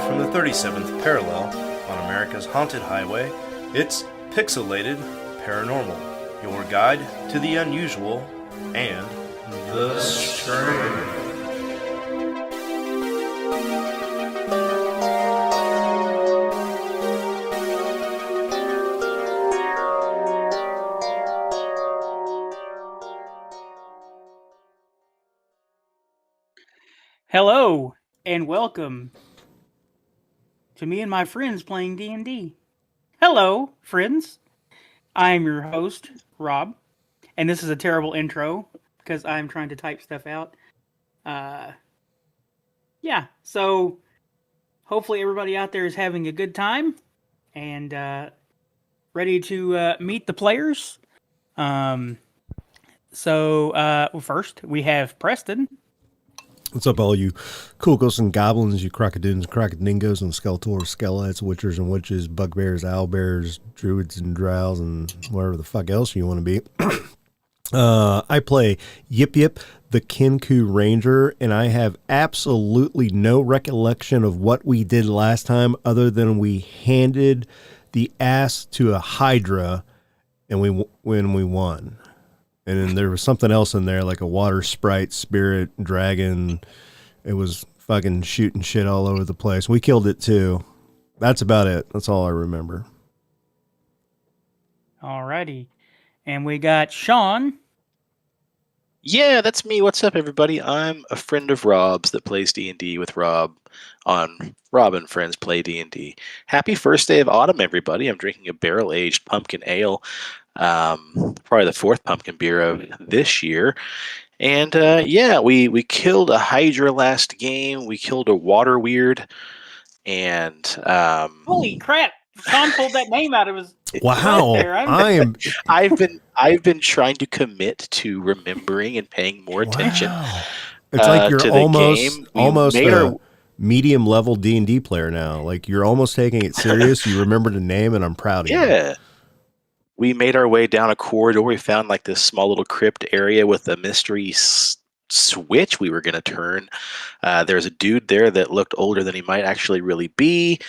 from the 37th parallel on America's haunted highway, it's Pixelated Paranormal, your guide to the unusual and the strange. Hello, and welcome to me and my friends playing D&D. Hello, friends. I'm your host, Rob, and this is a terrible intro because I'm trying to type stuff out. So hopefully everybody out there is having a good time and ready to meet the players. First, we have Preston. What's up, all you cool ghosts and goblins, you crocodoons, crocodingos, and skeletors, skelets, witchers and witches, bugbears, owlbears, druids and drows, and whatever the fuck else you want to be. I play Yip Yip, the Kenku Ranger, and I have absolutely no recollection of what we did last time other than we handed the ass to a hydra and when we won. And then there was something else in there, like a water sprite, spirit, dragon. It was fucking shooting shit all over the place. We killed it too. That's about it. That's all I remember. Alrighty. And we got Sean. Yeah, that's me. What's up, everybody? I'm a friend of Rob's that plays D&D with Rob on Rob and Friends Play D&D. Happy first day of autumn, everybody. I'm drinking a barrel-aged pumpkin ale. Probably the fourth pumpkin beer of this year. And we killed a hydra last game. We killed a water weird. And holy crap! Sean pulled that name out of his wow. I've been trying to commit to remembering and paying more attention. It's like you're to almost a medium level D&D player now. Like you're almost taking it serious. You remember the name, and I'm proud of you. Yeah. We made our way down a corridor. We found like this small little crypt area with a mystery switch we were going to turn. There's a dude there that looked older than he might actually really be.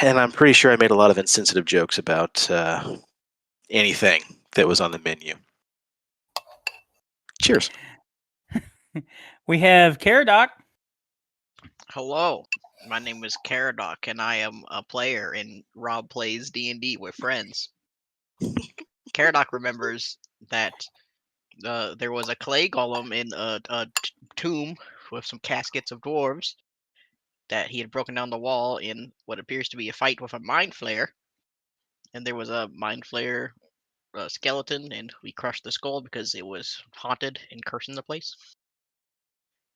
And I'm pretty sure I made a lot of insensitive jokes about anything that was on the menu. Cheers. We have Caradoc. Hello, my name is Caradoc, and I am a player in Rob Plays D&D with Friends. Caradoc remembers that there was a clay golem in a tomb with some caskets of dwarves that he had broken down the wall in what appears to be a fight with a mind flayer. And there was a mind flayer skeleton, and we crushed the skull because it was haunted and cursing the place.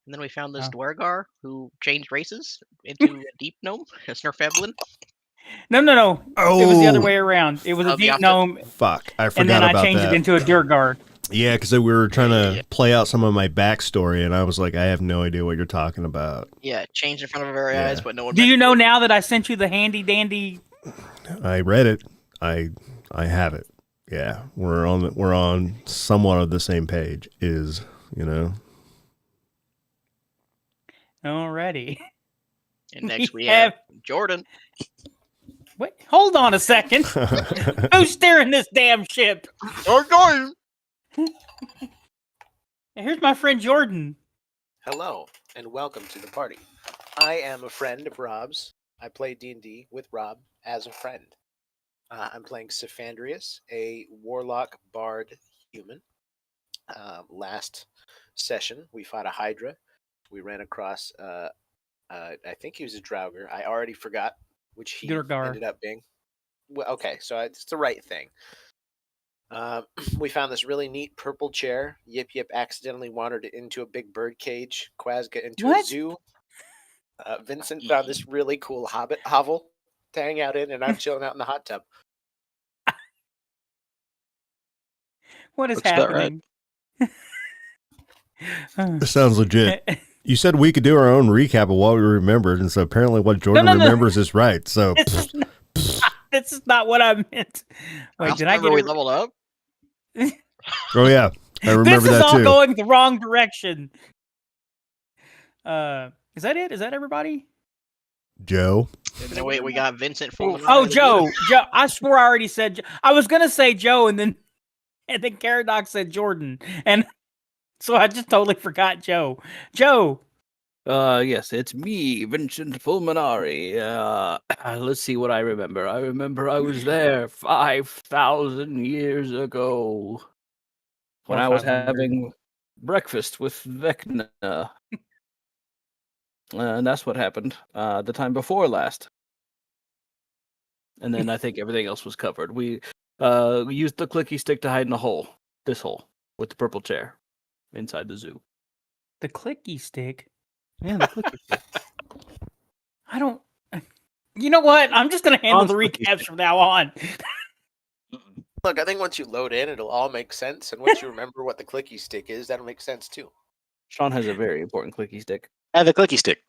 And then we found this Dwergar who changed races into a deep gnome, a Snurfeblin. No. Oh. It was the other way around. It was a deep gnome. Fuck, I forgot about that. And then I changed it into a Dwergar. Yeah, because we were trying to play out some of my backstory, and I was like, I have no idea what you're talking about. Yeah, changed in front of our eyes, but no one. Do you know now that I sent you the handy dandy? I read it. I have it. Yeah, we're on somewhat of the same page. Alrighty. And next we have Jordan. Wait, hold on a second. Who's steering this damn ship? Jordan. And here's my friend Jordan. Hello, and welcome to the party. I am a friend of Rob's. I play D&D with Rob as a friend. I'm playing Cephandrius, a warlock bard human. Last session, we fought a hydra. We ran across, I think he was a Draugr. I already forgot which he ended up being. Well, okay, so it's the right thing. We found this really neat purple chair. Yip Yip accidentally wandered it into a big bird cage. Quazga into a zoo. Vincent found this really cool hobbit hovel to hang out in, and I'm chilling out in the hot tub. What is happening? This sounds legit. You said we could do our own recap of what we remembered, and so apparently what Jordan remembers is right. So this is not what I meant. Wait, did I get we leveled up? Oh yeah, I remember that too. This is all going the wrong direction. Is that it? Is that everybody? Joe. No, wait, we got Vincent Fulminare. Oh, Joe. Joe. I swore I already said. I was gonna say Joe, and then Caradoc said Jordan, and so I just totally forgot Joe. Joe. Yes, it's me, Vincent Fulminare. Let's see what I remember. I remember I was there 5,000 years ago when I was 5,000 having breakfast with Vecna. And that's what happened the time before last. And then I think everything else was covered. We used the clicky stick to hide in a hole. This hole with the purple chair inside the zoo. The clicky stick. Yeah, the clicky stick. I don't. You know what? I'm just gonna handle Sean's the clicky recaps stick. from now on. Look, I think once you load in, it'll all make sense, and once you remember what the clicky stick is, that'll make sense too. Sean has a very important clicky stick. I have a clicky stick.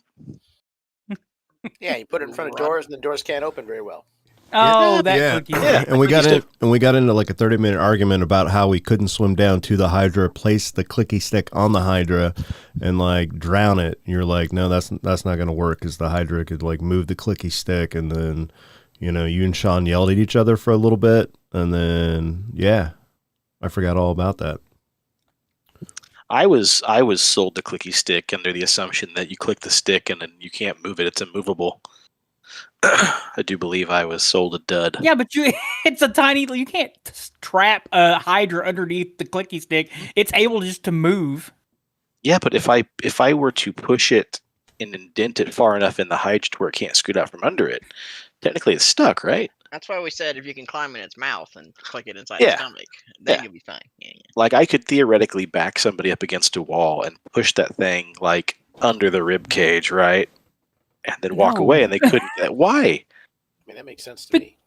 Yeah, you put it in front of doors, and the doors can't open very well. Oh, that Yeah. clicky stick. Yeah. And we got Clicky in, we got into like a 30-minute argument about how we couldn't swim down to the Hydra, place the clicky stick on the Hydra, and like drown it. You're like, no, that's not going to work, because the Hydra could like move the clicky stick, and then you and Sean yelled at each other for a little bit, and then yeah, I forgot all about that. I was sold the clicky stick under the assumption that you click the stick and then you can't move it. It's immovable. I do believe I was sold a dud. Yeah, but it's a tiny. You can't trap a Hydra underneath the clicky stick. It's able just to move. Yeah, but if I were to push it and indent it far enough in the hide to where it can't scoot out from under it, technically it's stuck, right? That's why we said if you can climb in its mouth and click it inside Yeah. the stomach, then Yeah. you'll be fine. Yeah. Like I could theoretically back somebody up against a wall and push that thing like under the rib cage, right? And then walk No. away, and they couldn't. Why? I mean, that makes sense to me.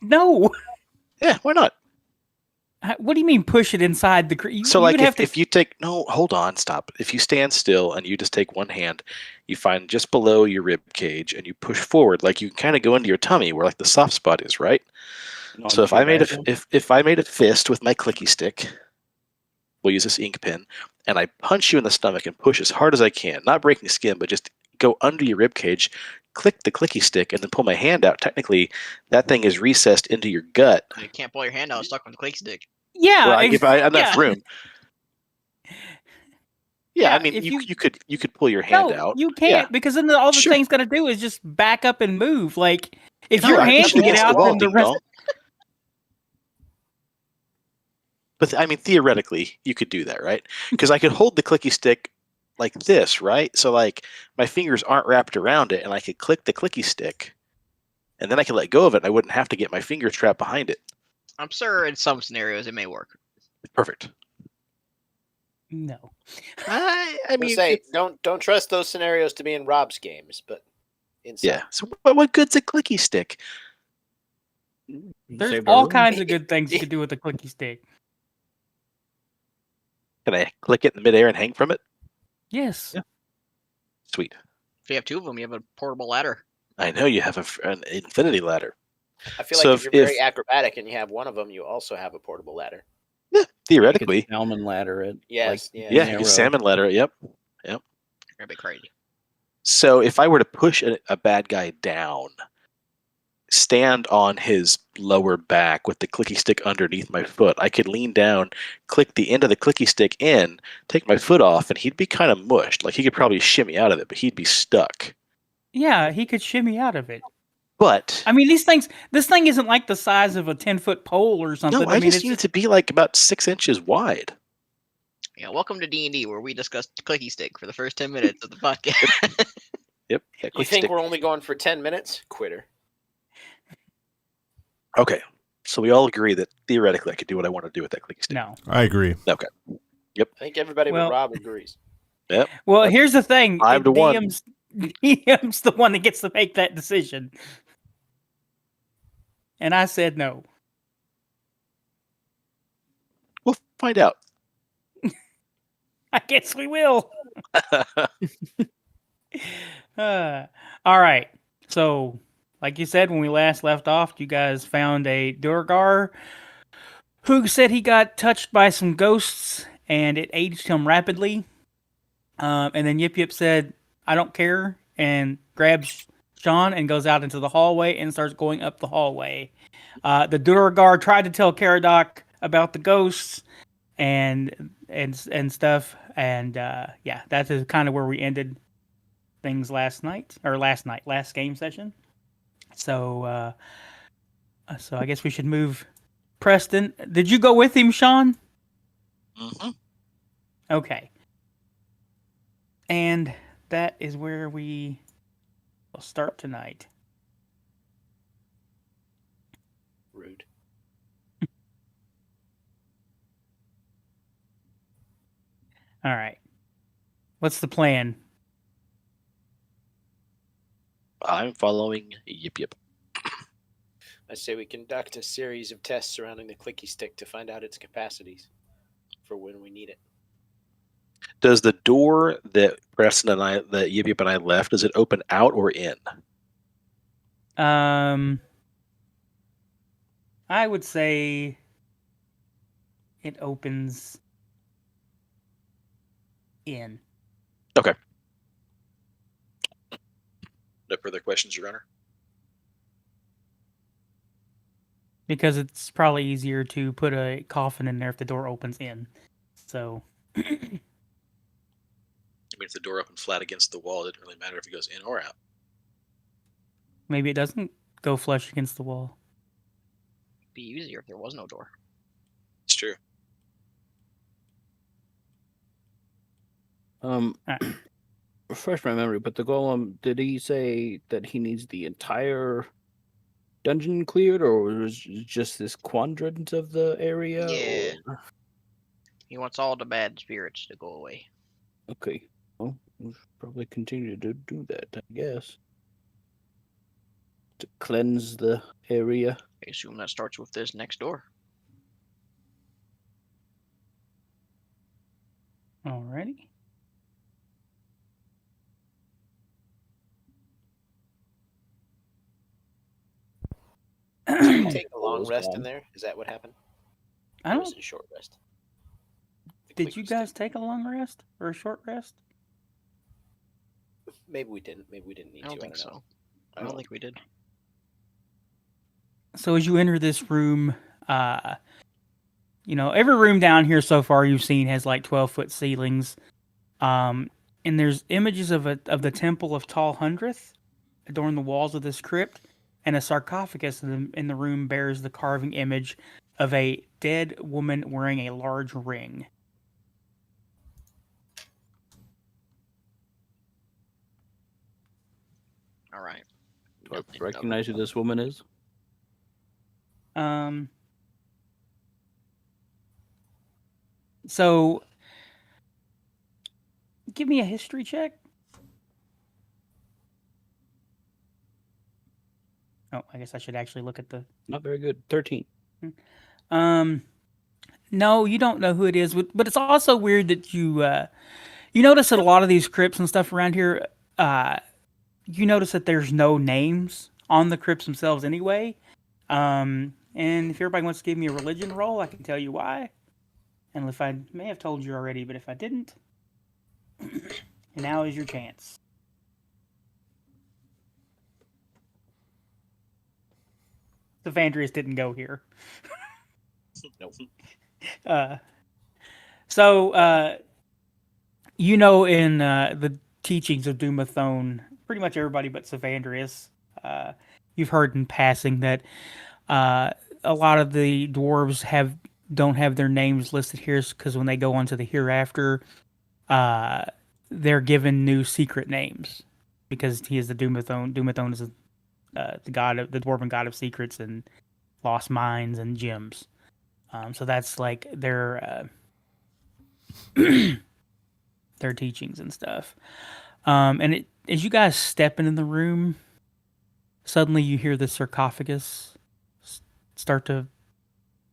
No. Yeah, why not? What do you mean push it inside the? So you like would have if you take hold on, stop. If you stand still and you just take one hand, you find just below your rib cage and you push forward, like you kind of go into your tummy where like the soft spot is, right? So if I made if I made a fist with my clicky stick, we'll use this ink pen, and I punch you in the stomach and push as hard as I can, not breaking skin, but just go under your rib cage, click the clicky stick, and then pull my hand out. Technically, that thing is recessed into your gut. You can't pull your hand out stuck with the click stick. Yeah. Well, if I enough yeah. room. Yeah, I Yeah, mean, if you could pull your hand No, out. you can't, Yeah. because then all the Sure. thing's gonna do is just back up and move. Like if No, your I hand push can it get against out, the wall, then the ding rest. dong. But I mean, theoretically, you could do that, right? Because I could hold the clicky stick like this, right? So like my fingers aren't wrapped around it, and I could click the clicky stick, and then I could let go of it, and I wouldn't have to get my fingers trapped behind it. I'm sure in some scenarios it may work. Perfect. No. I I mean, say don't trust those scenarios to be in Rob's games, but in some. yeah. So what good's a clicky stick? There's Saved all our room. kinds of good things you could do with a clicky stick. Can I click it in midair and hang from it? Yes. Yeah. Sweet. If you have two of them, you have a portable ladder. I know you have an infinity ladder. I feel So like if you're very acrobatic and you have one of them, you also have a portable ladder. Yeah, You could theoretically. salmon ladder it. Yes, like, yeah. Yeah, narrow. you salmon ladder it. Yep. You're a bit crazy. So if I were to push a bad guy down, stand on his lower back with the clicky stick underneath my foot, I could lean down, click the end of the clicky stick in, take my foot off, and he'd be kind of mushed. Like he could probably shimmy out of it, but he'd be stuck. Yeah, he could shimmy out of it. But I mean, this thing isn't like the size of a 10-foot pole or something. no, I mean, just need it to be like about 6 inches wide. Yeah, welcome to D&D, where we discussed clicky stick for the first 10 minutes of the podcast. Yep. that You clicky think stick. we're only going for 10 minutes? Quitter. Okay. So we all agree that theoretically I could do what I want to do with that clicky stick. no. I agree. Okay. I think everybody Well- but Rob agrees. Yep. Well, here's the thing. 5-1. DM's the one that gets to make that decision. And I said no. We'll find out. I guess we will. All right. So, like you said, when we last left off, you guys found a Durgar who said he got touched by some ghosts and it aged him rapidly. And then Yip Yip said, I don't care and grabs Sean and goes out into the hallway and starts going up the hallway. The door guard tried to tell Caradoc about the ghosts and stuff, and yeah, that is kind of where we ended things last game session. So I guess we should move. Preston, did you go with him, Sean? Mm-hmm. Okay. And that is where we will start tonight. Rude. All right. What's the plan? I'm following Yip Yip. I say we conduct a series of tests surrounding the clicky stick to find out its capacities for when we need it. Does the door that that Yip Yip and I left, does it open out or in? I would say it opens in. Okay. No further questions, Your Honor? Because it's probably easier to put a coffin in there if the door opens in. So. I mean, if the door opened flat against the wall, it doesn't really matter if it goes in or out. Maybe it doesn't go flush against the wall. It'd be easier if there was no door. It's true. Refresh my memory, but the golem, did he say that he needs the entire dungeon cleared, or was it just this quadrant of the area? Yeah. Or... He wants all the bad spirits to go away. Okay. Well, we'll probably continue to do that, I guess. To cleanse the area. I assume that starts with this next door. Alrighty. Did you take a long rest in there? Is that what happened? I Or don't. was it a short rest? The Did clicky you stick. guys take a long rest or a short rest? Maybe we didn't. Maybe we didn't need I don't to. think I don't know. so. I don't think we did. So as you enter this room, every room down here so far you've seen has like 12-foot ceilings. And there's images of the Temple of Tall Hundredth adorn the walls of this crypt, and a sarcophagus in the room bears the carving image of a dead woman wearing a large ring. All right. Do I recognize who this woman is? So give me a history check. Oh, I guess I should actually look at the... Not very good. 13. No, you don't know who it is, but it's also weird that you notice that a lot of these crypts and stuff around here, you notice that there's no names on the crypts themselves anyway. And if everybody wants to give me a religion roll, I can tell you why. And if I may have told you already, but if I didn't, now is your chance. Cephandrius didn't go here. Nope. In the teachings of Doomathone, pretty much everybody but Cephandrius, you've heard in passing that a lot of the dwarves don't have their names listed here because when they go on to the hereafter, they're given new secret names because he is the Doomathone. Doomathone is the dwarven god of secrets and lost mines and gems. So that's like their their teachings and stuff. And as you guys step into the room, suddenly you hear the sarcophagus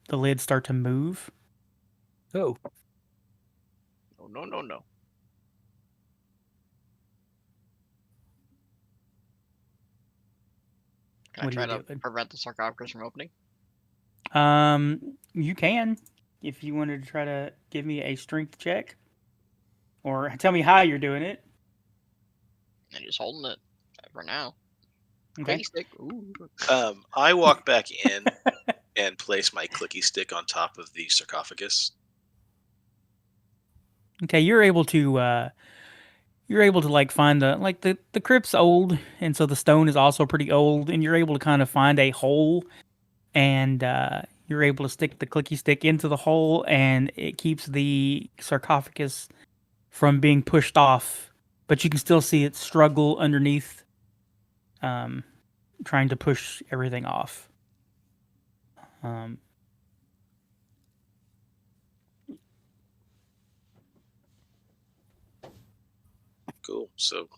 the lid start to move. Oh. No. Can I try to prevent the sarcophagus from opening? You can, if you wanted to try to give me a strength check, or tell me how you're doing it. And just holding it for now. Okay. Clicky stick. Ooh. I walk back in and place my clicky stick on top of the sarcophagus. Okay, you're able to like find the crypt's old, and so the stone is also pretty old, and you're able to kind of find a hole, and you're able to stick the clicky stick into the hole, and it keeps the sarcophagus from being pushed off, but you can still see it struggle underneath, trying to push everything off. Cool. So,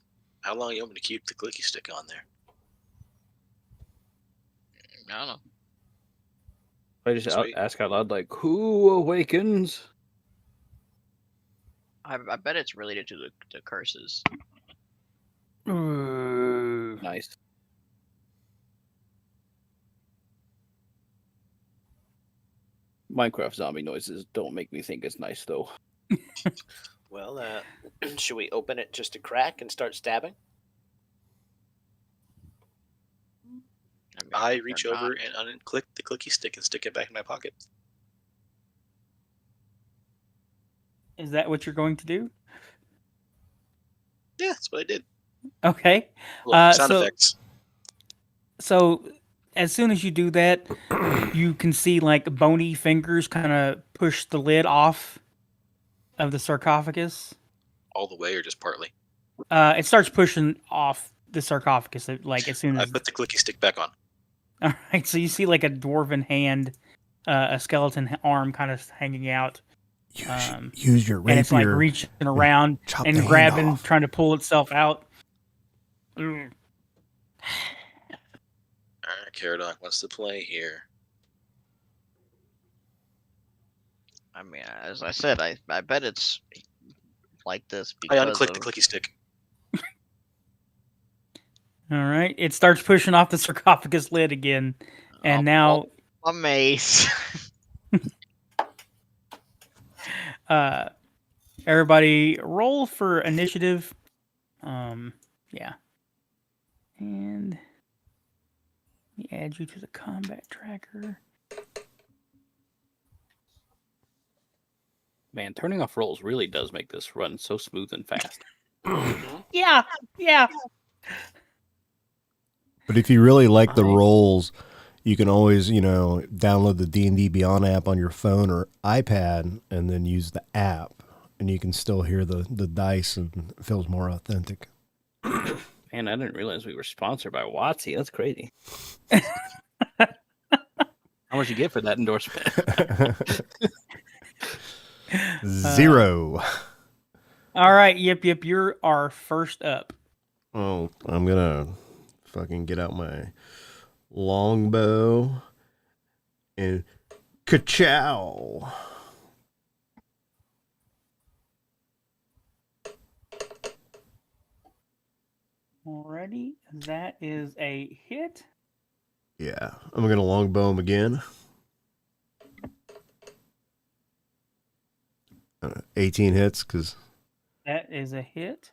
how long you want me to keep the clicky stick on there? I don't know. I just Sweet. ask out loud, like, who awakens? I bet it's related to the curses. Nice. Minecraft zombie noises don't make me think it's nice, though. Well, should we open it just a crack and start stabbing? mean, I they're reach not. over and unclick the clicky stick and stick it back in my pocket. Is that what you're going to do? Yeah, that's what I did. Okay. Look, sound so- effects. So as soon as you do that, you can see like bony fingers kind of push the lid off of the sarcophagus. All the way or just partly? It starts pushing off the sarcophagus like as soon I as. put the clicky stick back on. All right, so you see like a dwarven hand, a skeleton arm kind of hanging out, Use your rapier. and it's like reaching around chop the and hand grabbing, off. trying to pull itself out. Alright, Caradoc wants to play here. I mean, as I said, I bet it's like this I because unclicked of, the clicky stick. All right, it starts pushing off the sarcophagus lid again, and now a mace. everybody roll for initiative. Yeah, and let me add you to the combat tracker. Man, turning off rolls really does make this run so smooth and fast. Yeah. But if you really like the rolls, you can always, download the D&D Beyond app on your phone or iPad and then use the app, and you can still hear the dice, and it feels more authentic. Man, I didn't realize we were sponsored by WotC. That's crazy. How much you get for that endorsement? 0. All right, Yip Yip, you're our first up. Oh, I'm gonna fucking get out my longbow and ka-chow. Alrighty, that is a hit. Yeah, I'm gonna longbow him again. 18 hits, because That is a hit.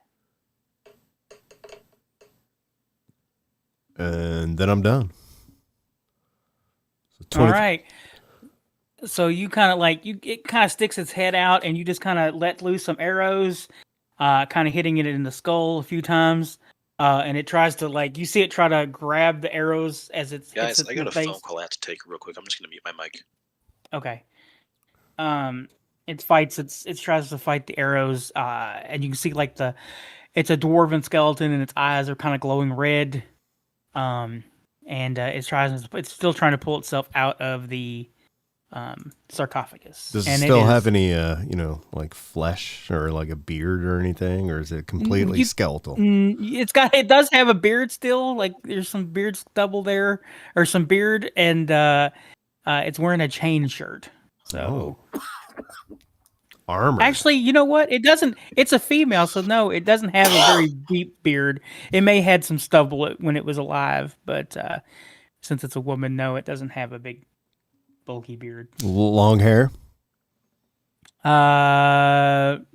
and then I'm done. So All right. So you kind of it kind of sticks its head out, and you just kind of let loose some arrows, kind of hitting it in the skull a few times. And it tries to you see it try to grab the arrows as it's Guys, hits I got a face. phone call I have to take real quick. I'm just going to mute my mic. Okay. It fights. It tries to fight the arrows. And you can see it's a dwarven skeleton, and its eyes are kind of glowing red. And it's still trying to pull itself out of the sarcophagus. Does and it still have any, flesh or a beard or anything, or is it completely skeletal? It does have a beard still. There's some beard stubble there, or some beard, and it's wearing a chain shirt. So armor. Actually, you know what? It doesn't. It's a female, so no, it doesn't have a very deep beard. It may had some stubble when it was alive, but since it's a woman, no, it doesn't have a big, bulky beard. Long hair.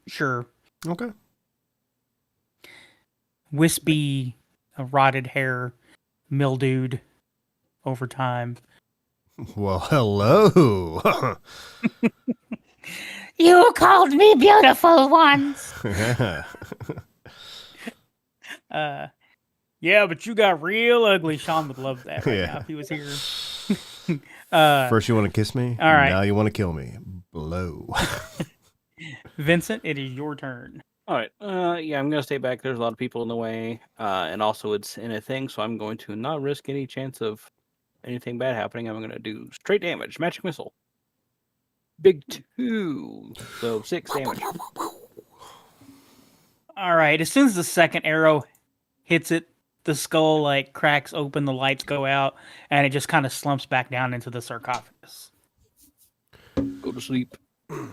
Sure. Okay. wispy, rotted hair, mildewed over time. Well, hello. You called me beautiful once. Yeah, but you got real ugly. Sean would love that right now if he was here. First you want to kiss me, all right. now you want to kill me. Blow. Vincent, it is your turn. All right. Yeah, I'm gonna stay back. There's a lot of people in the way, and also it's in a thing, so I'm going to not risk any chance of anything bad happening. I'm gonna do straight damage, magic missile. Big 2, so 6 damage. All right. As soon as the second arrow hits it, the skull like cracks open, the lights go out, and it just kind of slumps back down into the sarcophagus. Go to sleep. You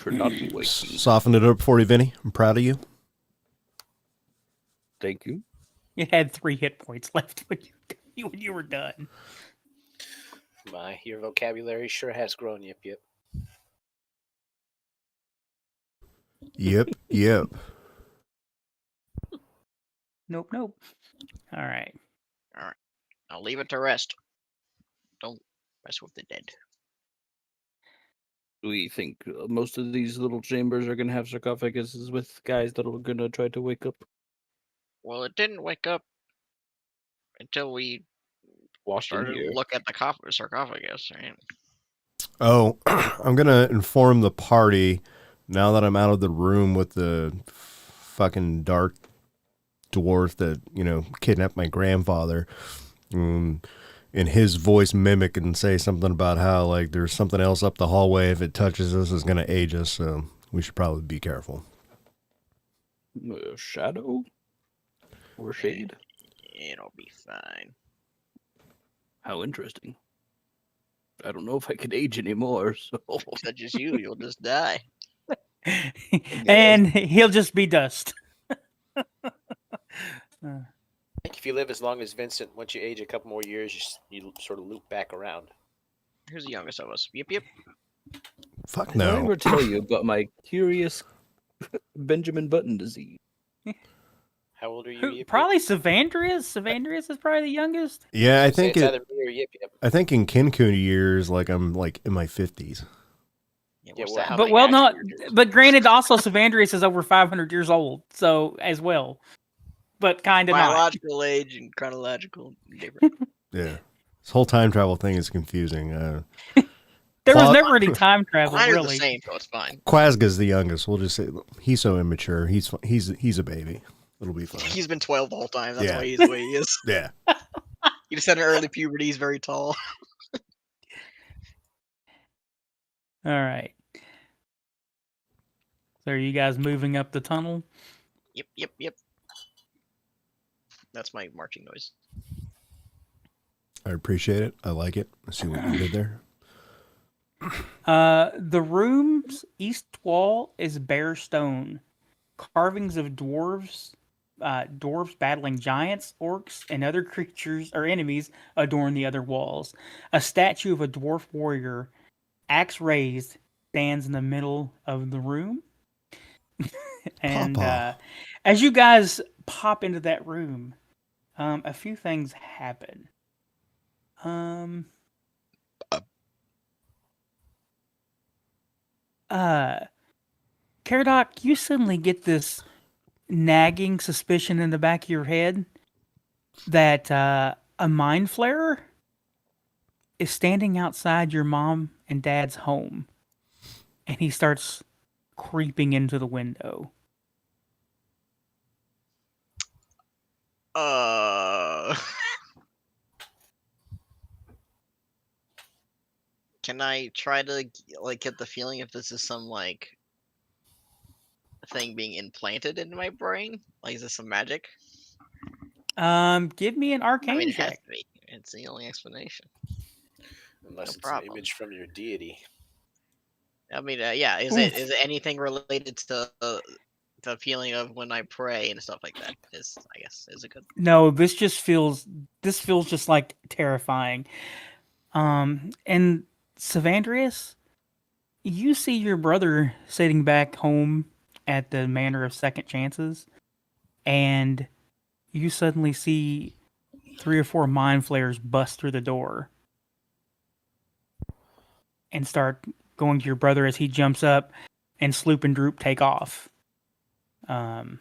should not be waking. Softened it up for you, Vinny. I'm proud of you. Thank you. It had 3 hit points left when you were done. Your vocabulary sure has grown, Yip Yip. Yep. Nope. All right. I'll leave it to rest. Don't mess with the dead. Do we think most of these little chambers are gonna have sarcophaguses with guys that are gonna try to wake up? Well, it didn't wake up until we Washed in started here. to look at the sarcophagus, right? Oh, I'm going to inform the party now that I'm out of the room with the fucking dark dwarf that, kidnapped my grandfather. In his voice mimic and say something about how, like, there's something else up the hallway. If it touches us, it's going to age us. So we should probably be careful. Shadow? Or shade? It'll be fine. How interesting. I don't know if I could age anymore, so... If it touches you, you'll just die. And he'll just be dust. I think if you live as long as Vincent, once you age a couple more years, you sort of loop back around. Who's the youngest of us? Yip Yip. Fuck Did I no. ever tell you about my curious Benjamin Button disease? How old are you, Yip Yip? Probably Cephandrius. Cephandrius is probably the youngest. Yeah, I Say think it's either me or Yip Yip. I think in Kenku years, like I'm like in my 50s. Yeah, Yeah, what's well, that? how But many well, not. actual years? But granted, also Cephandrius is over 500 years old, so as well. But kind of not. Biological age and chronological different. Yeah. This whole time travel thing is confusing. There was Claude- never any time travel, Mine are the really. same, so it's fine. Quazga's the youngest. We'll just say he's so immature. He's a baby. It'll be fine. He's been 12 the whole time. That's Yeah. why he's the way he is. Yeah. He just had an early puberty. He's very tall. All right. So are you guys moving up the tunnel? Yep. That's my marching noise. I appreciate it. I like it. I see what you did there. The room's east wall is bare stone. Carvings of dwarves battling giants, orcs, and other creatures or enemies adorn the other walls. A statue of a dwarf warrior, axe raised, stands in the middle of the room. And Papa. as you guys pop into that room, a few things happen. Caradoc, you suddenly get this nagging suspicion in the back of your head that a mind flayer is standing outside your mom and dad's home, and he starts creeping into the window. Can I try to get the feeling if this is some thing being implanted into my brain? Like, is this some magic? Give me an arcane I mean, it has check. to be. It's the only explanation. Unless No it's problem. an image from your deity. I mean, yeah. Is it anything related to the feeling of when I pray and stuff like that? Is it good? No, this feels just like terrifying. And Cephandrius, you see your brother sitting back home at the Manor of Second Chances, and you suddenly see 3 or 4 mind flayers bust through the door and start going to your brother as he jumps up, and Sloop and Droop take off. And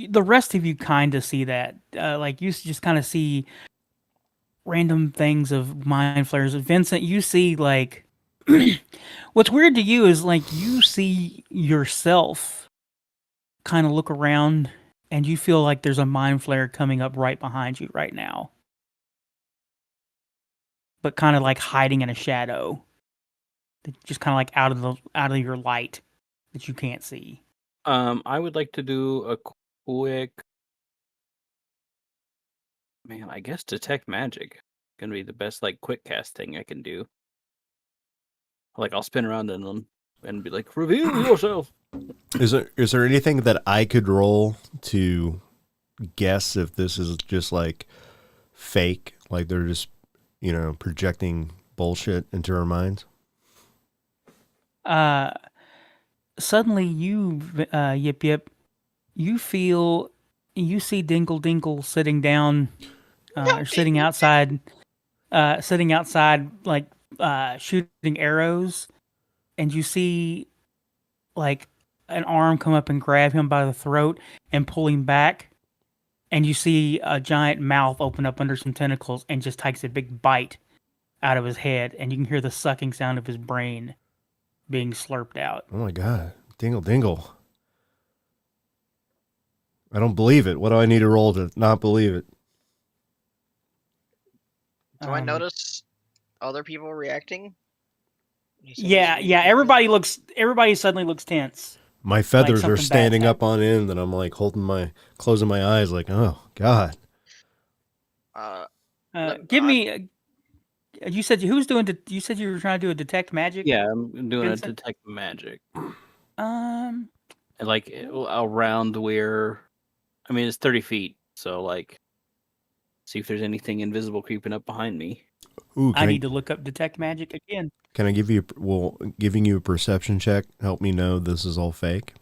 the rest of you kind of see that. Like, you just kind of see random things of mind flares. Vincent, you see, like, what's weird to you is, like, you see yourself kind of look around, and you feel like there's a mind flare coming up right behind you right now, but kind of like hiding in a shadow, just kind of like out of your light that you can't see. I would like to do a quick, man, I guess detect magic. Gonna be the best like quick cast thing I can do. Like I'll spin around and be like, reveal yourself. Is there anything that I could roll to guess if this is just like fake, like they're just, projecting bullshit into our minds? Suddenly you, Yip Yip, you see Dingle Dingle sitting down, or sitting outside, like, shooting arrows, and you see, like, an arm come up and grab him by the throat and pull him back, and you see a giant mouth open up under some tentacles and just takes a big bite out of his head, and you can hear the sucking sound of his brain being slurped out. Oh my God. Dingle Dingle. I don't believe it. What do I need to roll to not believe it? Do I notice other people reacting? Yeah. Everybody suddenly looks tense. My feathers something are bad's standing up happening. on end, and I'm like closing my eyes, like, oh God. Give me. You said you were trying to do a detect magic. Yeah, I'm doing Vincent? a detect magic. Um. And like around where, I mean, it's 30 feet, so like, see if there's anything invisible creeping up behind me. Ooh, I need to look up detect magic again. Can I give you? Giving you a perception check help me know this is all fake?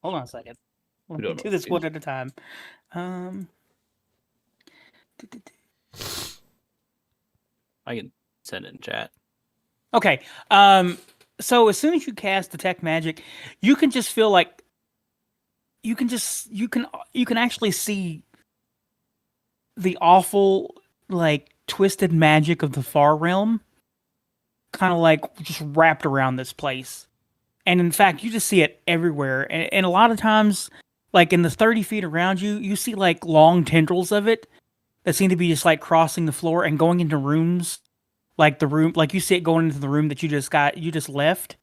Hold on a second. Let We me don't do know. this one at a time. I can send it in chat. Okay. So as soon as you cast detect magic, you can just feel like you can actually see the awful, like, twisted magic of the far realm, kind of like just wrapped around this place. And in fact, you just see it everywhere. And a lot of times, like in the 30 feet around you, you see like long tendrils of it that seem to be just like crossing the floor and going into rooms, like like you see it going into the room that you just left.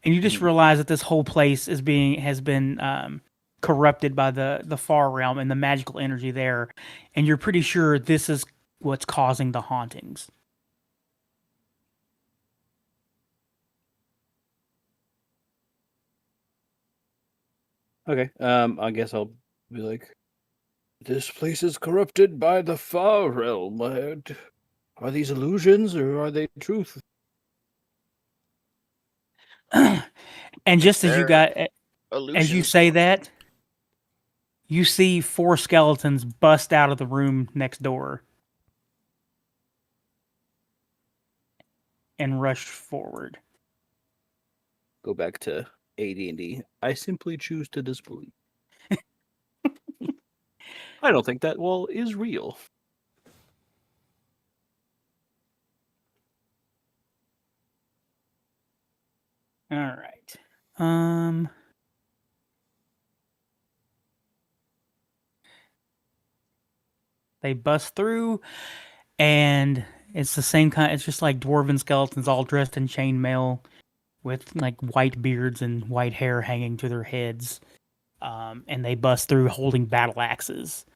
And you just realize that this whole place has been corrupted by the far realm and the magical energy there. And you're pretty sure this is what's causing the hauntings. Okay. I guess I'll be like, this place is corrupted by the far realm. Are these illusions or are they truth? And just as as you Illusions. say that, you see 4 skeletons bust out of the room next door and rush forward. Go back to AD&D. I simply choose to disbelieve. I don't think that wall is real. All right. They bust through, and it's the same kind. It's just like dwarven skeletons, all dressed in chainmail, with like white beards and white hair hanging to their heads. And they bust through holding battle axes.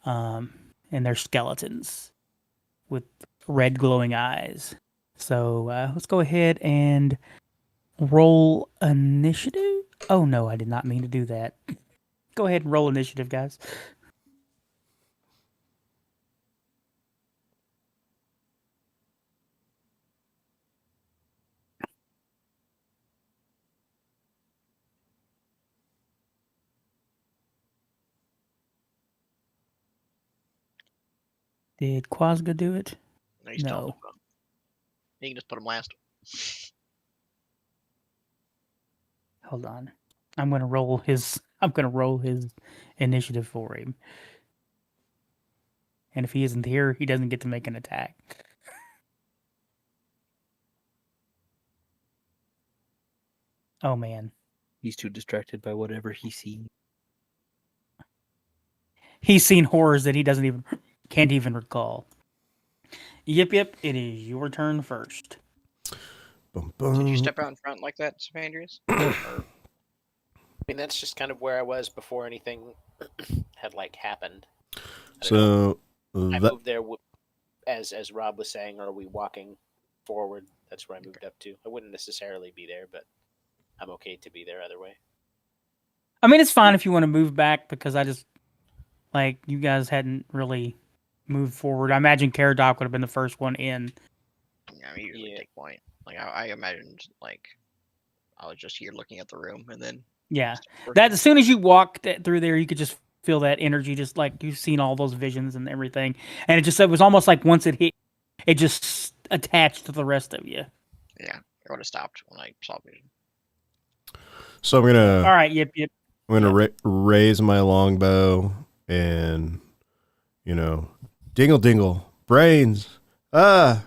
And they're skeletons with red glowing eyes. So let's go ahead and roll initiative. Oh no, I did not mean to do that. Go ahead and roll initiative, guys. Did Quazga do it? No, he's still on No. the phone. You can just put him last. Hold on. I'm gonna roll his initiative for him. And if he isn't here, he doesn't get to make an attack. Oh man. He's too distracted by whatever he sees. He's seen horrors that he can't even recall. Yip Yip, it is your turn first. Bum, Did you bum. step out in front like that, Cephandrius? I mean, that's just kind of where I was before anything had like happened. I don't know. So I that, moved there as Rob was saying. Or are we walking forward? That's where I moved up to. I wouldn't necessarily be there, but I'm okay to be there either way. I mean, it's fine if you want to move back because I just you guys hadn't really moved forward. I imagine Caradoc would have been the first one in. Yeah, I usually Yeah. take point. Like I imagined, like I was just here looking at the room, and then Yeah, that as soon as you walked through there, you could just feel that energy, just like you've seen all those visions and everything, and it was almost like once it hit, it just attached to the rest of you. yeah, it would have stopped when I saw vision. so I'm gonna All right, Yip Yip. raise my longbow and dingle dingle brains. Ah.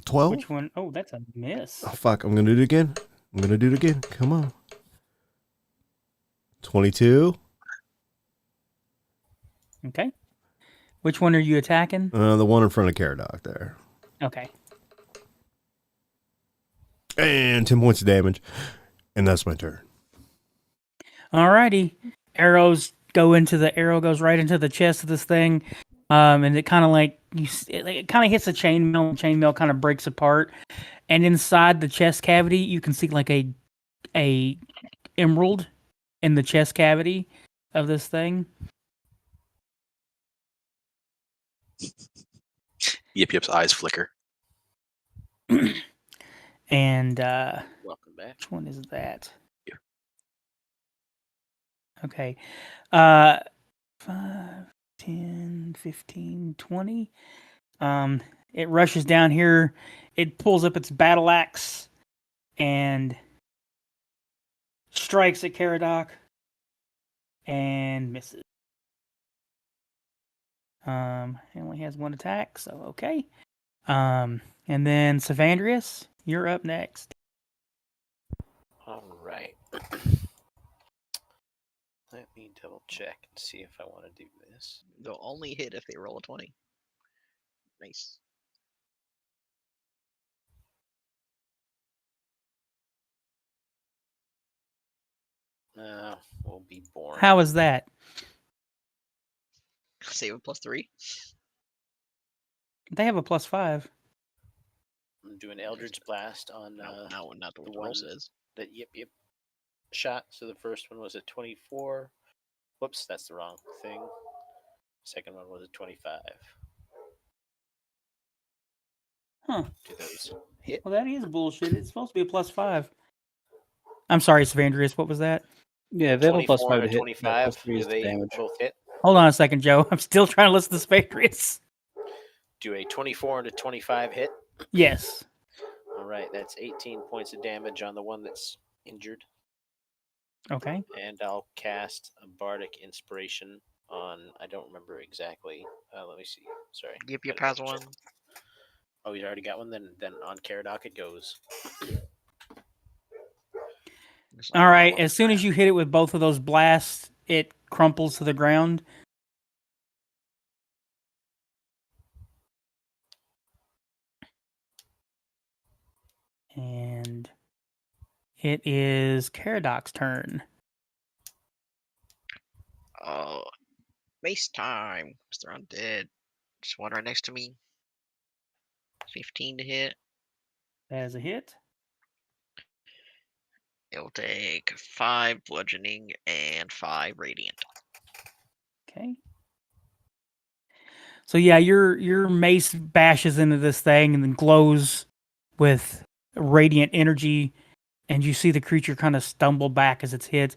12? Which one? Oh, that's a miss. Oh, fuck, I'm gonna do it again. Come on. 22. Okay. Which one are you attacking? The one in front of Caradoc there. Okay. And 10 points of damage. And that's my turn. Alrighty. Arrow goes right into the chest of this thing. And it kind of it kind of hits the chainmail, and chainmail kind of breaks apart. And inside the chest cavity, you can see like a emerald in the chest cavity of this thing. Yip Yip's eyes flicker. And Welcome back. which one is that? Here. Okay. 5, 10, 15, 20. It rushes down here. It pulls up its battle axe and strikes at Caradoc and misses. It only has one attack, so okay. And then Cephandrius, you're up next. All right. Let me double check and see if I want to do this. They'll only hit if they roll a 20. Nice. We'll be boring. How is that? Save a +3. They have a +5. I'm doing Eldritch Blast on No, not the the roll one says. that Yip Yip shot. So the first one was a 24. Whoops, that's the wrong thing. Second one was a 25. Huh. Do those hit? Well, that is bullshit. It's supposed to be a +5. I'm sorry, Cephandrius. What was that? Yeah, they have a 24 +5 and to a hit. 25. +3 Do is the they damage. both hit? Hold on a second, Joe. I'm still trying to listen to Cephandrius. Do a 24 and a 25 hit? Yes. All right, that's 18 points of damage on the one that's injured. Okay. And I'll cast a Bardic Inspiration on, I don't remember exactly. Let me see. Sorry. Yip Yip Gotta has double one. check. Oh, he's already got one? Then on Caradoc it goes. It's All like, right. well, As soon as you hit it with both of those blasts, it crumples to the ground. And it is Caradoc's turn. Oh, mace time. Mr. Undead. Just one right next to me. 15 to hit. That is a hit. It'll take 5 bludgeoning and 5 radiant. Okay. So yeah, your mace bashes into this thing and then glows with radiant energy, and you see the creature kind of stumble back as it's hit,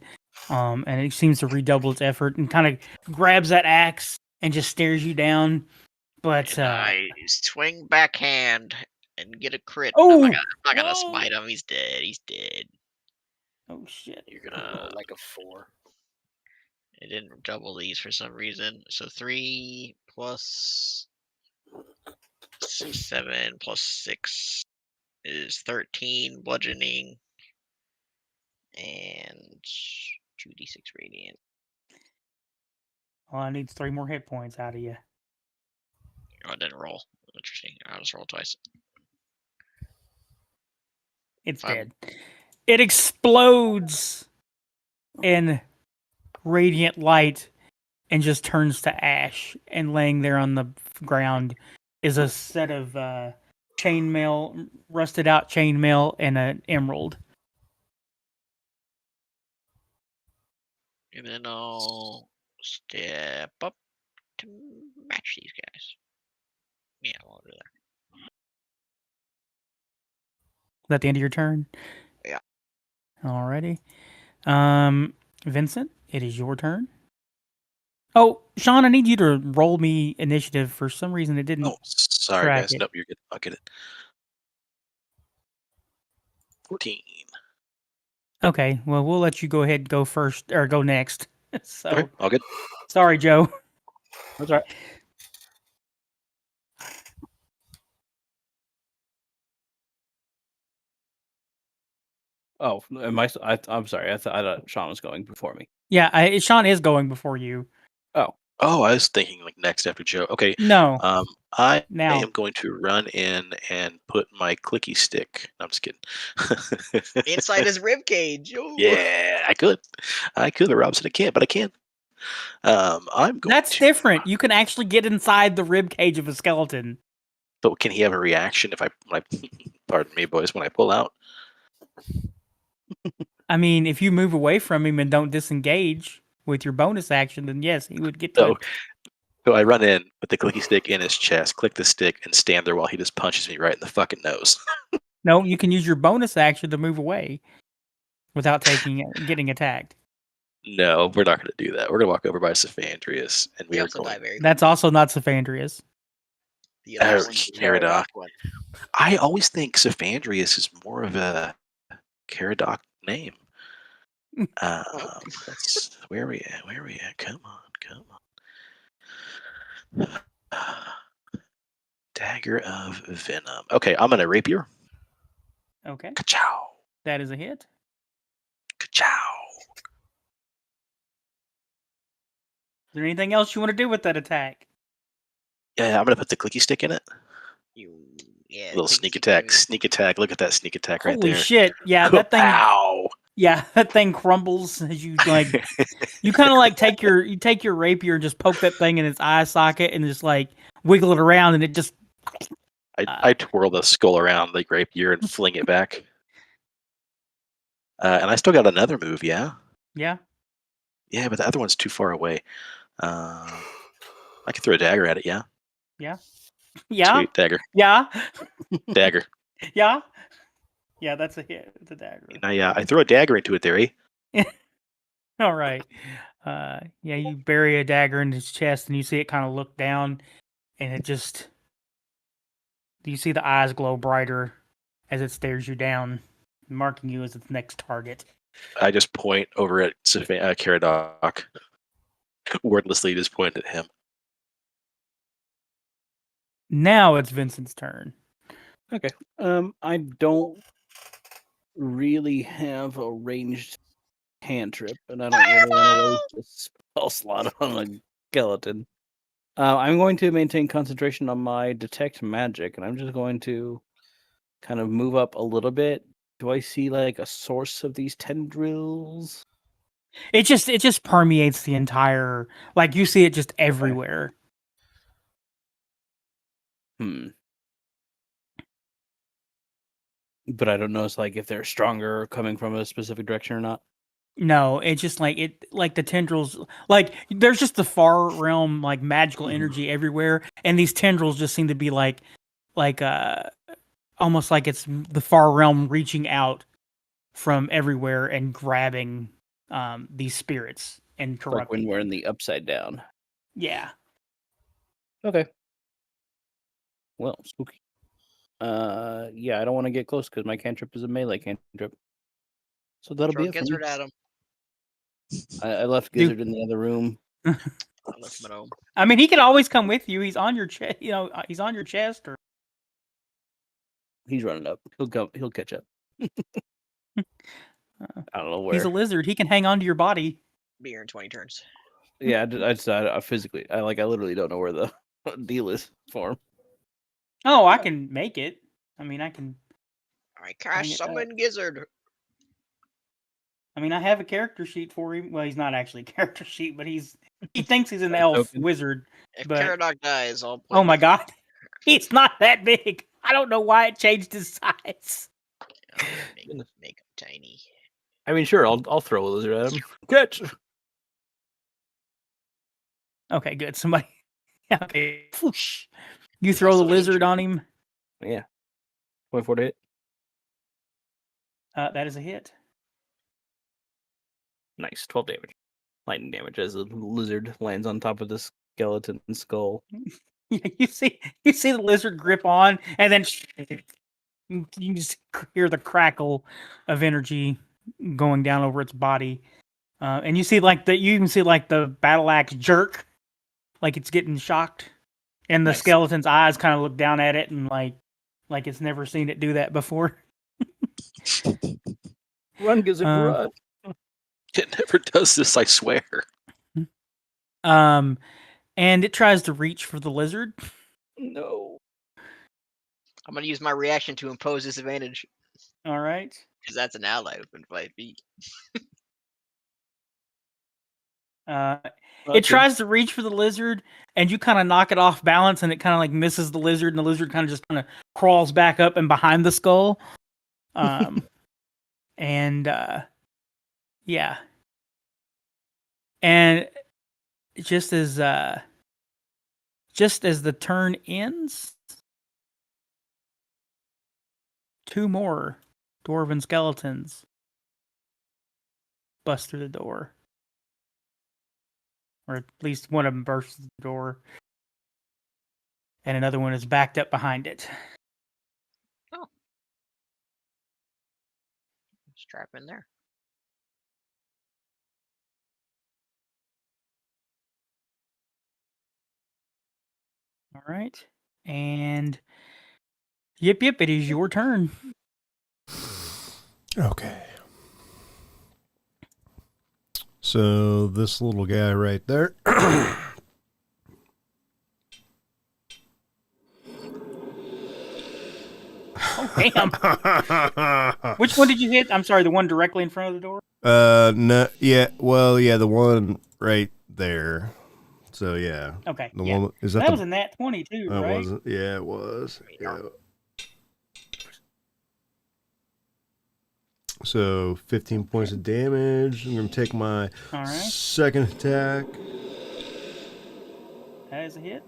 and it seems to redouble its effort and kind of grabs that axe and just stares you down. But And I swing backhand and get a crit. Oh! Oh my god, I'm not gonna Whoa! smite him. He's dead. He's dead. oh shit! You're gonna. Like a 4. It didn't double these for some reason. So 3 plus 7 plus 6 is 13 bludgeoning and 2d6 radiant. Well, I need 3 more hit points out of you. Oh, I didn't roll. Interesting. I'll just roll twice. It's I'm- dead. It explodes in radiant light and just turns to ash. And laying there on the ground is a set of chainmail, rusted out chainmail, and an emerald. And then I'll step up to match these guys. Yeah, I'll do that. Is that the end of your turn? Yeah. Alrighty. Vincent, it is your turn. Oh, Sean, I need you to roll me initiative. For some reason, it didn't. Oh, sorry, track guys. it. Nope, you're good. I'll get it. 14. Okay, well, we'll let you go ahead and go first, or go next. So, Okay, all good. sorry, Joe. That's right. Oh, am I? I'm sorry. I thought Sean was going before me. Yeah, Sean is going before you. Oh, I was thinking like next after Joe. Okay. No, I now. am going to run in and put my clicky stick. No, I'm just kidding. Inside his rib cage. Ooh. Yeah, I could, but Rob said I can't, but I can. I'm going. That's to, different. You can actually get inside the rib cage of a skeleton. But can he have a reaction if I pardon me, boys, when I pull out? I mean, if you move away from him and don't disengage with your bonus action, then yes, he would get to So, it. so I run in with the clicky stick in his chest, click the stick, and stand there while he just punches me right in the fucking nose. No, you can use your bonus action to move away without getting attacked. No, we're not going to do that. We're going to walk over by Cephandrius, and we We are also die going. very That's also not Cephandrius. The other Oh, one. Caradoc. I always think Cephandrius is more of a Caradoc name. That's where we at? Where we at? Come on. Dagger of Venom. Okay, I'm gonna rapier. Okay, Ka-chow. that is a hit. Ka-chow. Is there anything else you want to do with that attack? Yeah, I'm gonna put the clicky stick in it. Yeah. Little clicky sneak stick attack. moving. Sneak attack. Look at that sneak attack right Holy there. shit! Yeah, that thing. Ow. Yeah, that thing crumbles as you like. You kind of like take your rapier and just poke that thing in its eye socket and just like wiggle it around, and it just. I twirl the skull around the rapier and fling it back. And I still got another move, yeah? Yeah. Yeah, but the other one's too far away. I can throw a dagger at it, yeah? Yeah. Sweet, dagger. Yeah. Dagger. Yeah. Yeah, that's a hit. It's a dagger. I throw a dagger into it there, eh? All right. Yeah, you bury a dagger in his chest and you see it kind of look down and it just. You see the eyes glow brighter as it stares you down, marking you as its next target. I just point over at Caradoc. Wordlessly just point at him. Now it's Vincent's turn. Okay. I don't really have a ranged cantrip, and I don't really want to waste a spell slot on a skeleton. I'm going to maintain concentration on my detect magic, and I'm just going to kind of move up a little bit. Do I see like a source of these tendrils? It just permeates the entire. Like you see it just everywhere. But I don't know. It's like if they're stronger coming from a specific direction or not. No, it's just like the tendrils, like there's just the far realm, like magical energy everywhere, and these tendrils just seem to be like almost like it's the far realm reaching out from everywhere and grabbing these spirits and It's like when corrupting. we're in the upside down. Yeah. Okay. Well, spooky. Yeah, I don't want to get close because my cantrip is a melee cantrip. So that'll Throw be it for me. Gizzard at him. I left Dude. Gizzard in the other room. I left him at home. I mean, he can always come with you. He's on your chest. You know, he's on your chest. Or He's running up. He'll come. He'll catch up. I don't know where. he's a lizard. He can hang on to your body. Be here in 20 turns. Yeah, I physically, I literally don't know where the deal is for him. Oh, I can make it. I mean, I can. I cast it up. summon Gizzard. I mean, I have a character sheet for him. Well, he's not actually a character sheet, but he thinks he's an elf Token. wizard. If But- Caradoc dies, I'll play. Oh my god, he's not that big. I don't know why it changed his size. Make him tiny. I mean, sure, I'll throw a lizard at him. Catch. Okay, good. Somebody. Okay. Whoosh. You throw the Also lizard injured. on him. Yeah. 24 to hit. That is a hit. Nice. 12 damage. Lightning damage as the lizard lands on top of the skeleton skull. You see the lizard grip on, and then you just hear the crackle of energy going down over its body, and you can see the battle axe jerk, like it's getting shocked, and the Nice. skeleton's eyes kind of look down at it and like it's never seen it do that before. Run, Gizzard, run. It never does this, I swear. And it tries to reach for the lizard. No. I'm gonna use my reaction to impose disadvantage All right. because that's an ally within 5 feet. It tries to reach for the lizard, and you kind of knock it off balance, and it kind of like misses the lizard, and the lizard kind of just kind of crawls back up and behind the skull. And yeah, and just as the turn ends, 2 more dwarven skeletons bust through the door. Or at least one of them bursts the door. And another one is backed up behind it. Strap in there. All right. And Yip Yip, it is your turn. Okay. So this little guy right there. Oh, damn. Which one did you hit? I'm sorry, the one directly in front of the door? No, yeah, well, yeah, the one right there. So yeah, Okay. the yeah. one is That that was the? a nat 20 too, Oh, right? was it? Yeah, it was. Yeah. So 15 points of damage. I'm gonna take my All right. second attack. That is a hit.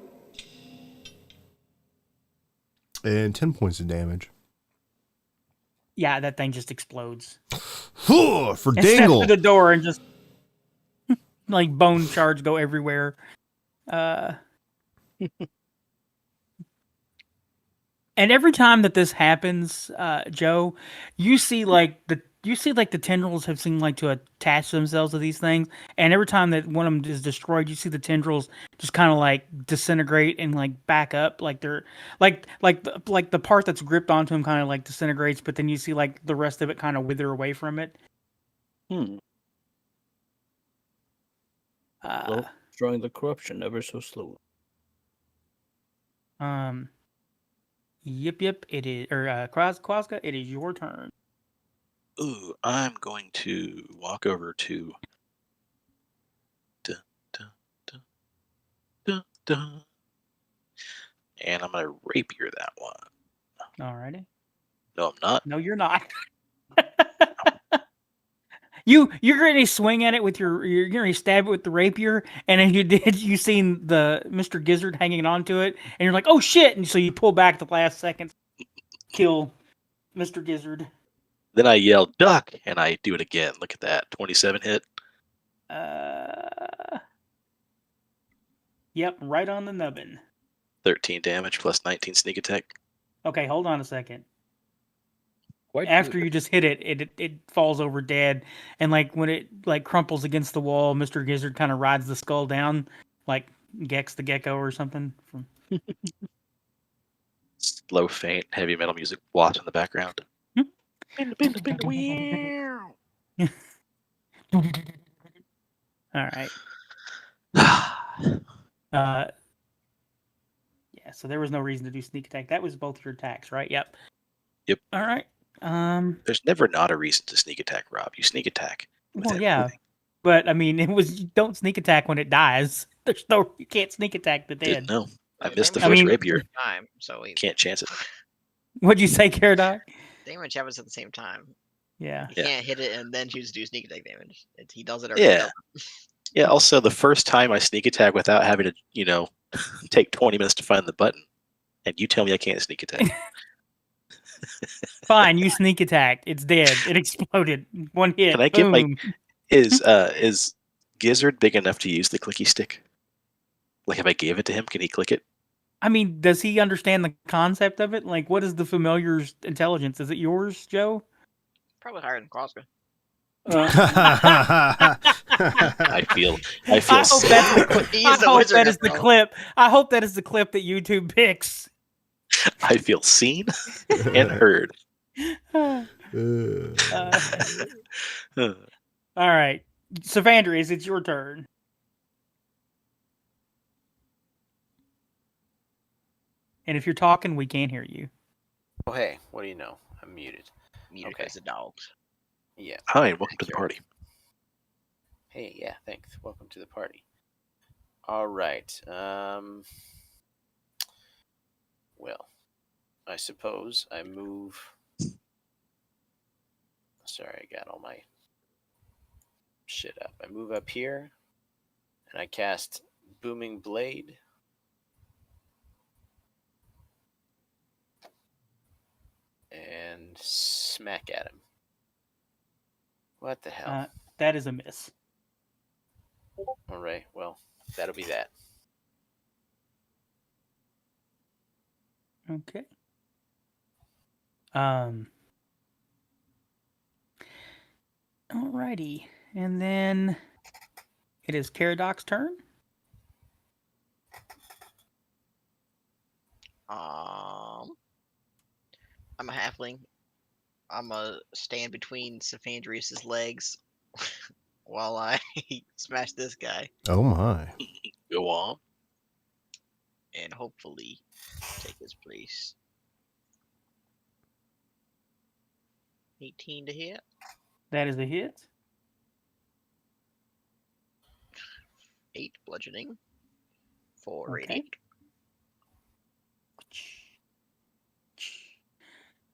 And 10 points of damage. Yeah, that thing just explodes. For And steps dingle. through the door and just like bone shards go everywhere. And every time that this happens, Joe, you see the tendrils have seemed like to attach themselves to these things, and every time that one of them is destroyed, you see the tendrils just kind of like disintegrate and like back up, like they're like the part that's gripped onto them kind of like disintegrates, but then you see like the rest of it kind of wither away from it. Destroying the corruption ever so slowly. Yip Yip, it is, or Quazga, it is your turn. Ooh, I'm going to walk over to. And I'm going to rapier that one. Alrighty. No, I'm not. No, you're not. You're going to swing at it with you're going to stab it with the rapier, and then you seen the Mr. Gizzard hanging onto it, and you're like, oh shit, and so you pull back the last second, kill Mr. Gizzard. Then I yell, duck, and I do it again. Look at that. 27 hit. Yep, right on the nubbin. 13 damage plus 19 sneak attack. Okay, hold on a second. Quite After good. you just hit it, it falls over dead, and like when it like crumples against the wall, Mr. Gizzard kind of rides the skull down, like Gex the Gecko or something. Slow, faint, heavy metal music blasts in the background. All right. Yeah. So there was no reason to do sneak attack. That was both your attacks, right? Yep. Yep. All right. There's never not a reason to sneak attack, Rob. You sneak attack. Well, yeah, but I mean, it was you don't sneak attack when it dies. There's no you can't sneak attack the dead. Didn't know. I missed the Damage first mean- rapier. Time, so he, Can't chance it. What'd you say, Caradoc? damage happens at the same time. Yeah. You Yeah. can't hit it and then choose to do sneak attack damage. He does it every Yeah. time. Yeah, also the first time I sneak attack without having to, take 20 minutes to find the button, and you tell me I can't sneak attack. Fine, you sneak attack. It's dead. It exploded. One hit. Can I get my- boom. Is Gizzard big enough to use the clicky stick? Like if I gave it to him, can he click it? I mean, does he understand the concept of it? Like, what is the familiar's intelligence? Is it yours, Joe? Probably higher than Quazga. I feel I hope sick. that's the clip. He's I the hope wizard that is the after all. clip. I hope that is the clip that YouTube picks. I feel seen and heard. Uh, Huh. all right, Cephandrius, it's your turn. And if you're talking, we can't hear you. Oh, hey, what do you know? I'm muted. Muted Okay. as a dog. Yeah. Hi, and welcome to the party. Hey, yeah, thanks. Welcome to the party. All right. Well, I suppose I move. Sorry, I got all my shit up. I move up here, and I cast Booming Blade. And smack at him. What the hell? That is a miss. All right, well, that'll be that. Okay. Alrighty, and then it is Caradoc's turn. I'm a halfling. I'm a stand between Cephandrius's legs while I smash this guy Oh my. Go on. and hopefully take his place. 18 to hit. That is a hit. 8 bludgeoning. 4 Okay. radiant.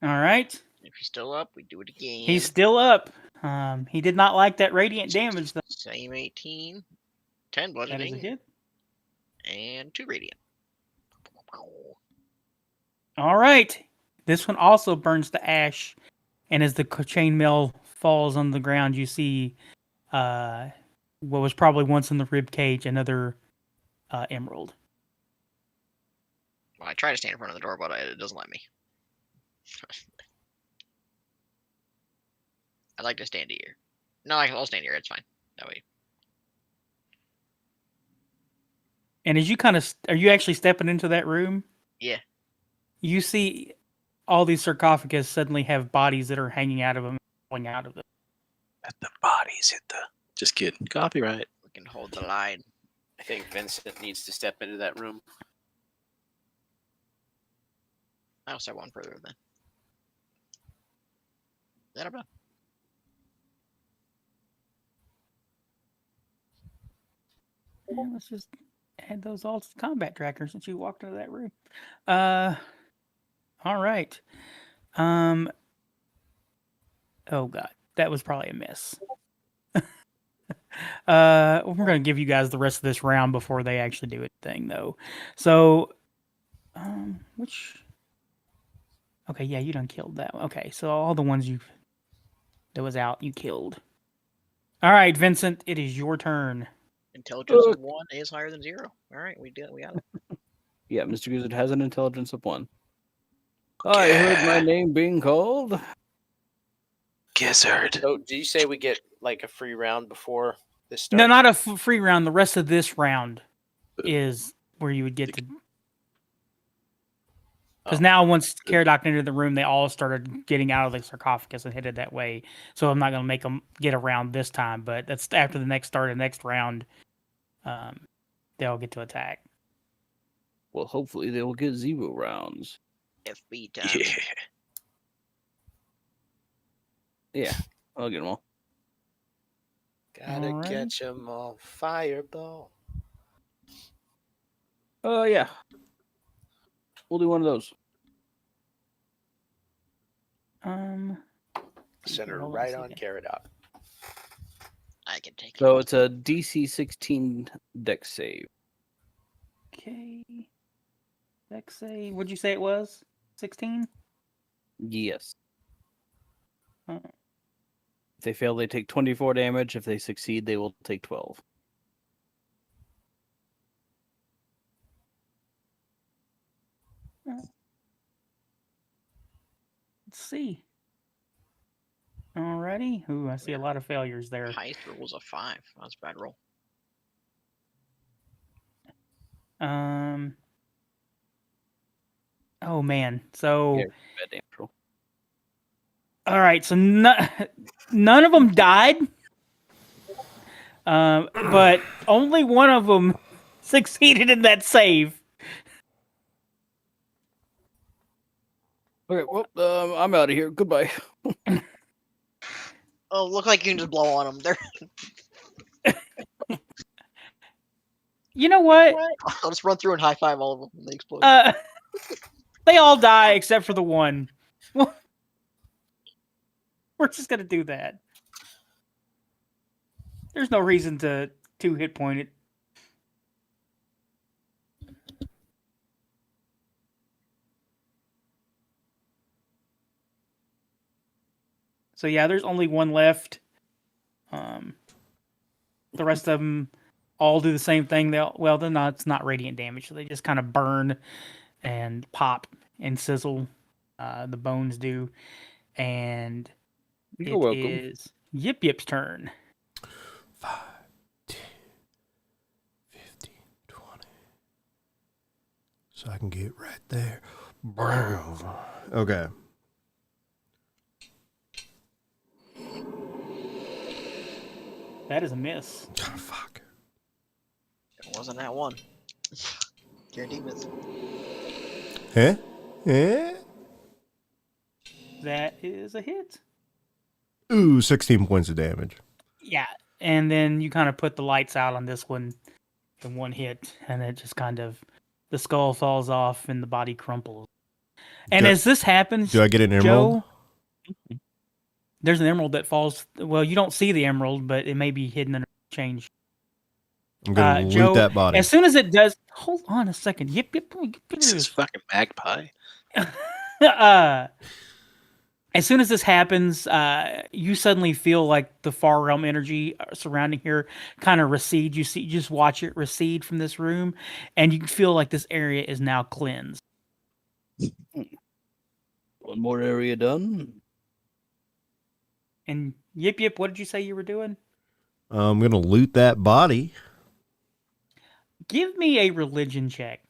All right, If he's still up, we do it again. he's still up. He did not like that radiant damage, though. Same 18. 10 That is a bludgeoning. hit. And 2 radiant. All right, this one also burns to ash, and as the chainmail falls on the ground, you see what was probably once in the rib cage, another emerald. Well, I try to stand in front of the door, but it doesn't let me. I'd like to stand here. No, I'll stand here. It's fine. That way. And as you are you actually stepping into that room? Yeah. You see all these sarcophagus suddenly have bodies that are hanging out of them, falling out of them. Let the bodies hit the. Just kidding. Copyright. We can hold the line. I think Vincent needs to step into that room. I'll step one further then. Then I'm done. Yeah, let's just add those all to the combat tracker since you walked into that room. All right. Oh god, that was probably a miss. We're gonna give you guys the rest of this round before they actually do anything, though. So, which? Okay, yeah, you done killed that one. Okay, so all the ones that was out, you killed. All right, Vincent, it is your turn. Intelligence of 1 is higher than 0. All right, we got it. Yeah, Mr. Gizzard has an intelligence of 1. I heard my name being called. Gizzard. So, did you say we get like a free round before this starts? No, not a free round. The rest of this round is where you would get to. Because now, once Caradoc entered the room, they all started getting out of the sarcophagus and headed that way. So I'm not going to make them get around this time, but that's after the next next round. They'll get to attack. Well, hopefully they will get 0 rounds. FB time. Yeah, I'll get them all. Gotta Alright. catch 'em all, fireball. Yeah. We'll do one of those. Send her hold right a on second. Caradoc. I can take So it. it's a DC 16 dex save. Okay. Dex save. What'd you say it was? 16? Yes. Uh. If they fail, they take 24 damage. If they succeed, they will take 12. Let's see. Alrighty. Ooh, I see a lot of failures there. Highest roll was a 5. That's a bad roll. Oh man. So Yeah, bad damage roll. all right. So none of them died. But only one of them succeeded in that save. Okay, well, I'm out of here. Goodbye. Oh, look like you can just blow on them. They're You know what? I'll just run through and high five all of them when they explode. They all die except for the one. Well, we're just gonna do that. There's no reason to 2 hit point it. So yeah, there's only one left. The rest of them all do the same thing. It's not radiant damage. So they just kind of burn and pop and sizzle. The bones do, and You're welcome. is Yip Yip's turn. 5, 10, 15, 20. So I can get right there. Okay. That is a miss. Oh, fuck. It wasn't that one. Guaranteed miss. Huh? Eh? That is a hit. Ooh, 16 points of damage. Yeah, and then you kind of put the lights out on this one in one hit, and it just kind of the skull falls off and the body crumples. And as this happens, Do I get an emerald? Joe, there's an emerald that falls. Well, you don't see the emerald, but it may be hidden in a change. I'm going to loot Joe, that body. As soon as it does, hold on a second. Yip. This is fucking magpie. As soon as this happens, you suddenly feel like the far realm energy surrounding here kind of recede. You just watch it recede from this room, and you can feel like this area is now cleansed. One more area done. And Yip Yip, what did you say you were doing? I'm going to loot that body. Give me a religion check.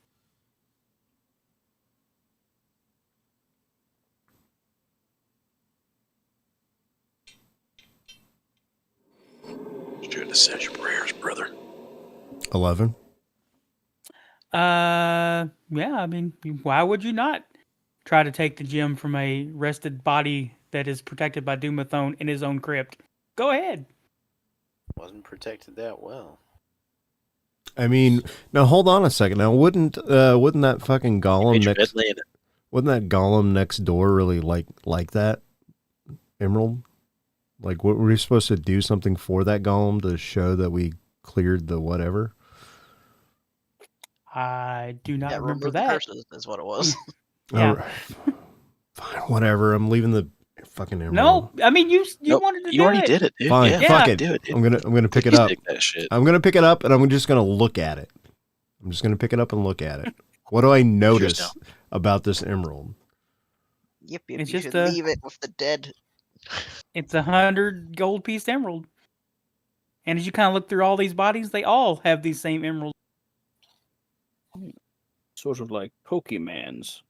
Trying to say your prayers, brother. 11. Yeah, I mean, why would you not try to take the gem from a rested body that is protected by Doomathone in his own crypt? Go ahead. Wasn't protected that well. I mean, now hold on a second. Now, wouldn't that fucking golem next door really like that emerald? Like, what were we supposed to do something for that golem to show that we cleared the whatever? I do not remember remove the that. curses is what it was. Yeah. All right. Fine, whatever. I'm leaving the fucking emerald. No, I mean you Nope, wanted to you do already it. did it, dude. Fine, Yeah, fuck fucking it. do it, dude. I'm gonna pick it up. Stick that shit. I'm gonna pick it up, and I'm just gonna look at it. I'm just gonna pick it up and look at it. What do I notice now. about this emerald? Yip Yip, It's you just should leave it with the dead. It's 100 gold piece emerald. And as you kind of look through all these bodies, they all have these same emeralds. Sort of like Pokemans.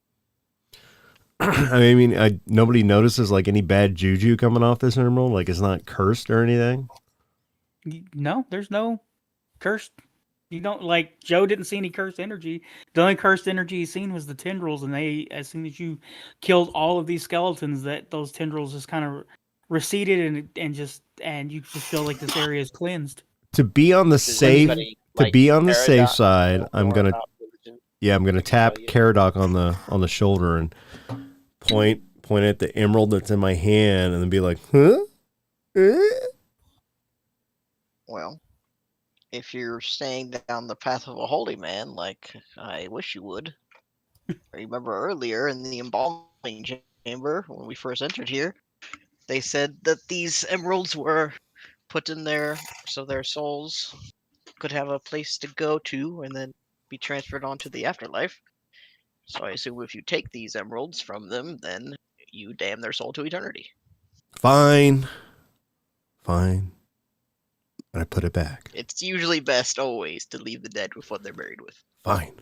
I mean, nobody notices like any bad juju coming off this emerald. Like it's not cursed or anything. No, there's no cursed. You don't like Joe didn't see any cursed energy. The only cursed energy he's seen was the tendrils, and they, as soon as you killed all of these skeletons, that those tendrils just kind of receded and you just feel like this area is cleansed. To be on the Does safe, anybody, to like, be on the safe Caradoc side, know I'm more gonna about religion? I'm gonna I can tap tell you. Caradoc on the shoulder and point at the emerald that's in my hand, and then be like, huh? Well, if you're staying down the path of a holy man, like I wish you would. Remember earlier in the embalming chamber when we first entered here, they said that these emeralds were put in there so their souls could have a place to go to and then be transferred on to the afterlife. So I assume if you take these emeralds from them, then you damn their soul to eternity. Fine. And I put it back. It's usually best always to leave the dead with what they're buried with. Fine.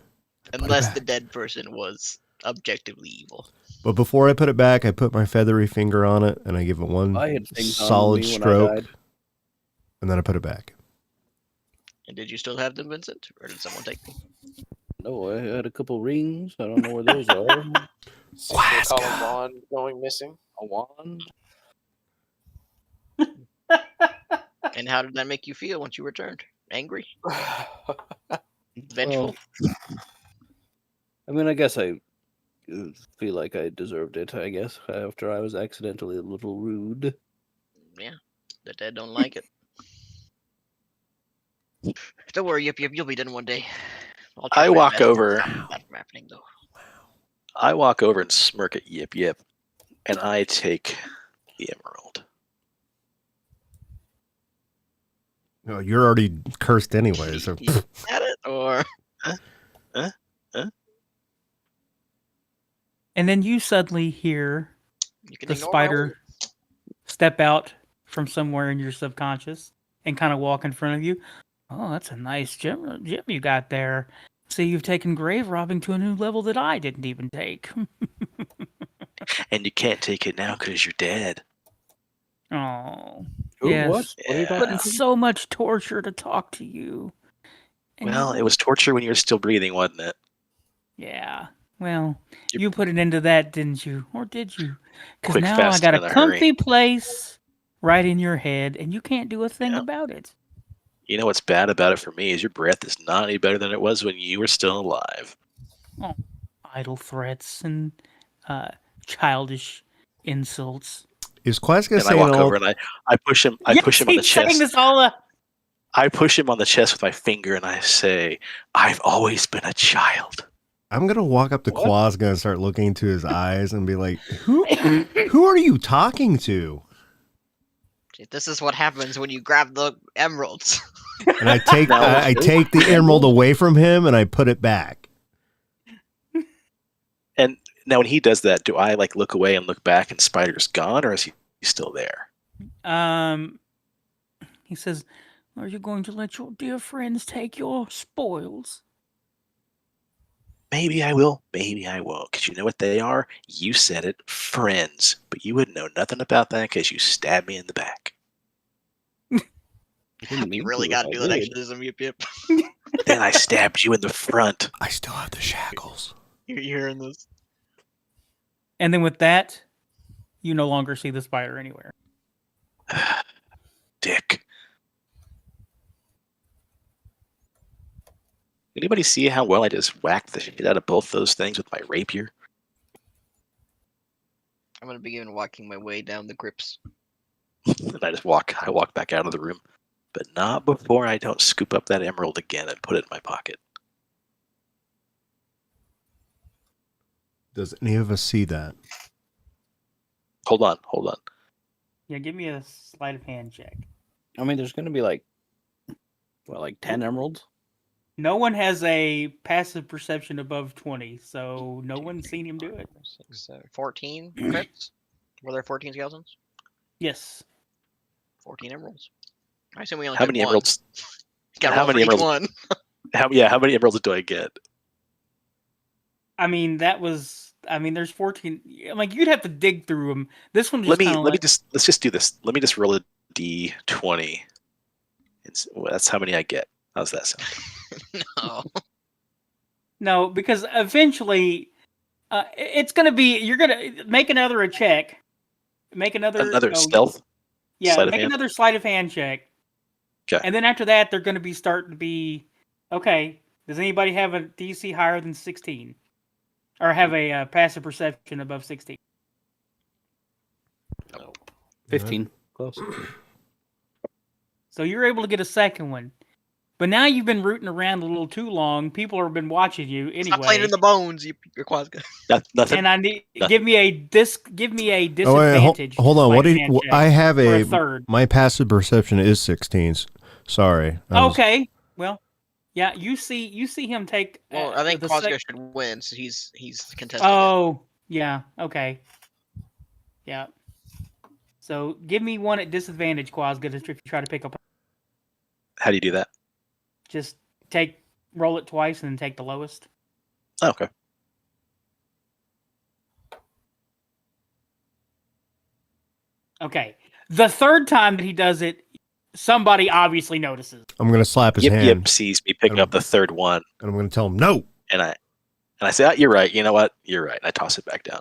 I put it Unless back. the dead person was objectively evil. But before I put it back, I put my feathery finger on it, and I give it one I had things on solid me when I stroke, died. and then I put it back. And did you still have them, Vincent? Or did someone take them? No, I had a couple rings. I don't know where those are. Single column bond going missing. A wand. And how did that make you feel once you returned? Angry? Vengeful? I mean, I guess I feel like I deserved it, I guess, after I was accidentally a little rude. Yeah, the dead don't like it. Don't worry, Yip Yip, you'll be done one day. I'll try I my walk best to over. stop that from happening, though. I walk over and smirk at Yip Yip, and I take the emerald. No, you're already cursed anyway, so You got it, or And then you suddenly hear you can the ignore my spider step out from somewhere in your subconscious and kind of walk in front of you. Oh, that's a nice gem you got there. See, you've taken grave robbing to a new level that I didn't even take. And you can't take it now because you're dead. Oh, Who? yes. What? What are you Yeah. But talking it's about? so much torture to talk to you. And Well, you- it was torture when you were still breathing, wasn't it? Yeah. Well, You're- you put it into that, didn't you? Or did you? Because Quick, now I fast, got and a in a comfy hurry. place right in your head, and you can't do a thing Yeah. about it. You know what's bad about it for me is your breath is not any better than it was when you were still alive. Idle threats and childish insults. is Quazga And I saying walk all? over and I push him. I Yes, push him on the he's saying chest. this all up. I push him on the chest with my finger and I say, "I've always been a child." I'm gonna walk up to What? Quazga and start looking into his eyes and be like, "Who are you talking to?" See, this is what happens when you grab the emeralds. And I take No, I take the emerald away from him and I put it back. And now when he does that, do I like look away and look back and Spider's gone, or is he still there? He says, "Are you going to let your dear friends take your spoils?" Maybe I will, maybe I won't. Because you know what they are? You said it, friends. But you wouldn't know nothing about that because you stabbed me in the back. You really got to do that exorcism, Yip Yip. Then I stabbed you in the front. I still have the shackles. You're hearing this? And then with that, you no longer see the spider anywhere. Dick. Anybody see how well I just whacked the shit out of both those things with my rapier? I'm going to begin walking my way down the crypts. And I walk back out of the room. But not before I don't scoop up that emerald again and put it in my pocket. Does any of us see that? Hold on. Yeah, give me a sleight of hand check. I mean, there's going to be like 10 emeralds. No one has a passive perception above 20, so no one's seen him do it. 6, 7, 14 crits? Were there 14 skeletons? Yes. 14 emeralds. I assume we only How took many one. emeralds? Got how roll for many each emeralds- one. How many emeralds do I get? I mean, there's 14. Like, you'd have to dig through them. This one just Let's just do this. Let me just roll a d20. That's how many I get. How's that sound? No. No, because eventually, it's going to be, you're going to make another check. Make another stealth. Yeah, sleight of make hand? another sleight of hand check. Okay. And then after that, they're going to be starting to be, okay, does anybody have a DC higher than 16? Or have a passive perception above 16? No. 15. Close. So you're able to get a second one. But now you've been rooting around a little too long. People have been watching you anyway. Stop playing in the bones, you Quazga. Nothing. And I need give me a disadvantage. Hold on. What sleight do of hand check I have for a third? my passive perception is 16s. Sorry. Okay. Well, yeah, you see him take. Well, I think the Quazga sec- should win, so he's contesting. Oh, yeah. Okay. Yeah. So give me one at disadvantage, Quazga, if you try to pick up. How do you do that? Just roll it twice and then take the lowest. Oh, okay. Okay. The third time that he does it, somebody obviously notices. I'm going to slap his Yip hand. Yip sees me picking up the third one, And I'm going to tell him, no. and I say, "You're right. You know what? You're right." And I toss it back down,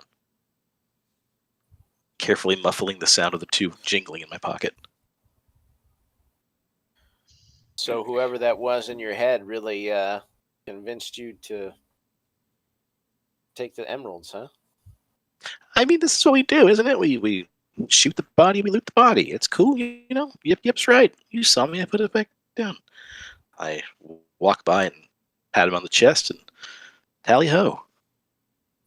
carefully muffling the sound of the two jingling in my pocket. So whoever that was in your head really convinced you to take the emeralds, huh? I mean, this is what we do, isn't it? We shoot the body, we loot the body. It's cool, you know. Yip Yip's right. You saw me. I put it back down. I walk by and pat him on the chest and tally ho.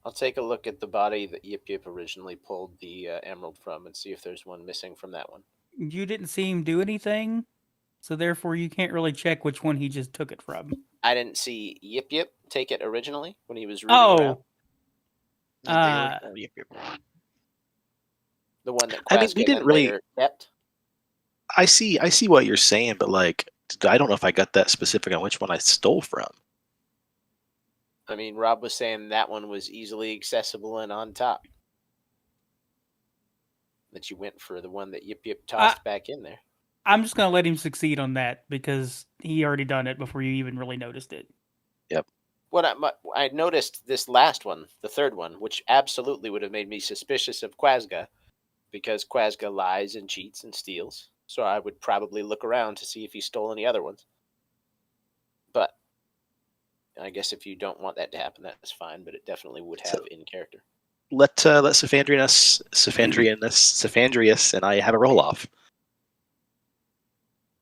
I'll take a look at the body that Yip Yip originally pulled the emerald from and see if there's one missing from that one. You didn't see him do anything, so therefore you can't really check which one he just took it from. I didn't see Yip Yip take it originally when he was rooting around. The one that I mean, Quazga we didn't then really- later kept. I see what you're saying, but like, I don't know if I got that specific on which one I stole from. I mean, Rob was saying that one was easily accessible and on top. That you went for the one that Yip Yip tossed back in there. I'm just going to let him succeed on that because he already done it before you even really noticed it. What I noticed this last one, the third one, which absolutely would have made me suspicious of Quazga, because Quazga lies and cheats and steals. So I would probably look around to see if he stole any other ones. But I guess if you don't want that to happen, that's fine. But it definitely would have in character. Let Cephandrius and I have a roll off.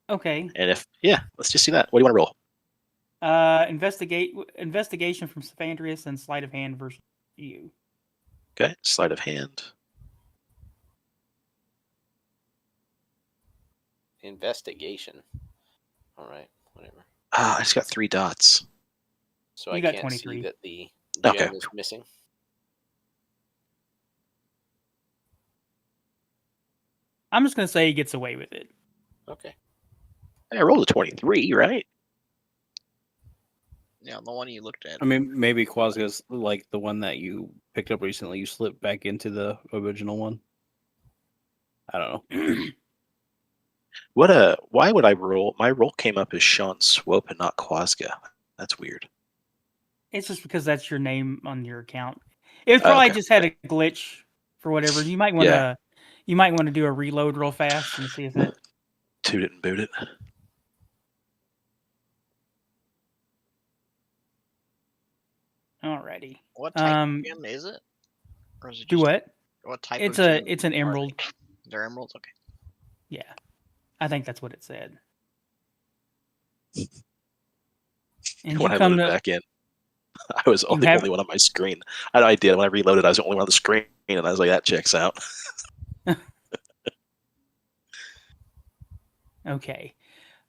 Okay. And let's just do that. What do you want to roll? Investigation from Cephandrius and sleight of hand versus you. Okay, sleight of hand. Investigation. All right, whatever. I just got 3 dots. So You I got can't 23. see that the Okay. gem is missing. I'm just going to say he gets away with it. Okay. I rolled a 23, right? Yeah, the one you looked at. I mean, maybe Quazga's like the one that you picked up recently. You slipped back into the original one. I don't know. Why would I roll? My roll came up as Sean Swope and not Quazga. That's weird. It's just because that's your name on your account. It probably okay. just had a glitch for whatever. You might want to. Yeah. You might want to do a reload real fast and see if it. Toot it and boot it. Alrighty. What type of gem is it? Or is it Do just, what? What type It's of a. gem It's an are emerald. they? They're emeralds? Okay. Yeah, I think that's what it said. And When you I come load it to back in. I was the have- only one on my screen. I did. When I reloaded, I was the only one on the screen, and I was like, that checks out. Okay.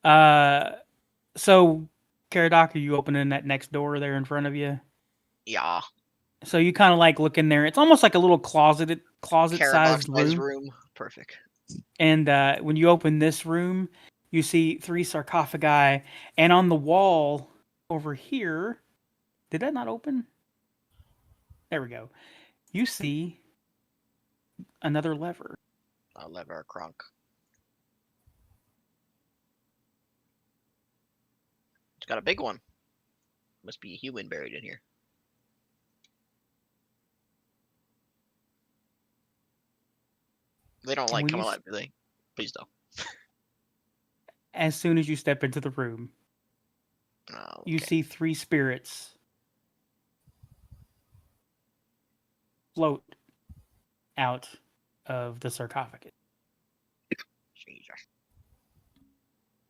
So, Caradoc, are you opening that next door there in front of you? Yeah. So you kind of like look in there. It's almost like a little closet-sized Caradoc-sized room. room. Perfect. And when you open this room, you see 3 sarcophagi, and on the wall over here, did that not open? There we go. You see another lever. A lever crunk. It's got a big one. Must be a human buried in here. They don't like When come you alive, do they? Please don't. As soon as you step into the room, Oh, you okay. see 3 spirits float out of the sarcophagus. Jesus.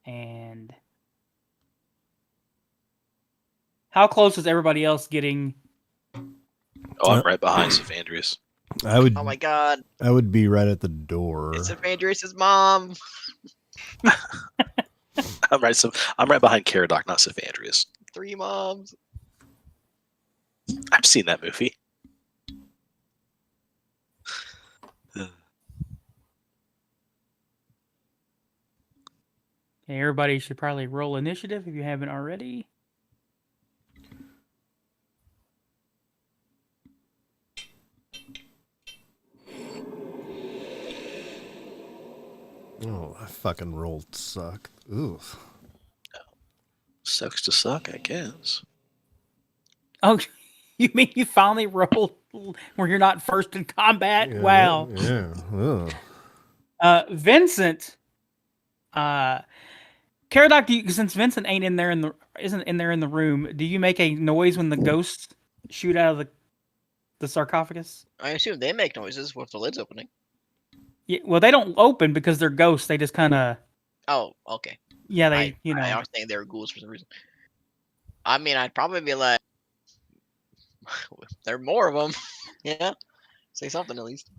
And how close is everybody else getting? Oh, I'm right behind Cephandrius. I would. Oh my god. I would be right at the door. It's Cephandrius' mom. I'm right behind Caradoc, not Cephandrius. 3 moms. I've seen that movie. Okay, everybody should probably roll initiative if you haven't already. Oh, I fucking rolled suck. Ooh. Sucks to suck, I guess. Oh, you mean you finally rolled where you're not first in combat? Yeah, Wow. Yeah. Ugh. Vincent, Caradoc, since Vincent isn't in there in the room, do you make a noise when the ghosts shoot out of the sarcophagus? I assume they make noises with the lids opening. Yeah, well, they don't open because they're ghosts. They just kind of, Oh, okay. yeah, I they, was thinking they were ghouls for some reason. I mean, I'd probably be like, there are more of them. Yeah. Say something at least.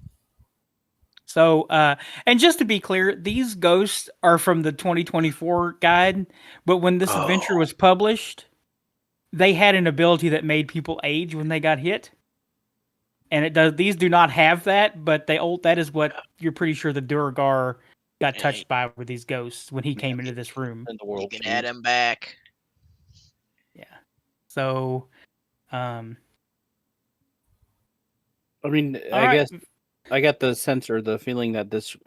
So, and just to be clear, these ghosts are from the 2024 guide, but when this adventure was published, they had an ability that made people age when they got hit. And these do not have that, but that is what you're pretty sure the Durgar got touched by with these ghosts when he came into this room. And the You world. can add him back. Yeah. So, I mean, all I right. guess I got the sense or the feeling that this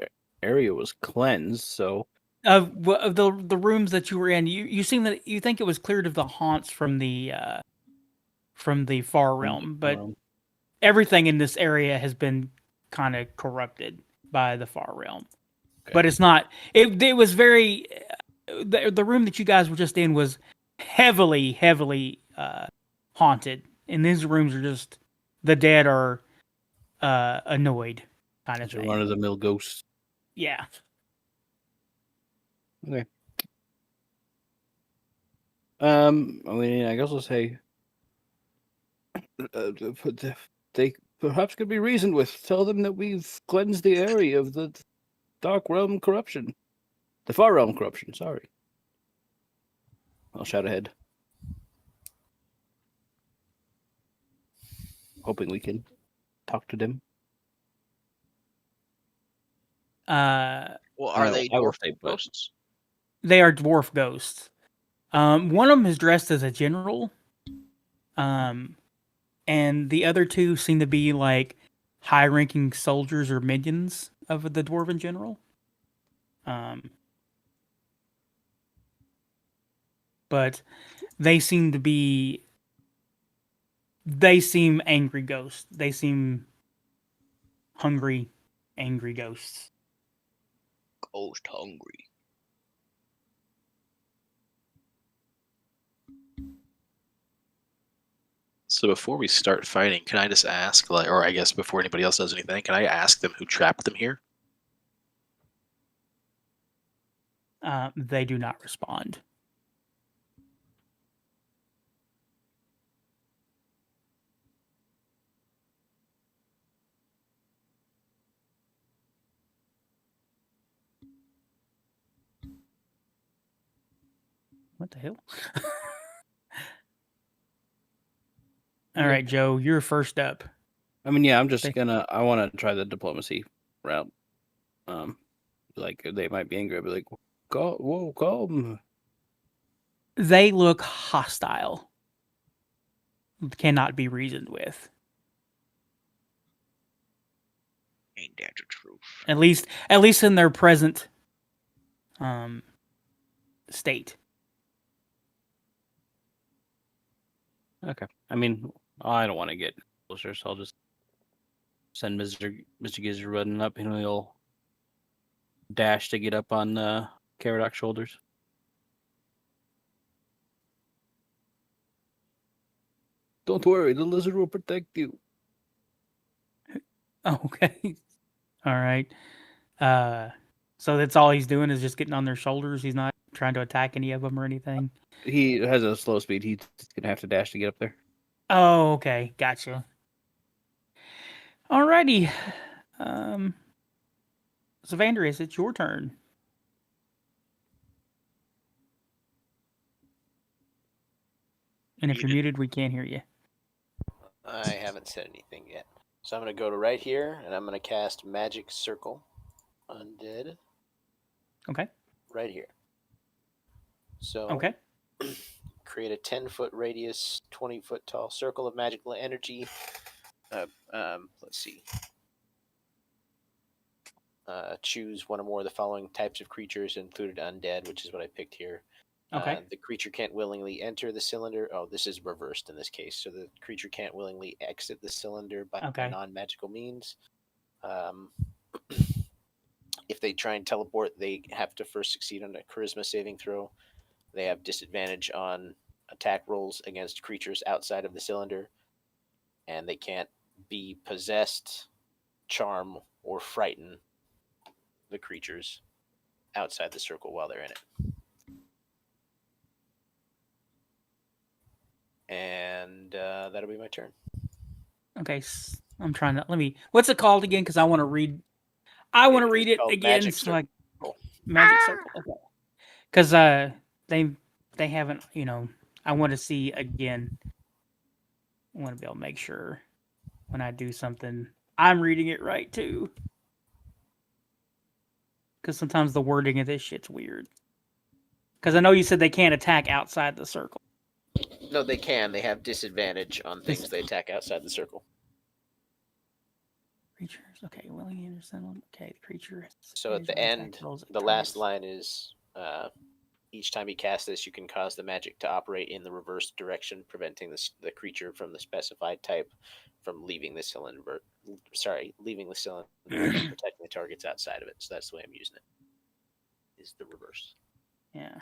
area was cleansed. So Of the rooms that you were in, you seem that you think it was cleared of the haunts from the far realm, but everything in this area has been kind of corrupted by the far realm. Okay. But it's not. It was very. The room that you guys were just in was heavily haunted, and these rooms are just the dead are annoyed kind of it's a thing. run of the mill ghost. Yeah. Okay. I mean, I guess I'll say they perhaps could be reasoned with. Tell them that we've cleansed the area of the dark realm corruption, the far realm corruption. Sorry. I'll shout ahead, hoping we can talk to them. Well, are they I will dwarf say, but ghosts? They are dwarf ghosts. One of them is dressed as a general. And the other 2 seem to be like high-ranking soldiers or minions of the dwarven general. But they seem angry ghosts. They seem hungry, angry ghosts. Ghost hungry. So before we start fighting, can I just ask, or I guess before anybody else does anything, can I ask them who trapped them here? They do not respond. What the hell? All right, Joe, you're first up. I mean, yeah, I'm just They- gonna. I want to try the diplomacy route. Like they might be angry. I'll be like, "Go, whoa, go!" They look hostile. Cannot be reasoned with. Ain't that the truth? At least in their present state. Okay. I mean, I don't want to get closer, so I'll just send Mr. Gizzard running up, and he'll dash to get up on Caradoc's shoulders. Don't worry, the lizard will protect you. Okay. All right. So that's all he's doing is just getting on their shoulders. He's not trying to attack any of them or anything. He has a slow speed. He's gonna have to dash to get up there. Oh, okay. Gotcha. Alrighty. Cephandrius, it's your turn. And if you're muted, we can't hear you. I haven't said anything yet. So I'm going to go to right here, and I'm going to cast Magic Circle Undead. Okay. Right here. So Okay. create a 10-foot radius, 20-foot tall circle of magical energy. Let's see. Choose one or more of the following types of creatures, included undead, which is what I picked here. Okay. The creature can't willingly enter the cylinder. Oh, this is reversed in this case. So the creature can't willingly exit the cylinder by non-magical means. If they try and teleport, they have to first succeed on a charisma saving throw. They have disadvantage on attack rolls against creatures outside of the cylinder. And they can't be possessed, charm, or frighten the creatures outside the circle while they're in it. And that'll be my turn. Okay. I'm trying to what's it called again? Because I want to read. I want to read it again. Magic So like Circle. Magic Circle. Okay. Because they haven't. I want to see again. I want to be able to make sure when I do something, I'm reading it right too. Because sometimes the wording of this shit's weird. Because I know you said they can't attack outside the circle. No, they can. They have disadvantage on things they attack outside the circle. Creatures. Okay, willing to understand. Okay, the creature. So at the end, the last line is each time you cast this, you can cause the magic to operate in the reverse direction, preventing the creature from the specified type from leaving the cylinder. Leaving the cylinder and protecting the targets outside of it. So that's the way I'm using it. Is the reverse. Yeah.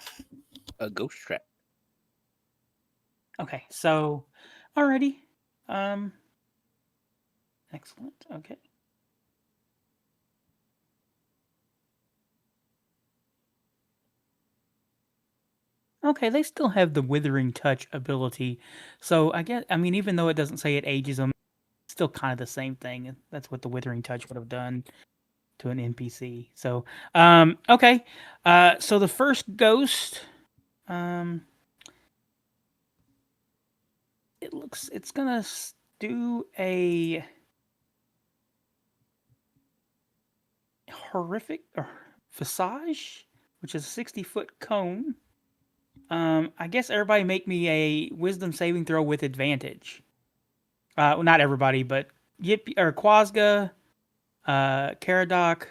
A ghost trap. Okay, so alrighty. Excellent. Okay. Okay, they still have the Withering Touch ability. So even though it doesn't say it ages them, it's still kind of the same thing. That's what the Withering Touch would have done to an NPC. So, okay. So the first ghost, it's gonna do a horrific visage, which is a 60-foot cone. I guess everybody make me a wisdom saving throw with advantage. Well, not everybody, but Quazga, Caradoc,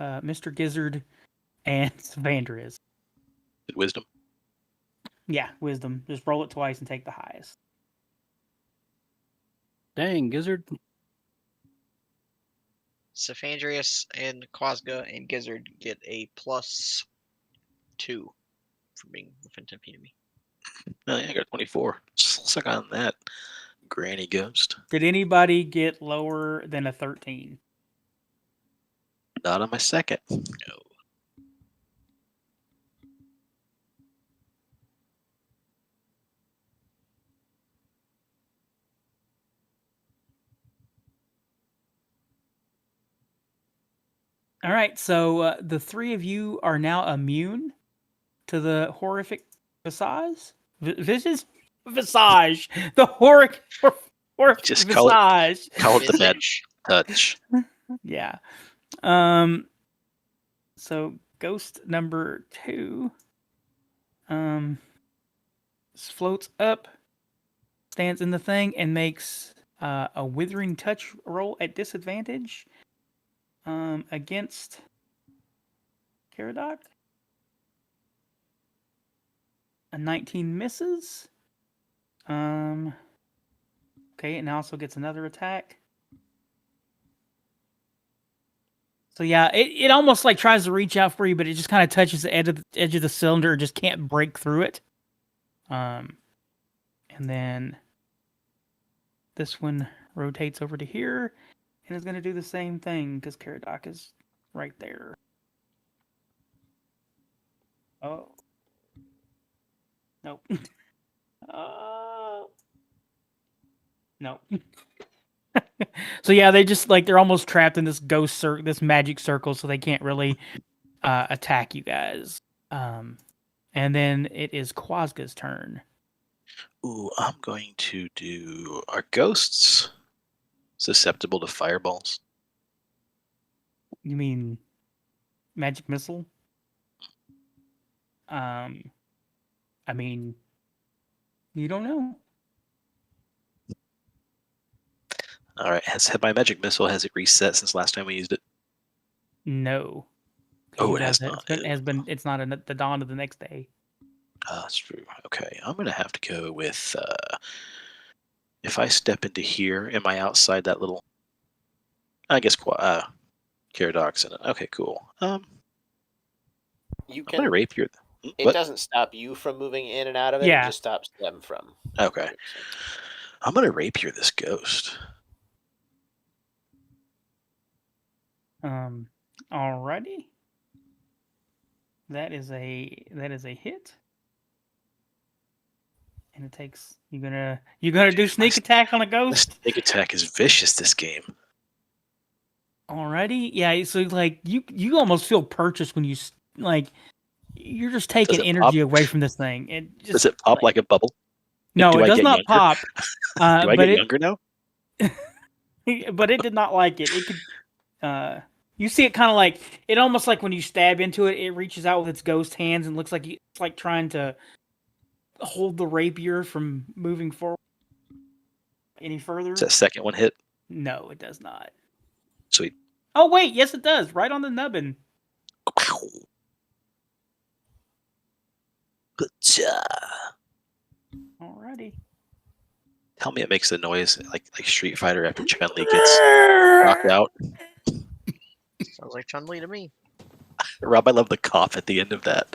Mr. Gizzard, and Cephandrius. Wisdom. Yeah, wisdom. Just roll it twice and take the highest. Dang, Gizzard. Cephandrius and Quazga and Gizzard get a +2 for being within 10 feet of me. Oh, yeah, I got 24. Suck on that, granny ghost. Did anybody get lower than a 13? Not on my second. No. All right, so the three of you are now immune to the horrific Visage? Visage. The Horic Just Visage. call it the match touch. Yeah. So ghost number 2 floats up, stands in the thing, and makes a withering touch roll at disadvantage against Caradoc. A 19 misses. Okay, and also gets another attack. So yeah, it almost like tries to reach out for you, but it just kind of touches the edge of the cylinder, and just can't break through it. And then this one rotates over to here, and is going to do the same thing because Caradoc is right there. Oh, nope. Nope. So yeah, they just like they're almost trapped in this this magic circle, so they can't really attack you guys. And then it is Quazga's turn. Ooh, I'm going to do. Are ghosts susceptible to fireballs? You mean magic missile? I mean, you don't know. All right. Has my magic missile has it reset since last time we used it? No. Oh, it has not. It's not the dawn of the next day. That's true. Okay, I'm gonna have to go with. If I step into here, am I outside that little? I guess Caradoc's in it. Okay, cool. You I'm can. gonna rapier. It doesn't stop you from moving in and out of it. Yeah. It just stops them from. Okay. I'm gonna rapier this ghost. Alrighty. That is a hit. And it takes you're gonna do sneak attack on a The ghost? sneak attack is vicious this game. Alrighty. Yeah, so like you almost feel purchased when you like you're just taking it energy pop? away from this thing. It just Does it pop like a bubble? No, do it I does get not younger? pop. Do I get younger now? But it did not like it. It could you see it kind of like it almost like when you stab into it, it reaches out with its ghost hands and looks like it's like trying to hold the rapier from moving forward any further. Does that second one hit? No, it does not. Sweet. Oh wait, yes it does. Right on the nubbin. Alrighty. Tell me it makes the noise like Street Fighter after Chun-Li gets knocked out. Sounds like Chun-Li to me. Rob, I love the cough at the end of that.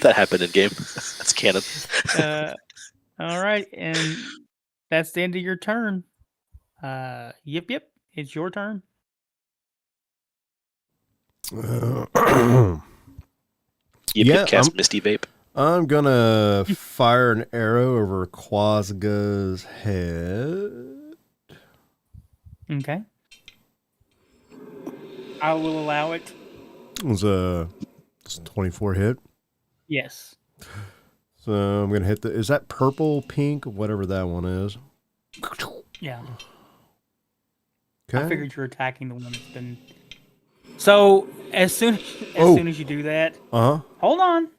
that happened in game. That's canon. All right, and that's the end of your turn. Yip Yip, it's your turn. Yip cast Misty Vape. I'm gonna fire an arrow over Quazga's head. Okay. I will allow it. It's a 24 hit. Yes. So I'm gonna hit is that purple, pink, whatever that one is. Yeah. Okay. I figured you're attacking the one that's been. So as soon as you do that, hold on.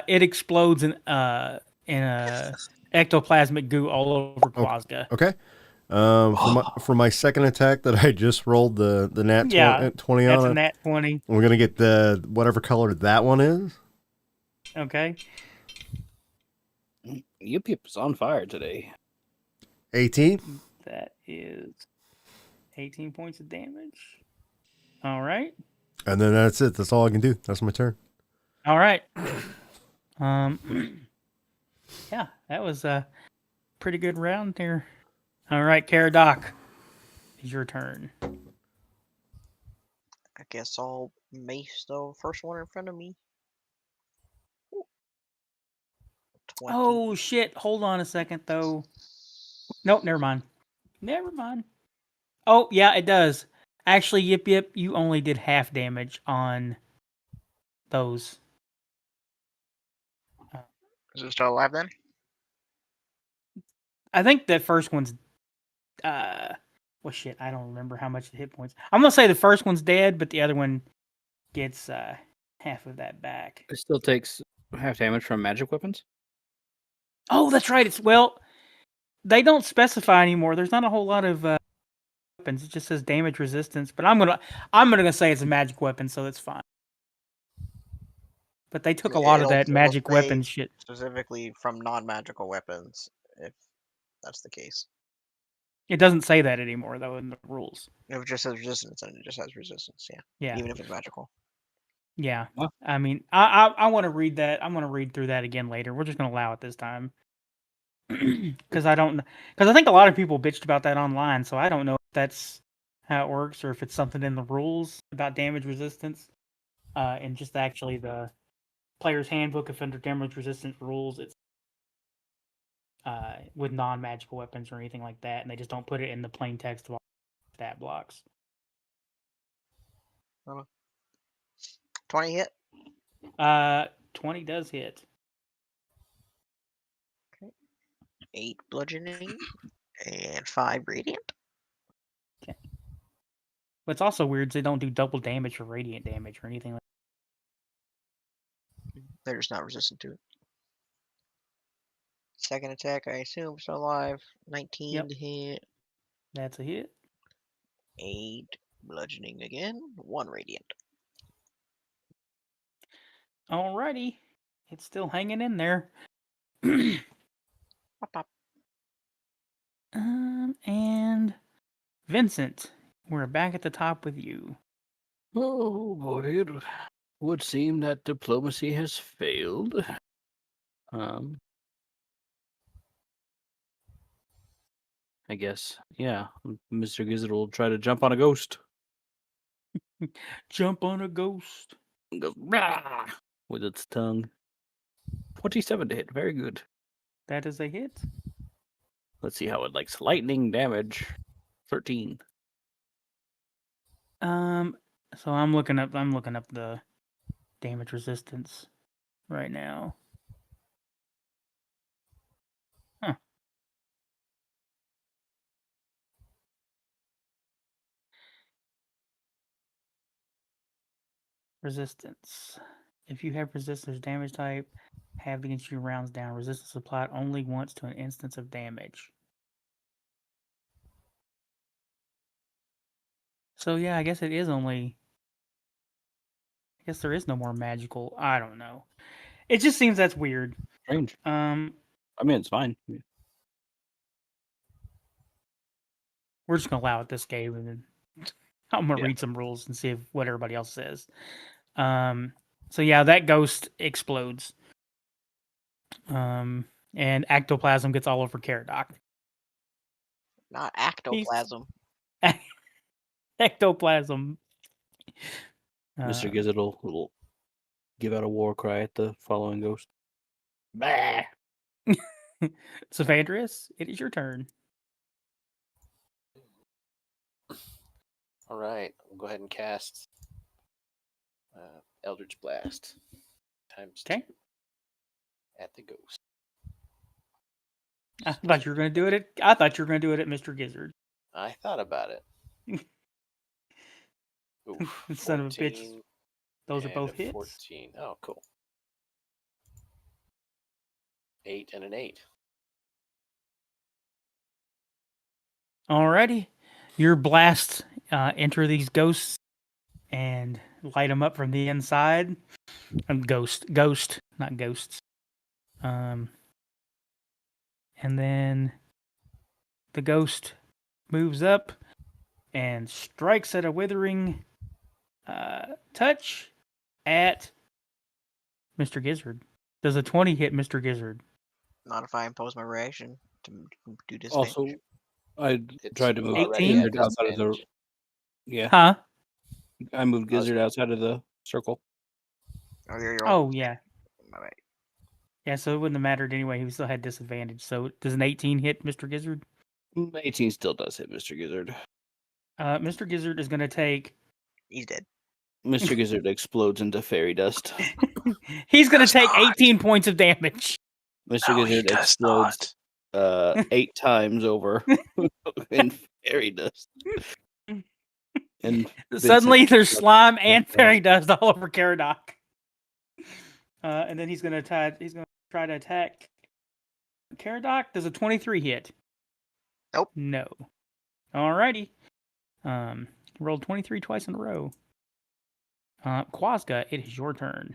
It explodes in a ectoplasmic goo all over Quazga. Okay. For my second attack that I just rolled the nat 20 that's on a it. nat 20. We're gonna get the whatever color that one is. Okay. Yip Yip is on fire today. 18. That is 18 points of damage. All right. And then that's it. That's all I can do. That's my turn. All right. Yeah, that was a pretty good round there. All right, Caradoc, it's your turn. I guess I'll mace the first one in front of me. 20. Oh shit! Hold on a second, though. Nope, never mind. Never mind. Oh yeah, it does. Actually, Yip Yip, you only did half damage on those. Is it still alive then? I think that first one's well shit, I don't remember how much the hit points. I'm gonna say the first one's dead, but the other one gets half of that back. It still takes half damage from magic weapons. Oh, that's right. They don't specify anymore. There's not a whole lot of weapons. It just says damage resistance. But I'm gonna say it's a magic weapon, so that's fine. But they took a lot of that magic weapon shit. Specifically from non-magical weapons, if that's the case. It doesn't say that anymore though in the rules. If it just says resistance, then it just has resistance. Yeah. Yeah. Even if it's magical. Yeah. Huh. I mean, I want to read that. I'm going to read through that again later. We're just going to allow it this time. Because I think a lot of people bitched about that online, so I don't know if that's how it works or if it's something in the rules about damage resistance. And just actually the player's handbook of under damage resistance rules, it's with non-magical weapons or anything like that, and they just don't put it in the plain text of all stat blocks. 20 hit. 20 does hit. 8 bludgeoning and 5 radiant. Okay. What's also weird is they don't do double damage or radiant damage or anything like that. They're just not resistant to it. Second attack, I assume, still alive. 19 to hit. That's a hit. 8 bludgeoning again. 1 radiant. Alrighty. It's still hanging in there. Pop, pop. And Vincent, we're back at the top with you. Oh boy, it would seem that diplomacy has failed. I guess, yeah. Mr. Gizzard will try to jump on a ghost. Jump on a ghost. Goes, "Rah!" with its tongue. 27 to hit. Very good. That is a hit. Let's see how it likes lightning damage. 13. So I'm looking up the damage resistance right now. Huh. Resistance. If you have resistance damage type, have against you rounds down. Resistance applied only once to an instance of damage. So yeah, I guess it is only. I guess there is no more magical. I don't know. It just seems that's weird. Strange. I mean, it's fine. We're just gonna allow it this game, and then I'm gonna Yeah. read some rules and see what everybody else says. So yeah, that ghost explodes. And ectoplasm gets all over Caradoc. Not ectoplasm. Ectoplasm. Mr. Gizzard will give out a war cry at the following ghost. Bah! Cephandrius, it is your turn. All right, I'll go ahead and cast Eldritch Blast times 2 Okay. at the ghost. I thought you were going to do it. I thought you were going to do it at Mr. Gizzard. I thought about it. Oof, Son of a bitch. 14 Those are and both a hits. 14. Oh, cool. 8 and an 8. Alrighty. Your blasts enter these ghosts and light them up from the inside. Ghost, not ghosts. And then the ghost moves up and strikes at a withering touch at Mr. Gizzard. Does a 20 hit Mr. Gizzard? Not if I impose my reaction to do disadvantage. Also, I It's tried to move 18? Gizzard outside of the. disadvantage. Yeah, Huh? I moved Gizzard outside of the circle. Oh, you're Oh, yeah. My bad. Yeah, so it wouldn't have mattered anyway. He still had disadvantage. So does an 18 hit Mr. Gizzard? 18 still does hit Mr. Gizzard. Mr. Gizzard is going to take... He's dead. Mr. Gizzard explodes into fairy dust. He's going to take 18 points of damage. Mr. No, he Gizzard does explodes not. 8 times over in fairy dust. And Suddenly, Vincent there's just slime and walks fairy dust all over Caradoc. And then he's gonna try to attack Caradoc. Does a 23 hit? Nope. No. Alrighty. Rolled 23 twice in a row. Quazga, it is your turn.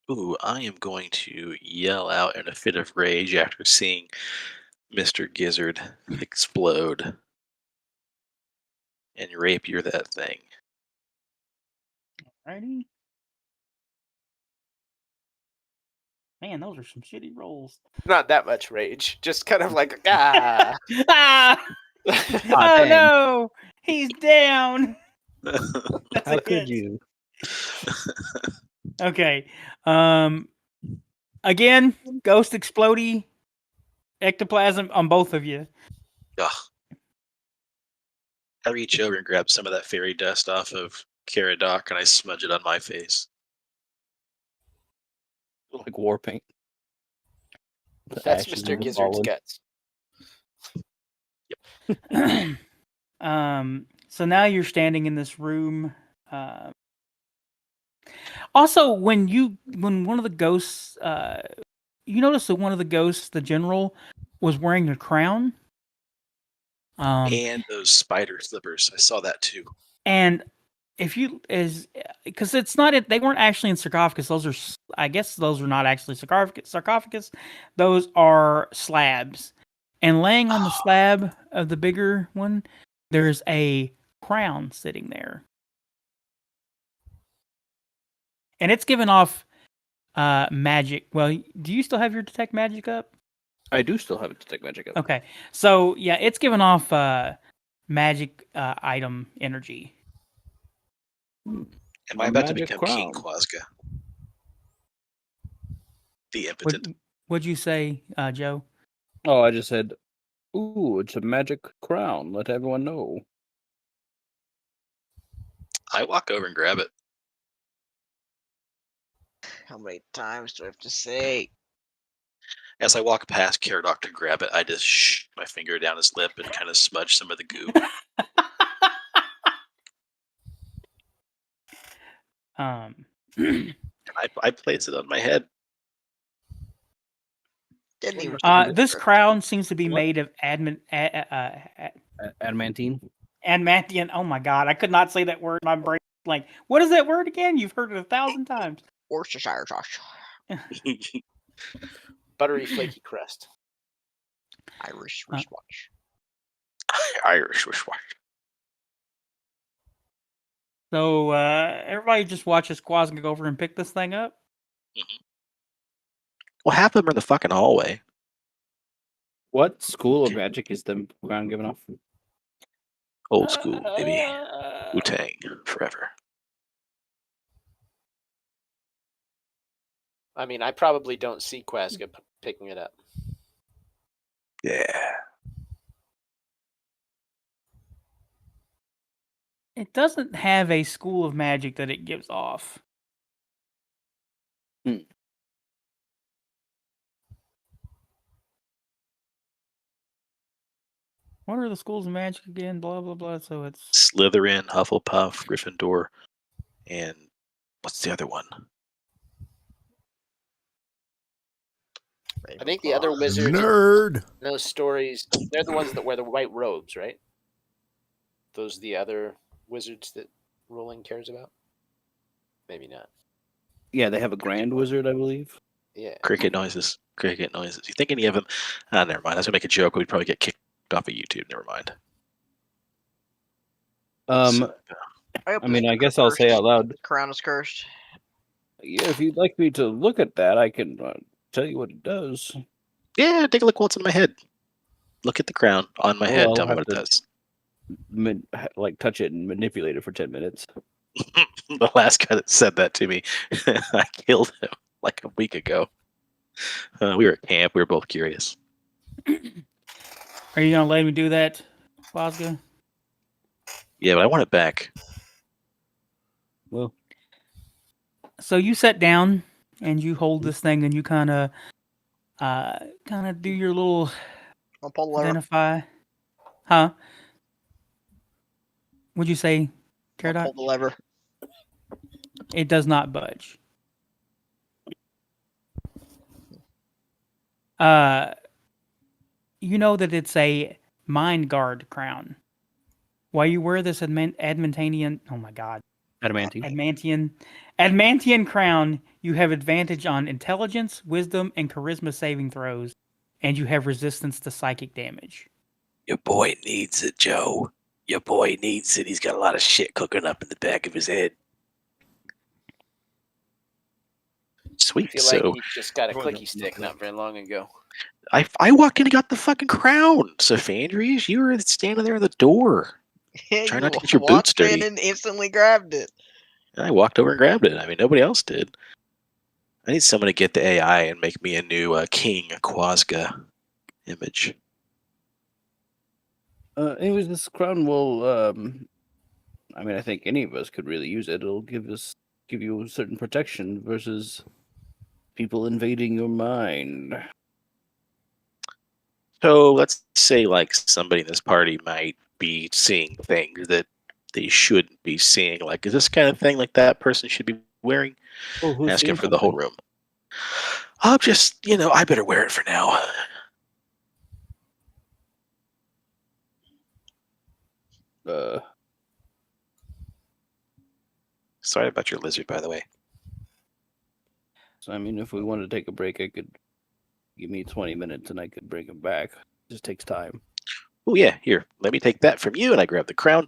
Ooh, I am going to yell out in a fit of rage after seeing Mr. Gizzard explode and rapier that thing. Alrighty. Man, those are some shitty rolls. Not that much rage. Just kind of like, ah. Ah! Oh dang. no! He's down. That's How a could hit. you? Okay. Again, ghost explodey ectoplasm on both of you. Ugh. I reach over and grab some of that fairy dust off of Caradoc and I smudge it on my face. Like war paint. The That's ashes Mr. of the Gizzard's fallen. guts. So now you're standing in this room. Also, when one of the ghosts, you notice that one of the ghosts, the general, was wearing a crown. And those spider slippers. I saw that too. And if you because it's not they weren't actually in sarcophagus. Those are, I guess those are not actually sarcophagus. Those are slabs. And laying on the slab of the bigger one, there's a crown sitting there. And it's giving off magic. Well, do you still have your detect magic up? I do still have it to take magic up. Okay. So, yeah, it's giving off magic item energy. Am A I about to magic become King crown. Quazga? The impotent. What'd you say, Joe? Oh, I just said, ooh, it's a magic crown. Let everyone know. I walk over and grab it. How many times do I have to say? As I walk past Caradoc to grab it, I just my finger down his lip and kind of smudge some of the goo. I place it on my head. Didn't even This crown seems to be What? made of Adamantine. adamantine. Oh my god, I could not say that word. My brain like, what is that word again? You've heard it 1,000 times. Worcestershire sauce. Buttery, flaky crust. Irish wristwatch. Irish wishwash. So everybody just watches Quazga go over and pick this thing up. Well, half of them are in the fucking hallway. What school of magic is the crown given off? Old school, baby. Wu-Tang forever. I mean, I probably don't see Quazga picking it up. Yeah. It doesn't have a school of magic that it gives off. What are the schools of magic again? Blah blah blah. So it's Slytherin, Hufflepuff, Gryffindor, and what's the other one? I think the other wizards, Nerd. those stories, they're the ones that wear the white robes, right? Those are the other wizards that Rowling cares about? Maybe not. Yeah, they have a grand wizard, I believe. Yeah. Cricket noises. Cricket noises. You think any of them? Never mind. I was gonna make a joke. We'd probably get kicked off of YouTube. Never mind. I mean, I guess I'll say out loud. Crown is cursed. Yeah, if you'd like me to look at that, I can tell you what it does. Yeah, take a look what's in my head. Look at the crown on my head. Well, Tell me I'll what it have does. Like touch it and manipulate it for 10 minutes. The last guy that said that to me, I killed him like a week ago. We were at camp. We were both curious. Are you gonna let me do that, Quazga? Yeah, but I want it back. Well, So you sit down and you hold this thing and you kind of kind of do your little I'll pull the lever. identify. Huh? Would you say, I'll Caradoc? pull the lever. It does not budge. You know that it's a Mind Guard crown. While you wear this adamantine, oh my god, adamantine crown, you have advantage on intelligence, wisdom, and charisma saving throws, and you have resistance to psychic damage. Your boy needs it, Joe. Your boy needs it. He's got a lot of shit cooking up in the back of his head. I Sweet. feel So like he just got a clicky stick not very long ago. I walked in and got the fucking crown. Cephandrius, you were standing there in the door. Yeah, Try you not to get your boots walked in dirty. and instantly grabbed it. And I walked over and grabbed it. I mean, nobody else did. I need someone to get the AI and make me a new King Quazga image. Anyways, this crown will. I mean, I think any of us could really use it. It'll give you a certain protection versus people invading your mind. So let's say like somebody in this party might be seeing things that they shouldn't be seeing. Like, is this kind of thing like that person should be wearing? Oh, who's Asking seeing for the whole something? room. I'll just, I better wear it for now. Sorry about your lizard, by the way. So I mean, if we wanted to take a break, I could give me 20 minutes and I could bring him back. It just takes time. Oh yeah, here, let me take that from you, and I grab the crown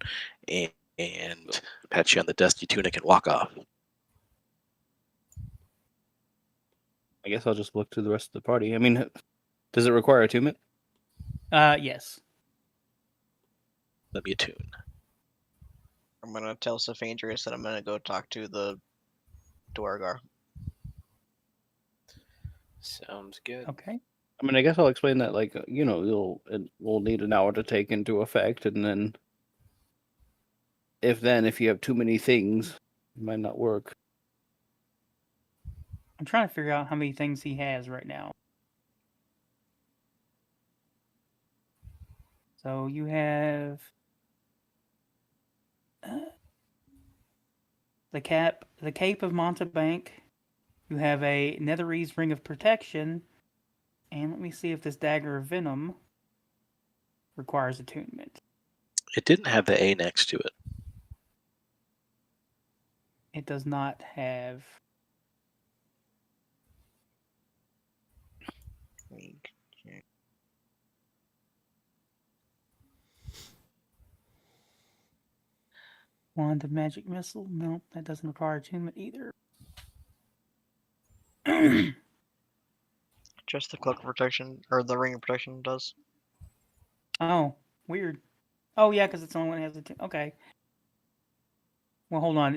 and pat you on the dusty tunic and walk off. I guess I'll just look to the rest of the party. I mean, does it require attunement? Yes. Let me attune. I'm gonna tell Cephandrius that I'm gonna go talk to the Duergar. Sounds good. Okay. I mean, I guess I'll explain that, like, we'll need an hour to take into effect, and then if you have too many things, it might not work. I'm trying to figure out how many things he has right now. So you have the Cape of Montebank. You have a Netherese Ring of Protection, and let me see if this Dagger of Venom requires attunement. It didn't have the A next to it. It does not have. Wand of Magic Missile? Nope, that doesn't require attunement either. Just the cloak of protection or the ring of protection does. Oh, weird. Oh yeah, because it's the only one that has attunement. Okay. Well, hold on.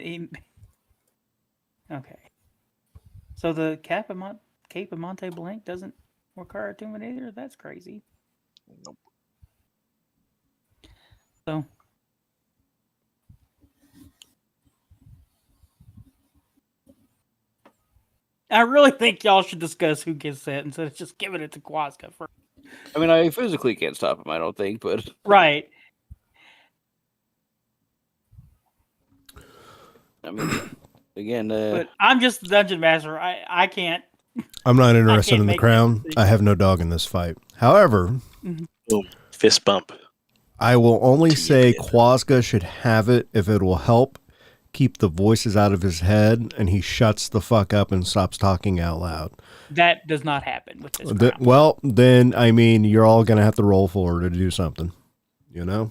Okay. So the Cape of Monte Blanc doesn't require attunement either? That's crazy. Nope. So. I really think y'all should discuss who gets that instead of just giving it to Quazga first. I mean, I physically can't stop him, I don't think, but... Right. I mean, again... But I'm just the dungeon master. I can't... I'm not interested in the make crown. that decision. I have no dog in this fight. However, Boom. Fist bump. I will only To say Yip Yip. Quazga should have it if it will help keep the voices out of his head and he shuts the fuck up and stops talking out loud. That does not happen with this crown. Well, then, I mean, you're all going to have to roll for to do something, you know?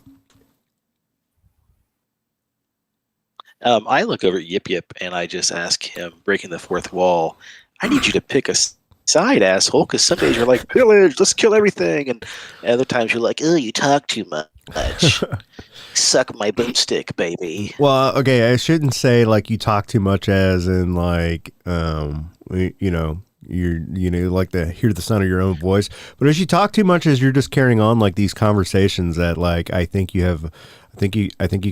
I look over at Yip Yip and I just ask him, breaking the fourth wall, I need you to pick a side, asshole, because some days you're like, pillage, let's kill everything, and other times you're like, oh, you talk too much. Suck my boomstick, baby. Well, okay, I shouldn't say like you talk too much as in like, you like to hear the sound of your own voice. But as you talk too much as you're just carrying on like these conversations that like, I think you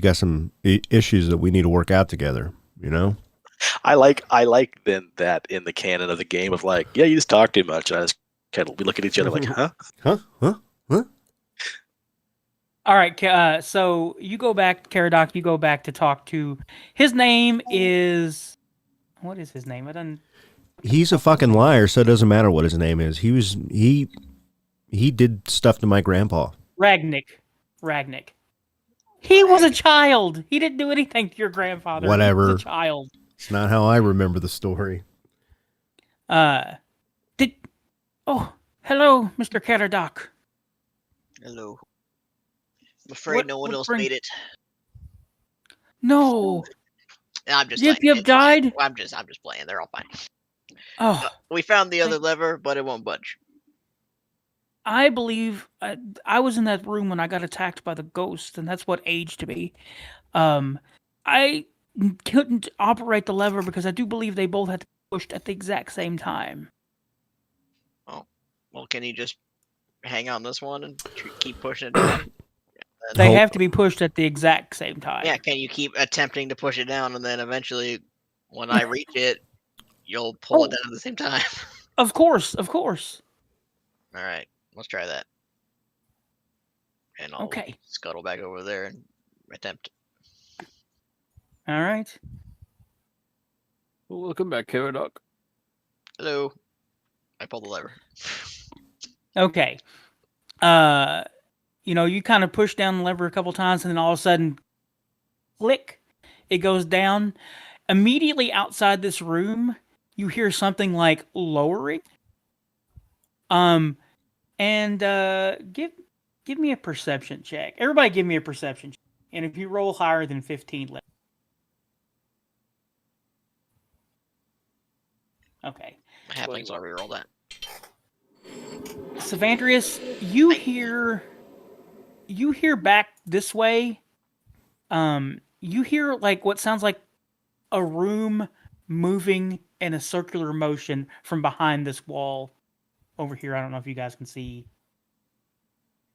got some issues that we need to work out together, you know? I like then that in the canon of the game of like, yeah, you just talk too much. And I just We look at each other like, huh? Huh? Huh? Huh? All right, so you go back, Caradoc, you go back to talk to... His name is... What is his name? I don't... He's a fucking liar, so it doesn't matter what his name is. He did stuff to my grandpa. Ragnick. He was a child. He didn't do anything to your grandfather. Whatever. He was a child. It's not how I remember the story. Oh, hello, Mr. Caradoc. Hello. I'm afraid no one else made it. No. I'm just Yip playing. Yip died? I'm just playing. They're all fine. Oh, We found the other lever, but it won't budge. I believe I was in that room when I got attacked by the ghost, and that's what aged me. I couldn't operate the lever because I do believe they both had to be pushed at the exact same time. Well, can you just hang on this one and keep pushing it down? They have to be pushed at the exact same time. Yeah, can you keep attempting to push it down, and then eventually, when I reach it, you'll pull it down at the same time? Of course. All right, let's try that. And I'll scuttle back over there and attempt. All right. Well, welcome back, Caradoc. Hello. I pulled the lever. Okay. You kind of push down the lever a couple times, and then all of a sudden, click, it goes down. Immediately outside this room, you hear something like lowering. And give me a perception check. Everybody, give me a perception check. And if you roll higher than 15, let. Okay. Halflings, I'll reroll that. Cephandrius, you hear back this way. You hear like what sounds like a room moving in a circular motion from behind this wall over here. I don't know if you guys can see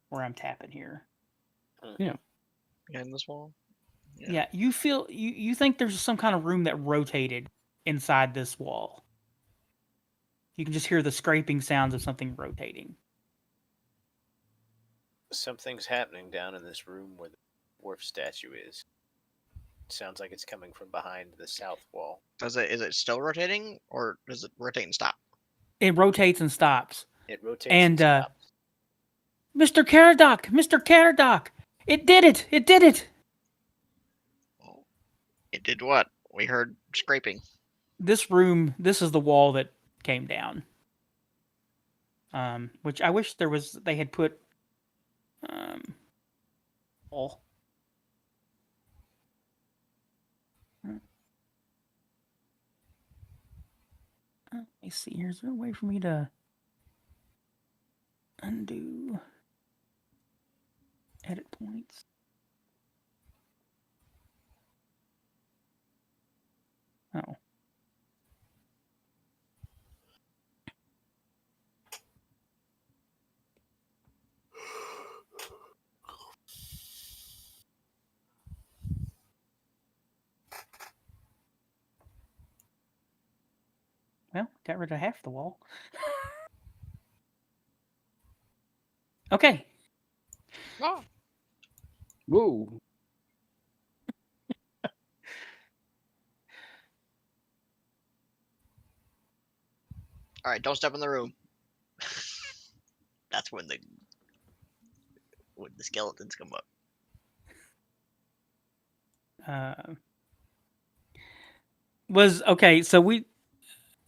where I'm tapping here. Yeah. Behind this wall? Yeah, you feel you think there's some kind of room that rotated inside this wall. You can just hear the scraping sounds of something rotating. Something's happening down in this room where the dwarf statue is. It sounds like it's coming from behind the south wall. Is it still rotating, or does it rotate and stop? It rotates and stops. It rotates and stops. Mr. Caradoc, it did it! Oh, it did what? We heard scraping. This is the wall that came down. Which I wish they had put wall. Let me see here. Is there a way for me to undo edit points? Oh. Well, got rid of half the wall. Okay. Oh. Whoa. All right, don't step in the room. That's when the skeletons come up.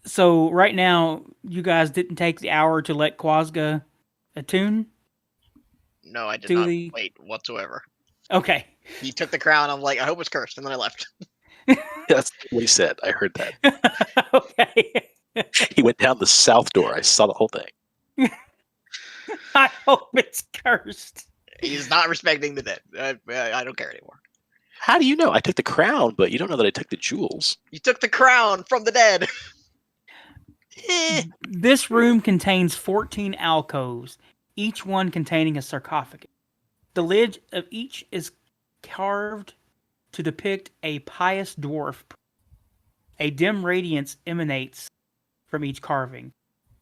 So right now you guys didn't take the hour to let Quazga attune? No, I did not wait whatsoever. Okay. He took the crown. I'm like, I hope it's cursed, and then I left. That's what he said. I heard that. Okay. He went down the south door. I saw the whole thing. I hope it's cursed. He's not respecting the dead. I don't care anymore. How do you know? I took the crown, but you don't know that I took the jewels. You took the crown from the dead. This room contains 14 alcoves, each one containing a sarcophagus. The lid of each is carved to depict a pious dwarf. A dim radiance emanates from each carving.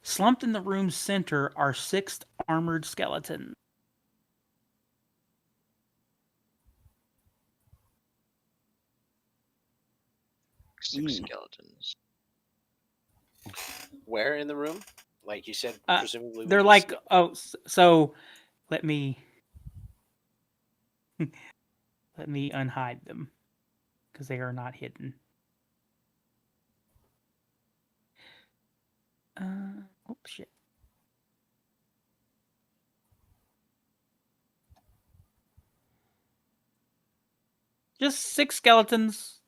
Slumped in the room's center are 6 armored skeletons. Six skeletons. Where in the room? Like you said, presumably. They're like, so let me unhide them because they are not hidden. Oh shit. Just 6 skeletons.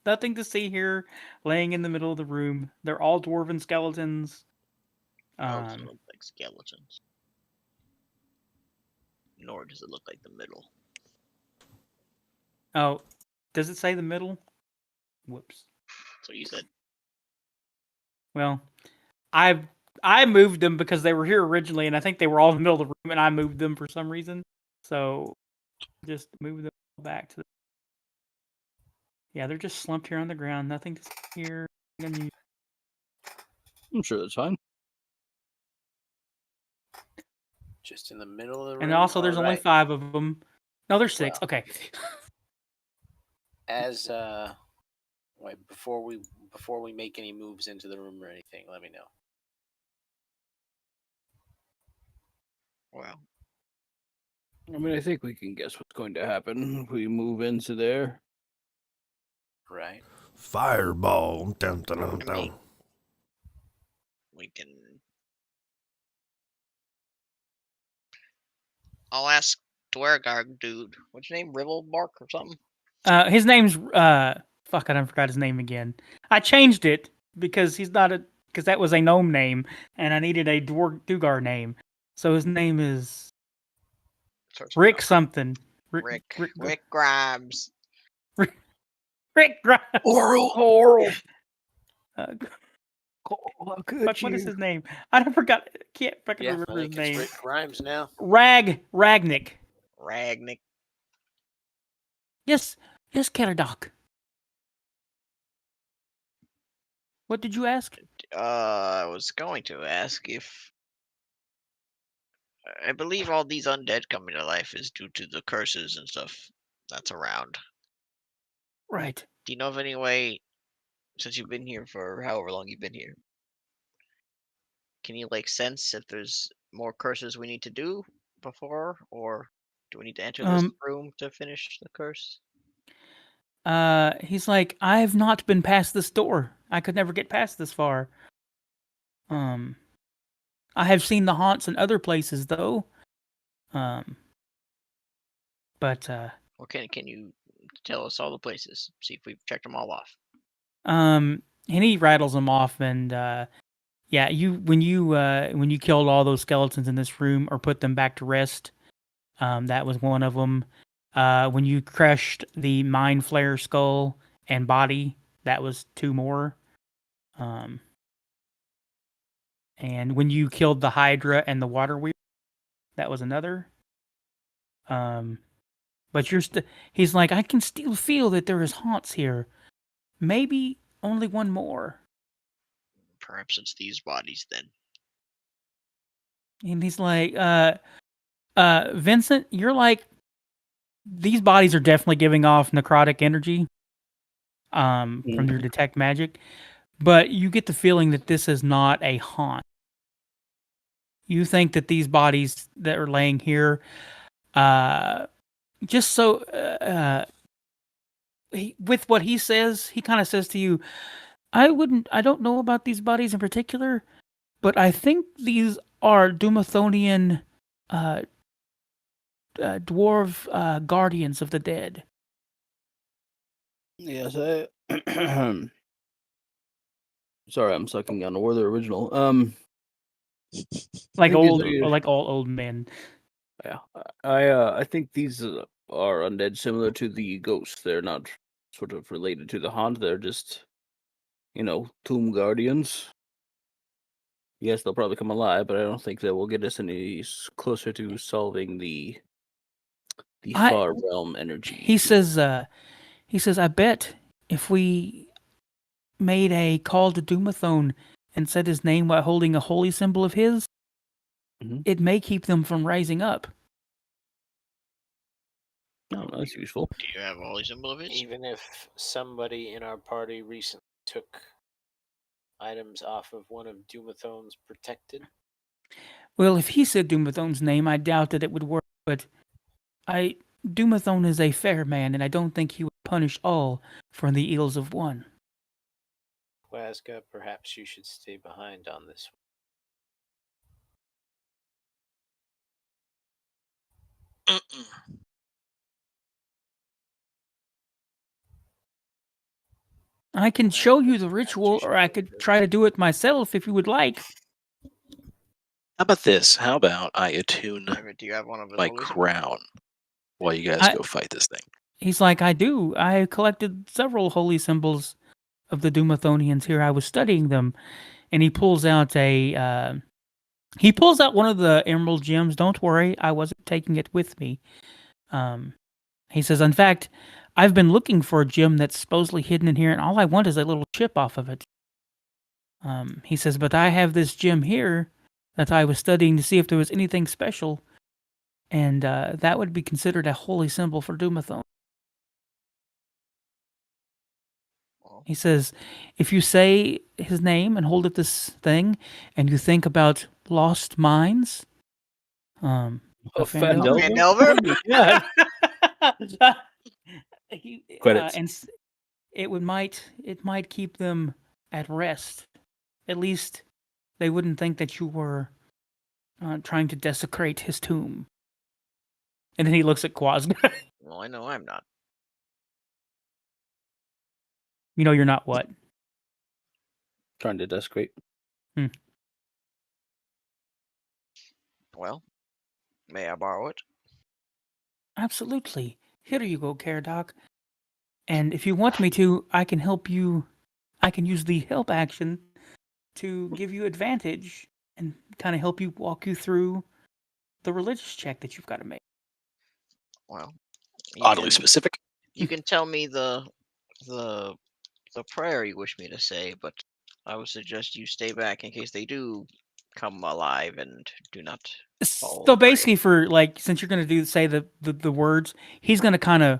Nothing to see here, laying in the middle of the room. They're all dwarven skeletons. So it looks like skeletons. Nor does it look like the middle. Oh, does it say the middle? Whoops. That's what you said. Well, I moved them because they were here originally, and I think they were all in the middle of the room, and I moved them for some reason. So just move them back to the... Yeah, they're just slumped here on the ground. Nothing to see here. I'm sure that's fine. Just in the middle of the room. And also, there's only 5 of them. No, there's 6. Well, okay. As wait, before we make any moves into the room or anything, let me know. Wow. I mean, I think we can guess what's going to happen if we move into there. Right. Fireball. Dun, dun, dun, I dun. mean, we can. I'll ask Dwergarg dude. What's your name? Ribblebark or something? His name's fuck, I done forgot his name again. I changed it because because that was a gnome name, and I needed a Dugar name. So his name is Rick something. Rick Grimes. Rick Grimes. Oral. What is his name? I don't forgot. Can't fucking Yeah, remember I his think it's name. Rick Grimes now. Ragnick. Ragnick. Yes, Caradoc. What did you ask? I was going to ask if I believe all these undead coming to life is due to the curses and stuff that's around. Right. Do you know of any way, since you've been here for however long you've been here, can you sense if there's more curses we need to do before, or do we need to enter this room to finish the curse? He's like, I've not been past this door. I could never get past this far. I have seen the haunts in other places though. But Well, can you tell us all the places? See if we've checked them all off. and he rattles them off, and yeah, when you killed all those skeletons in this room or put them back to rest, that was one of them. When you crushed the Mind Flare skull and body, that was 2 more. And when you killed the Hydra and the Water Wheel, that was another. But he's like, I can still feel that there is haunts here. Maybe only one more. Perhaps it's these bodies then. And he's like, Vincent, you're like, these bodies are definitely giving off necrotic energy from your detect magic, but you get the feeling that this is not a haunt. You think that these bodies that are laying here, just so with what he says, he kind of says to you, I don't know about these bodies in particular, but I think these are Dumathonian dwarf guardians of the dead. Yes, sorry, I'm sucking on the word original. Like old, like all old men. Yeah, I think these are undead similar to the ghosts. They're not sort of related to the haunt. They're just, tomb guardians. Yes, they'll probably come alive, but I don't think that will get us any closer to solving the far realm energy. He says, I bet if we made a call to Doomathone, and said his name while holding a holy symbol of his, it may keep them from rising up. Oh, that's useful. Do you have a holy symbol of it? Even if somebody in our party recently took items off of one of Doomathon's protected, Well, if he said Doomathon's name, I doubt that it would work, but Doomathon is a fair man, and I don't think he would punish all for the ills of one. Quazga, perhaps you should stay behind on this one. I can show you the ritual, or I could try to do it myself if you would like. How about this? How about I attune Do you have one of the my holy symbols? crown while you guys go fight this thing? He's like, I do. I collected several holy symbols of the Doomathonians here. I was studying them, and he pulls out one of the emerald gems. Don't worry, I wasn't taking it with me. He says, in fact, I've been looking for a gem that's supposedly hidden in here, and all I want is a little chip off of it. He says, but I have this gem here that I was studying to see if there was anything special, and that would be considered a holy symbol for Doomathon. He says, if you say his name and hold up this thing, and you think about lost mines, Phandelever? Yeah. Credits. And it might keep them at rest. At least they wouldn't think that you were trying to desecrate his tomb. And then he looks at Quazga. Well, I know I'm not. You know you're not what? Trying to desecrate. Well, may I borrow it? Absolutely. Here you go, Caradoc. And if you want me to, I can help you. I can use the help action to give you advantage and kind of help you walk you through the religious check that you've got to make. Well, Oddly specific. You can tell me the prayer you wish me to say, but I would suggest you stay back in case they do come alive and do not. So basically, since you're going to say the words, he's going to kind of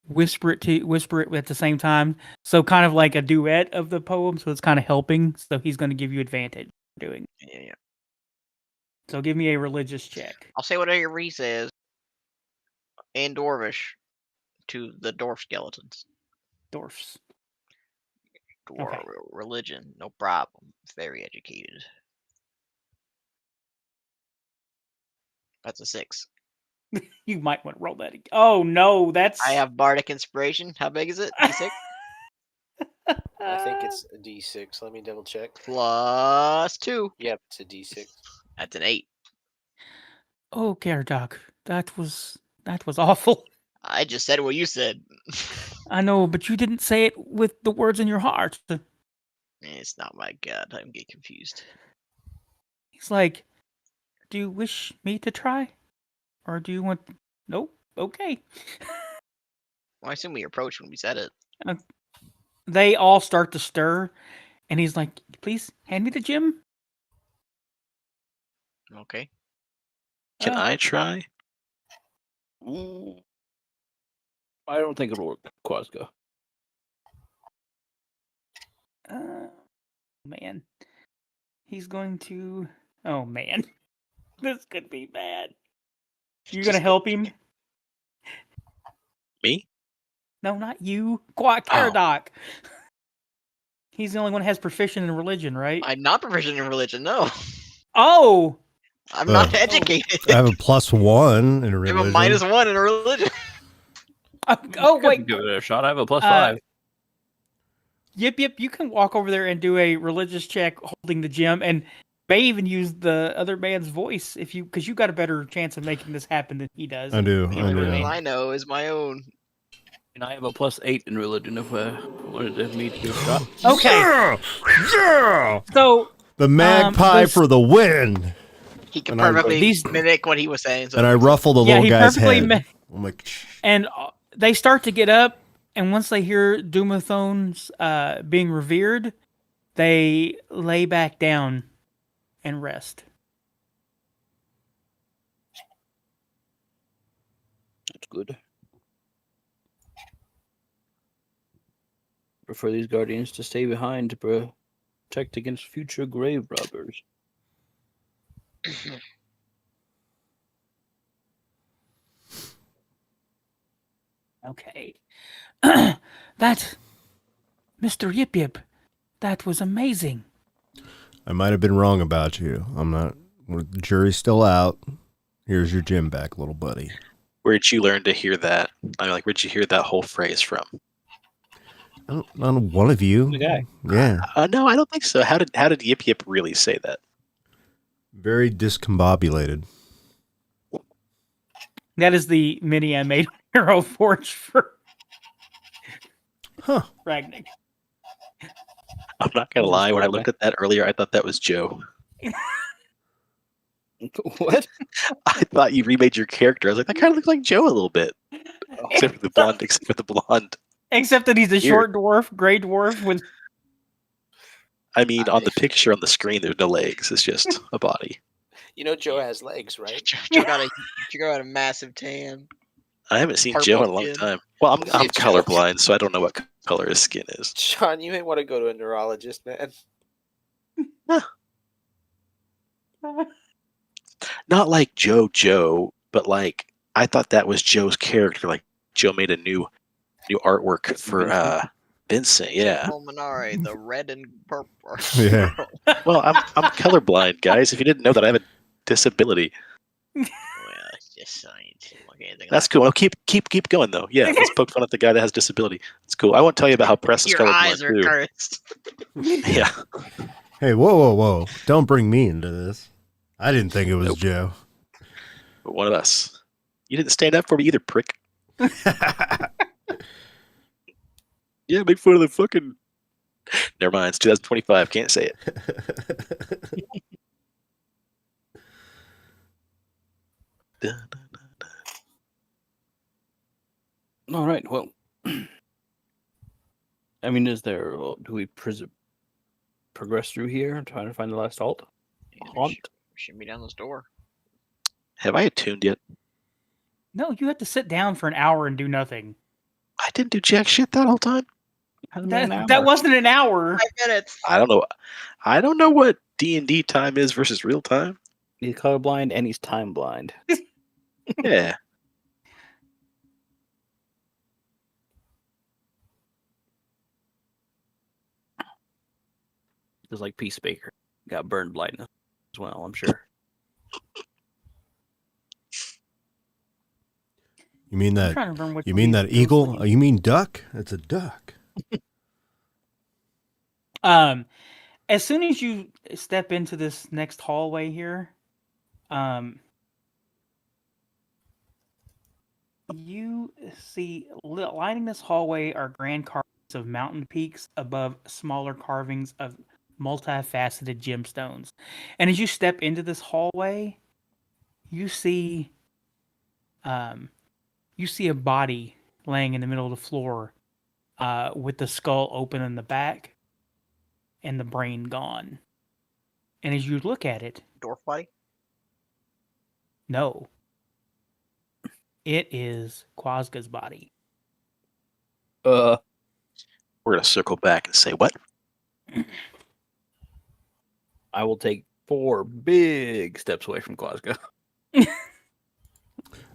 whisper it at the same time. So kind of like a duet of the poem. So it's kind of helping. So he's going to give you advantage for doing. Yeah. So give me a religious check. I'll say whatever he says in Dwarvish to the dwarf skeletons. Dwarfs. Okay. Religion, no problem. Very educated. That's a 6. You might want to roll that again. Oh no, that's. I have bardic inspiration. How big is it? D6? I think it's a D6. Let me double check. +2. Yep, it's a D6. That's an 8. Oh, Caradoc, that was awful. I just said what you said. I know, but you didn't say it with the words in your heart. It's not my god. I'm getting confused. He's like, do you wish me to try? Or do you want... Nope. Okay. Well, I assume we approached when we said it. They all start to stir, and he's like, please, hand me the gem. Okay. Can I try? I don't think it'll work, Quazga. Man. He's going to... Oh, man. This could be bad. You gonna help him? Me? No, not you. Caradoc. He's the only one who has proficient in religion, right? I'm not proficient in religion, no. Oh! I'm not educated. I have a +1 in I religion. have a -1 in religion. Oh, wait. Give it a shot. I have a +5. Yip Yip, you can walk over there and do a religious check holding the gem, and may even use the other man's voice because you got a better chance of making this happen than he does. I do. The only religion I know is my own. And I have a +8 in religion if I wanted me to give a shot. Okay. Yeah! So The magpie for the win. He can And perfectly mimic what he was saying. So And I ruffle the little guy's head. I'm like, and they start to get up, and once they hear Doomathon's being revered, they lay back down and rest. That's good. Prefer these guardians to stay behind to protect against future grave robbers. Okay. That, Mr. Yip Yip, that was amazing. I might have been wrong about you. I'm not. The jury's still out. Here's your gym back, little buddy. Where'd you learn to hear that? I mean, like, where'd you hear that whole phrase from? I don't know, one of you. The guy. Yeah. No, I don't think so. How did Yip Yip really say that? Very discombobulated. That is the mini I made on Hero Forge for Huh. Ragnick. I'm not gonna lie. When I looked at that earlier, I thought that was Joe. What? I thought you remade your character. I was like, that kind of looks like Joe a little bit, except for the blonde. Except for the blonde. Except that he's a Here. short dwarf, gray dwarf with. I mean, on the picture on the screen, there's no legs. It's just a body. You know Joe has legs, right? Joe got a massive tan. I haven't seen Purple Joe in a long skin. time. Well, I'm Hey, Joe. colorblind, so I don't know what color his skin is. Sean, you may want to go to a neurologist, man. Not like Joe, but like I thought that was Joe's character. Like Joe made a new artwork for Vincent. Yeah. Fulminare, the red and purple. Yeah. Well, I'm colorblind, guys. If you didn't know that, I have a disability. Well, it's just science. Okay, That's cool. Well, keep going though. Yeah, let's poke fun at the guy that has disability. It's cool. I won't tell you about how Preston's Your eyes colorblind are too. cursed. Yeah. Hey, whoa. Don't bring me into this. I didn't think it was Nope. Joe. But one of us. You didn't stand up for me either, prick. Yeah, make fun of the fucking. Never mind. It's 2025. Can't say it. All right. Well, I mean, do we progress through here and try to find the last halt? Haunt? Should be down this door. Have I attuned yet? No, you have to sit down for an hour and do nothing. I didn't do jack shit that whole time. That wasn't an hour. 5 minutes. I don't know. I don't know what D&D time is versus real time. He's colorblind and he's time blind. Yeah. Just like Peacemaker. Got burned blindness as well, I'm sure. You mean I'm that? trying to remember which You one mean these that eagle? ghostly- You mean duck? It's a duck. As soon as you step into this next hallway here, you see lining this hallway are grand carvings of mountain peaks above smaller carvings of multifaceted gemstones. And as you step into this hallway, you see a body laying in the middle of the floor, with the skull open in the back and the brain gone. And as you look at it, Dwarf body. no, it is Quazga's body. We're gonna circle back and say what? I will take 4 big steps away from Quazga.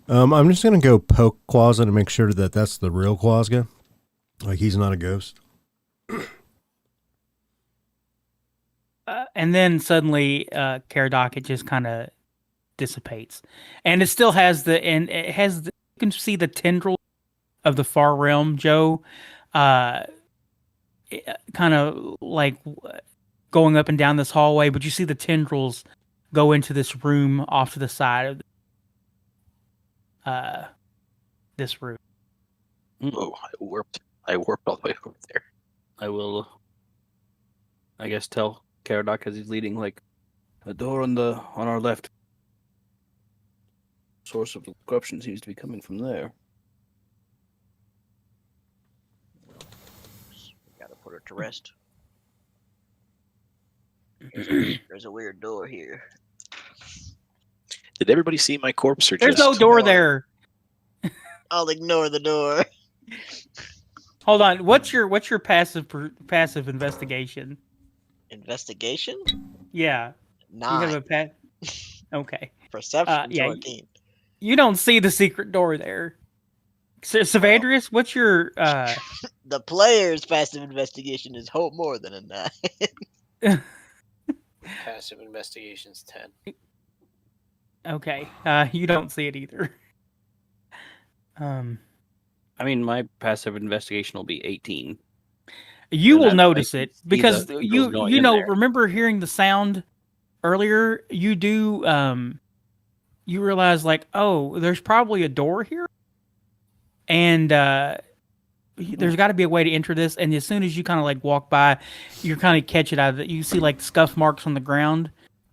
I'm just gonna go poke Quazga to make sure that that's the real Quazga. Like he's not a ghost. And then suddenly, Caradoc, it just kind of dissipates, and it still has you can see the tendril of the far realm, Joe, kind of like going up and down this hallway, but you see the tendrils go into this room off to the side of this room. Oh, I warped all the way over there. I will, I guess, tell Caradoc as he's leading, like, a door on our left. Source of corruption seems to be coming from there. We gotta put her to rest. There's a weird door here. Did everybody see my corpse or There's just? no door Ignore it. there. I'll ignore the door. Hold on. What's your passive investigation? Investigation? Yeah. You have 9. a pet. Okay. Perception yeah, 14. You don't see the secret door there. Savandrius, what's your The player's passive investigation is hope more than a 9. Passive investigation's 10. Okay. You don't see it either. I mean, my passive investigation will be 18. You And will I notice can it see because the eagles going in there. remember hearing the sound earlier? You do you realize like, oh, there's probably a door here. And there's got to be a way to enter this, and as soon as you kind of like walk by, you kind of catch it out of it. You see like scuff marks on the ground,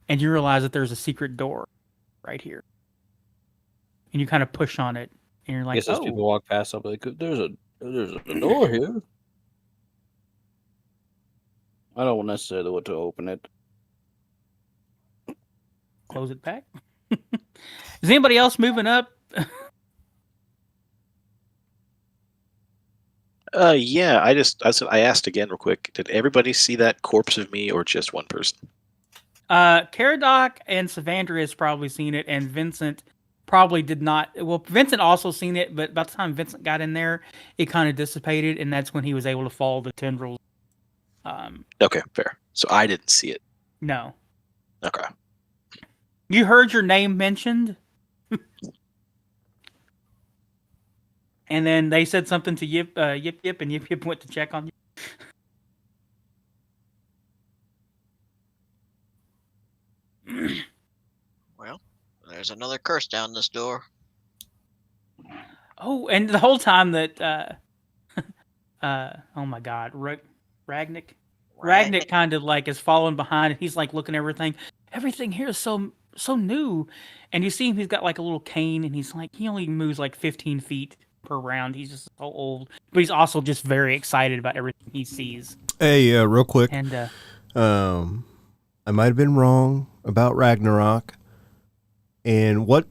and you realize that there's a secret door right here. And you kind of push on it, and you're I like, guess as oh, people walk past, I'll be like, there's a door here. I don't necessarily want to open it. close it back. Is anybody else moving up? Yeah. I asked again real quick. Did everybody see that corpse of me, or just one person? Caradoc and Cephandrius probably seen it, and Vincent probably did not. Well, Vincent also seen it, but by the time Vincent got in there, it kind of dissipated, and that's when he was able to follow the tendrils. Okay, fair. So I didn't see it. No. Okay. You heard your name mentioned? And then they said something to Yip Yip, and Yip Yip went to check on you. Well, there's another curse down this door. Oh, and the whole time that oh my God, Ragnick kind of like is following behind, and he's like looking at everything. Everything here is so new, and you see him. He's got like a little cane, and he's like he only moves like 15 feet per round. He's just so old, but he's also just very excited about everything he sees. Hey, real quick. And I might have been wrong about Ragnarok. And what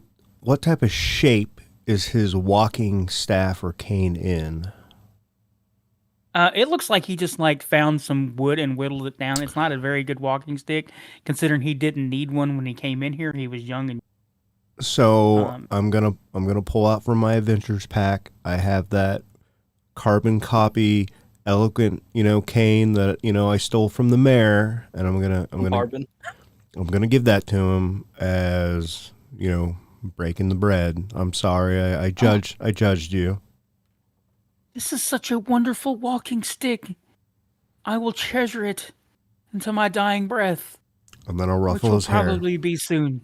type of shape is his walking staff or cane in? it looks like he just like found some wood and whittled it down. It's not a very good walking stick, considering he didn't need one when he came in here. He was young and. So I'm gonna pull out from my adventures pack. I have that carbon copy eloquent, cane that I stole from the mayor, and I'm gonna give that to him as breaking the bread. I'm sorry, I judged you. This is such a wonderful walking stick. I will treasure it until my dying breath, And then I'll which ruffle will his hair. probably be soon.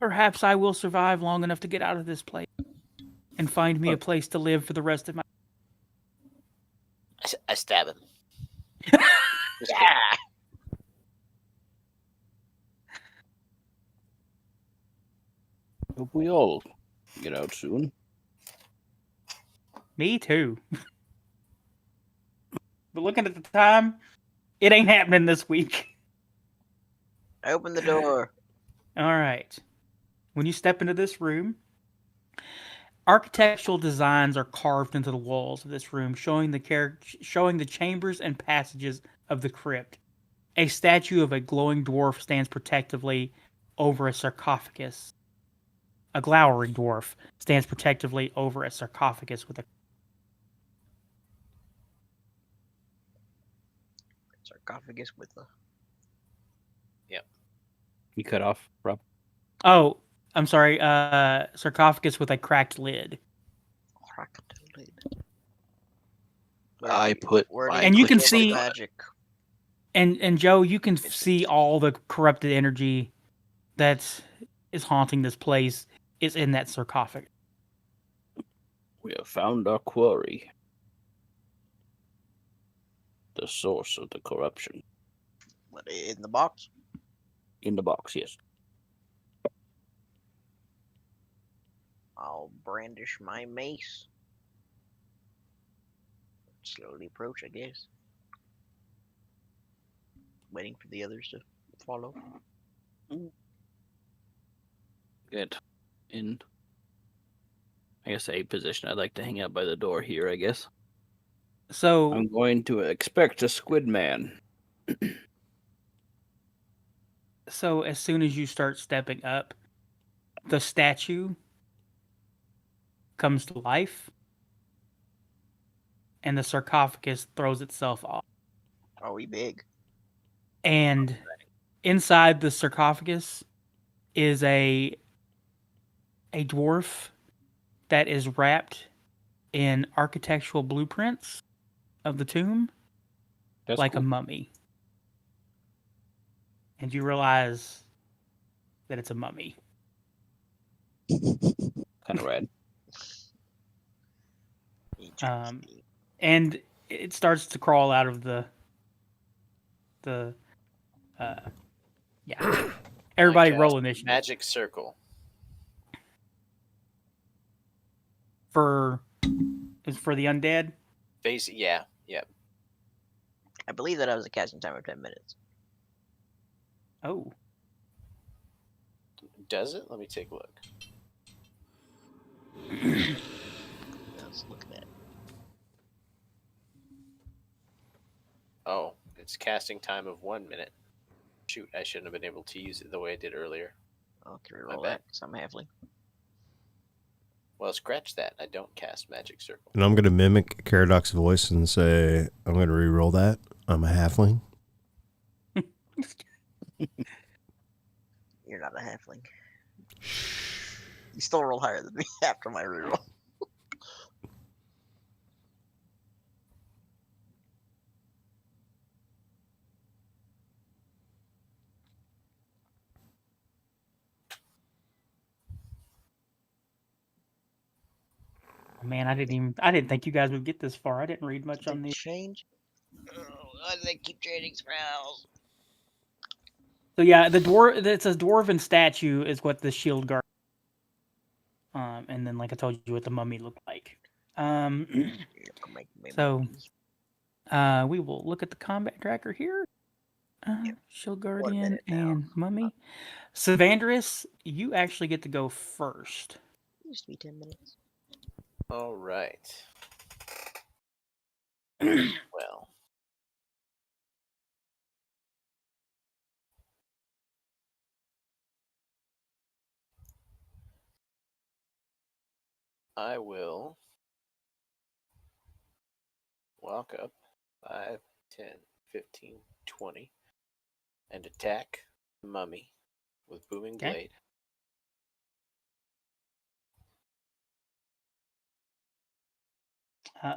Perhaps I will survive long enough to get out of this place and find me a place to live for the rest of my. I stab him. Yeah. Hope we all get out soon. Me too. But looking at the time, it ain't happening this week. Open the door. All right. When you step into this room, architectural designs are carved into the walls of this room, showing the chambers and passages of the crypt. A statue of a glowing dwarf stands protectively over a sarcophagus. A glowering dwarf stands protectively over a sarcophagus with a Sarcophagus with the. You cut off, Rob. Oh, I'm sorry, sarcophagus with a cracked lid. I put Where my do And you can put see- magic. And Joe, you can see all the corrupted energy that is haunting this place is in that sarcophagus. We have found our quarry. The source of the corruption. What, in the box? In the box, yes. I'll brandish my mace. Slowly approach, I guess. waiting for the others to follow. Get in, I guess, a position. I'd like to hang out by the door here, I guess. So I'm going to expect a squid man. So as soon as you start stepping up, the statue comes to life and the sarcophagus throws itself off. Are we big? And inside the sarcophagus is a dwarf that is wrapped in architectural blueprints of the tomb, That's like cool. a mummy. And you realize that it's a mummy. Kind of rad. Interesting. And it starts to crawl out of the yeah. Everybody Like, roll initiative. Magic circle. Is for the undead. Yeah. I believe that I was a casting time of 10 minutes. Oh. Does it? Let me take a look. Let's look at that. Oh, it's casting time of 1 minute. Shoot, I shouldn't have been able to use it the way I did earlier. I'll reroll bad. that because I'm halfling. Well, scratch that. I don't cast magic circle. And I'm going to mimic Caradoc's voice and say, I'm going to re-roll that. I'm a halfling. You're not a halfling. You still roll higher than me after my reroll. Man, I didn't think you guys would get this far. I didn't read much on Did the. change? Oh, why do they keep trading spells? So yeah, it's a dwarven statue is what the shield guard. And then like I told you what the mummy looked like. So we will look at the combat tracker here. Shield guardian minute now. and mummy. Cephandrius, you actually get to go first. It used to be 10 minutes. All right. Well. I will walk up 5, 10, 15, 20 and attack the mummy with booming Okay. blade.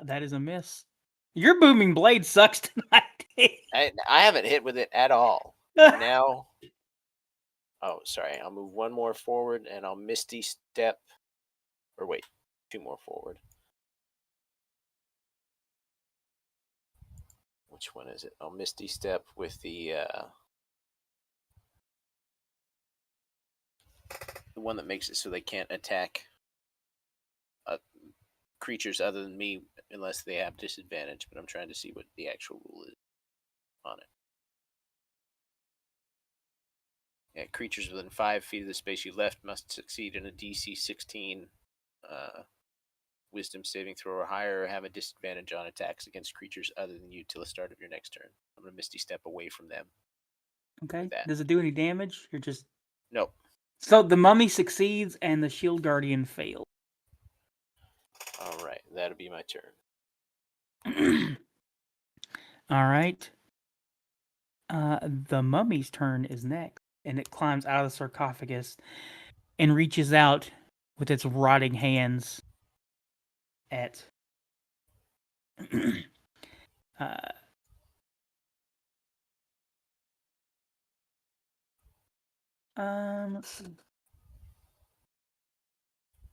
That is a miss. Your booming blade sucks tonight. I haven't hit with it at all. Now, oh, sorry. I'll move one more forward and I'll misty step. Or wait, 2 more forward. Which one is it? I'll misty step with the one that makes it so they can't attack creatures other than me unless they have disadvantage. But I'm trying to see what the actual rule is on it. Yeah, creatures within 5 feet of the space you left must succeed in a DC 16 Wisdom saving throw or higher, or have a disadvantage on attacks against creatures other than you till the start of your next turn. I'm going to Misty Step away from them. Okay. That. Does it do any damage? You're just. Nope. So the mummy succeeds and the shield guardian fails. All right, that'll be my turn. All right. The mummy's turn is next, and it climbs out of the sarcophagus and reaches out with its rotting hands at let's see.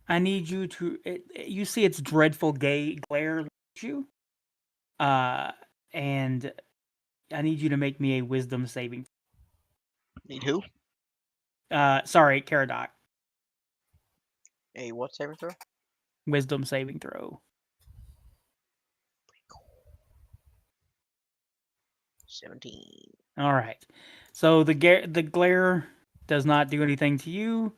I need you to. You see its dreadful glare at you, and I need you to make me a wisdom saving. Need who? Sorry, Caradoc. A what saving throw? Wisdom saving throw. 17. All right. So the glare does not do anything to you,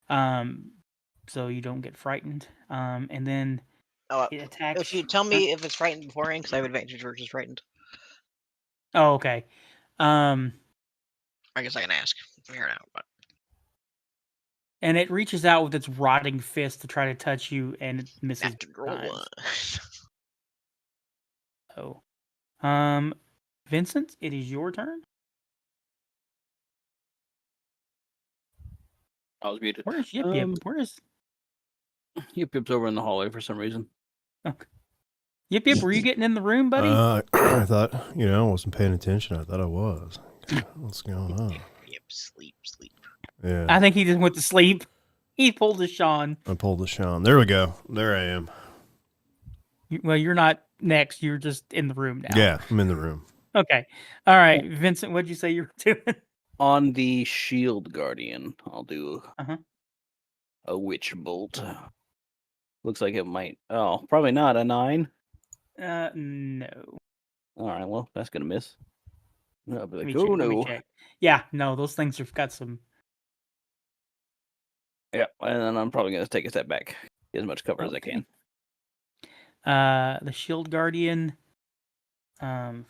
so you don't get frightened. And then Oh, it attacks. if you tell me if it's frightened beforehand, because I have advantage versus frightened. Oh, okay. I guess I can ask. Figure it out. But And it reaches out with its rotting fist to try to touch you, and it misses. have to roll times. one. Oh. Vincent, it is your turn. I was muted. Where's Yip Yip? Where is Yip Yip's over in the hallway for some reason. Okay. Yip Yip, were you getting in the room, buddy? I thought, I wasn't paying attention. I thought I was. What's going on? Yep, sleep. Yeah. I think he just went to sleep. He pulled a Sean. I pulled the Sean. There we go. There I am. Well, you're not next. You're just in the room now. Yeah, I'm in the room. Okay. All right. Vincent, what'd you say you were doing? On the Shield Guardian, I'll do Uh-huh. a Witch Bolt. Looks like it might. Oh, probably not a 9. No. All right, well, that's gonna miss. I'll be Let like, me oh check, let me no. check. Yeah, no, those things have got some. Yeah, and then I'm probably gonna take a step back, get as much cover as I Okay. can. The Shield Guardian. 10,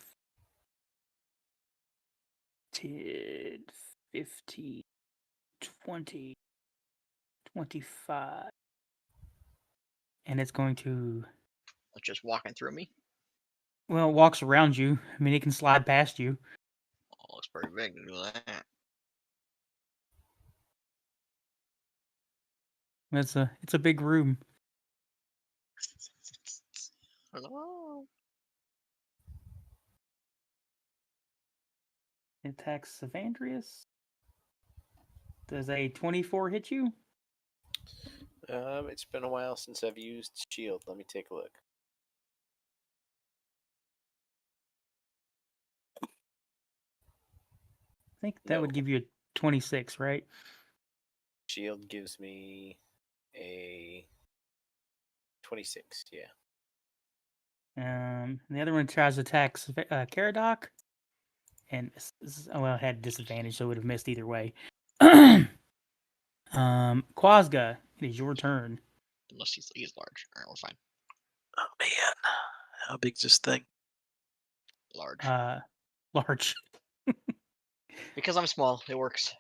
15, 20, 25. And it's going to, It's just walking through me. well, it walks around you. I mean, it can slide past you. Oh, it's pretty big to do that. It's a big room. Hello. It attacks Cephandrius. Does a 24 hit you? It's been a while since I've used shield. Let me take a look. I think that would give you a 26, right? Shield gives me a 26. Yeah. The other one tries to attack Caradoc, and it had disadvantage, so it would have missed either way. Quazga, it is your turn. Unless he's large. All right, we're fine. Oh man, how big's this thing? Large. Large. Because I'm small, it works.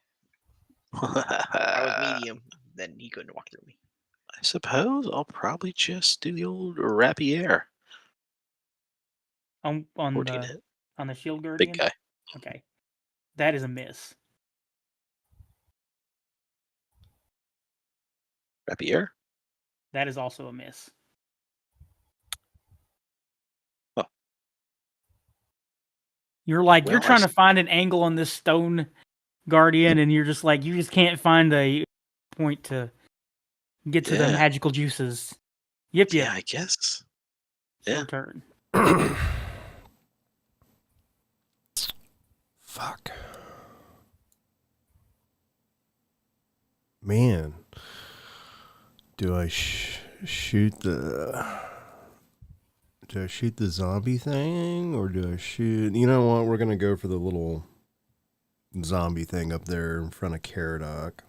If I was medium, then he couldn't walk through me. I suppose I'll probably just do the old rapier. On 14 the hit. on the Shield Guardian. Big guy. Okay, that is a miss. Rapier? That is also a miss. Oh. You're like, you're Well, trying to find an angle on this stone guardian, and you're just like, you just can't find a point to get to the Yeah. magical juices. Yip Yip. Yeah, I guess. It's your Yeah. turn. Fuck. Man. Do I shoot the zombie thing, or do I shoot? You know what? We're gonna go for the little zombie thing up there in front of Caradoc.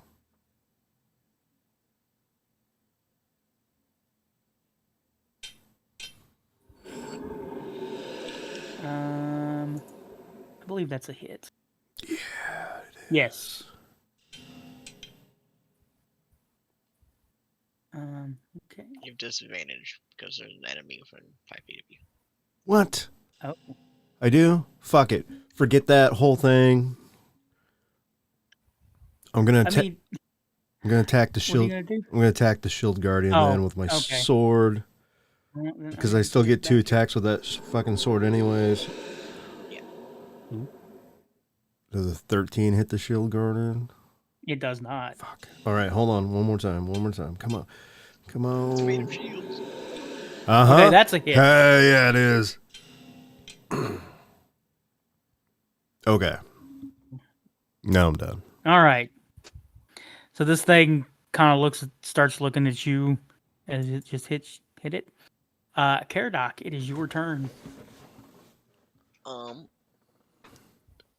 I believe that's a hit. Yeah. Yes. Okay. You have disadvantage because there's an enemy within 5 feet of you. What? Oh. I do? Fuck it. Forget that whole thing. I'm gonna attack the shield. What are you gonna do? I'm gonna attack the shield guardian then with my sword. Well, then Because I'm I still gonna get do 2 that. attacks with that fucking sword anyways. Yeah. Does a 13 hit the shield guardian? It does not. Fuck. Alright, hold on. One more time. Come on. It's made of shields. Uh-huh. Okay, that's a hit. Hey, yeah, it is. Okay. Now I'm done. All right. So this thing kind of starts looking at you as it just hit it. Caradoc, it is your turn.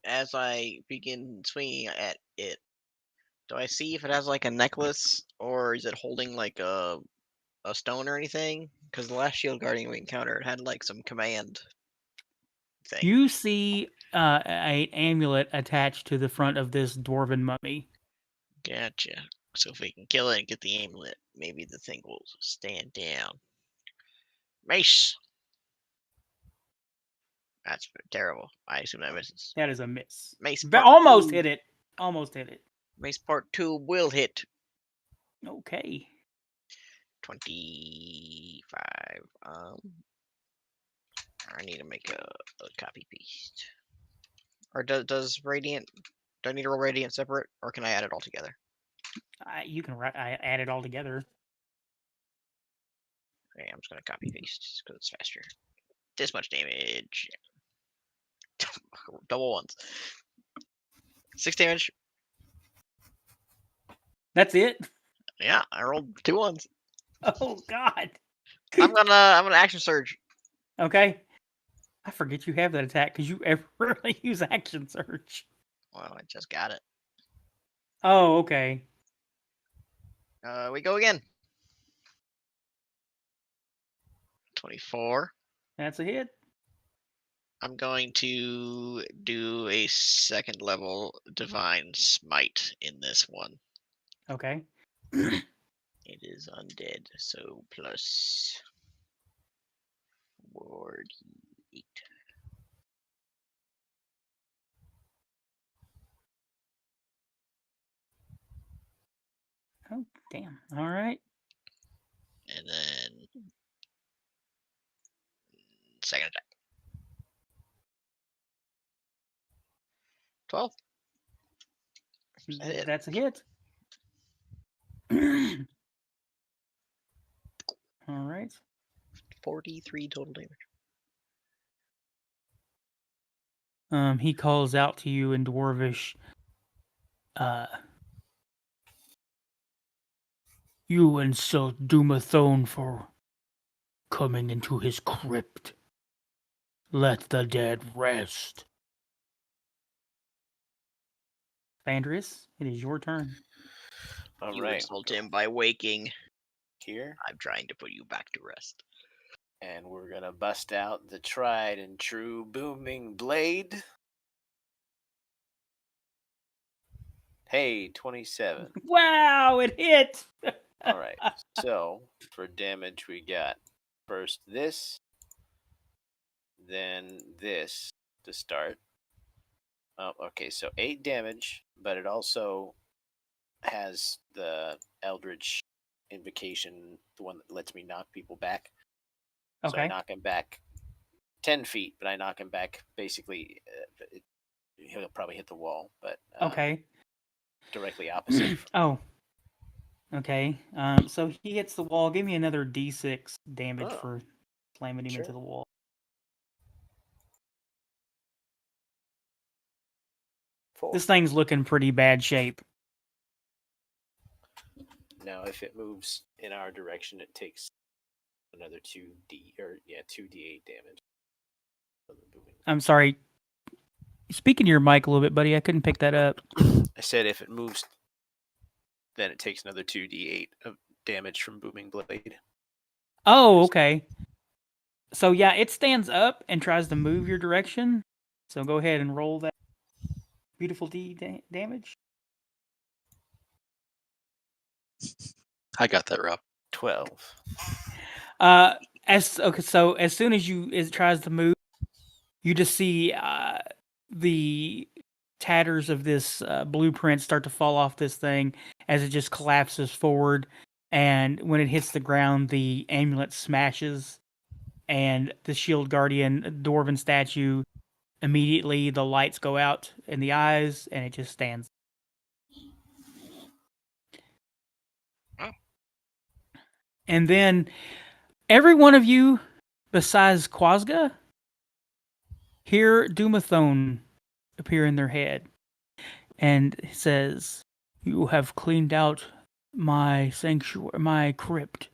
as I begin swinging at it, do I see if it has like a necklace or is it holding like a stone or anything? Because the last shield guardian we encountered had like some command thing. You see an amulet attached to the front of this dwarven mummy. Gotcha. So if we can kill it and get the amulet, maybe the thing will stand down. Mace. That's terrible. I assume that misses. That is a miss. Mace. Almost hit it. Almost hit it. Mace part 2 will hit. Okay. 25. I need to make a copy paste. Or does radiant? Do I need to roll radiant separate, or can I add it all together? You can add it all together. Okay, I'm just gonna copy paste because it's faster. This much damage. Double ones. 6 damage. That's it. Yeah, I rolled 2 ones. Oh God. I'm gonna action surge. Okay. I forget you have that attack because you rarely use action surge. Well, I just got it. Oh, okay. We go again. 24. That's a hit. I'm going to do a 2nd level divine smite in this one. Okay. It is undead, so plus 48. Oh, damn. All right. And then 2nd attack. 12. That's a hit. All right. 43 total damage. He calls out to you in Dwarvish. You insult Doomathone for coming into his crypt. Let the dead rest. Sandris, it is your turn. All You right. insult him by waking. Here, I'm trying to put you back to rest. and we're gonna bust out the tried and true booming blade. Hey, 27. Wow, it hit! All right. So for damage, we got first this, then this to start. Oh, okay, so 8 damage, but it also has the Eldritch Invocation, the one that lets me knock people back. So I Okay. knock him back 10 feet, but I knock him back basically. He'll probably hit the wall, but Okay. directly opposite. Oh. Okay. So he hits the wall. Give me another D6 damage Oh. for slamming him Sure. into the wall. Four. This thing's looking pretty bad shape. Now, if it moves in our direction, it takes another 2d8 damage. I'm sorry. Speaking to your mic a little bit, buddy. I couldn't pick that up. I said if it moves, then it takes another 2d8 of damage from Booming Blade. Oh, okay. So yeah, it stands up and tries to move your direction. So go ahead and roll that beautiful damage. I got that, Rob. 12. So as soon as it tries to move, you just see the tatters of this blueprint start to fall off this thing as it just collapses forward, and when it hits the ground, the amulet smashes, and the shield guardian dwarven statue, immediately the lights go out in the eyes, and it just stands. And then every one of you, besides Quazga, hear Doomathone appear in their head. And it says, "You have cleaned out my sanctuary, my crypt,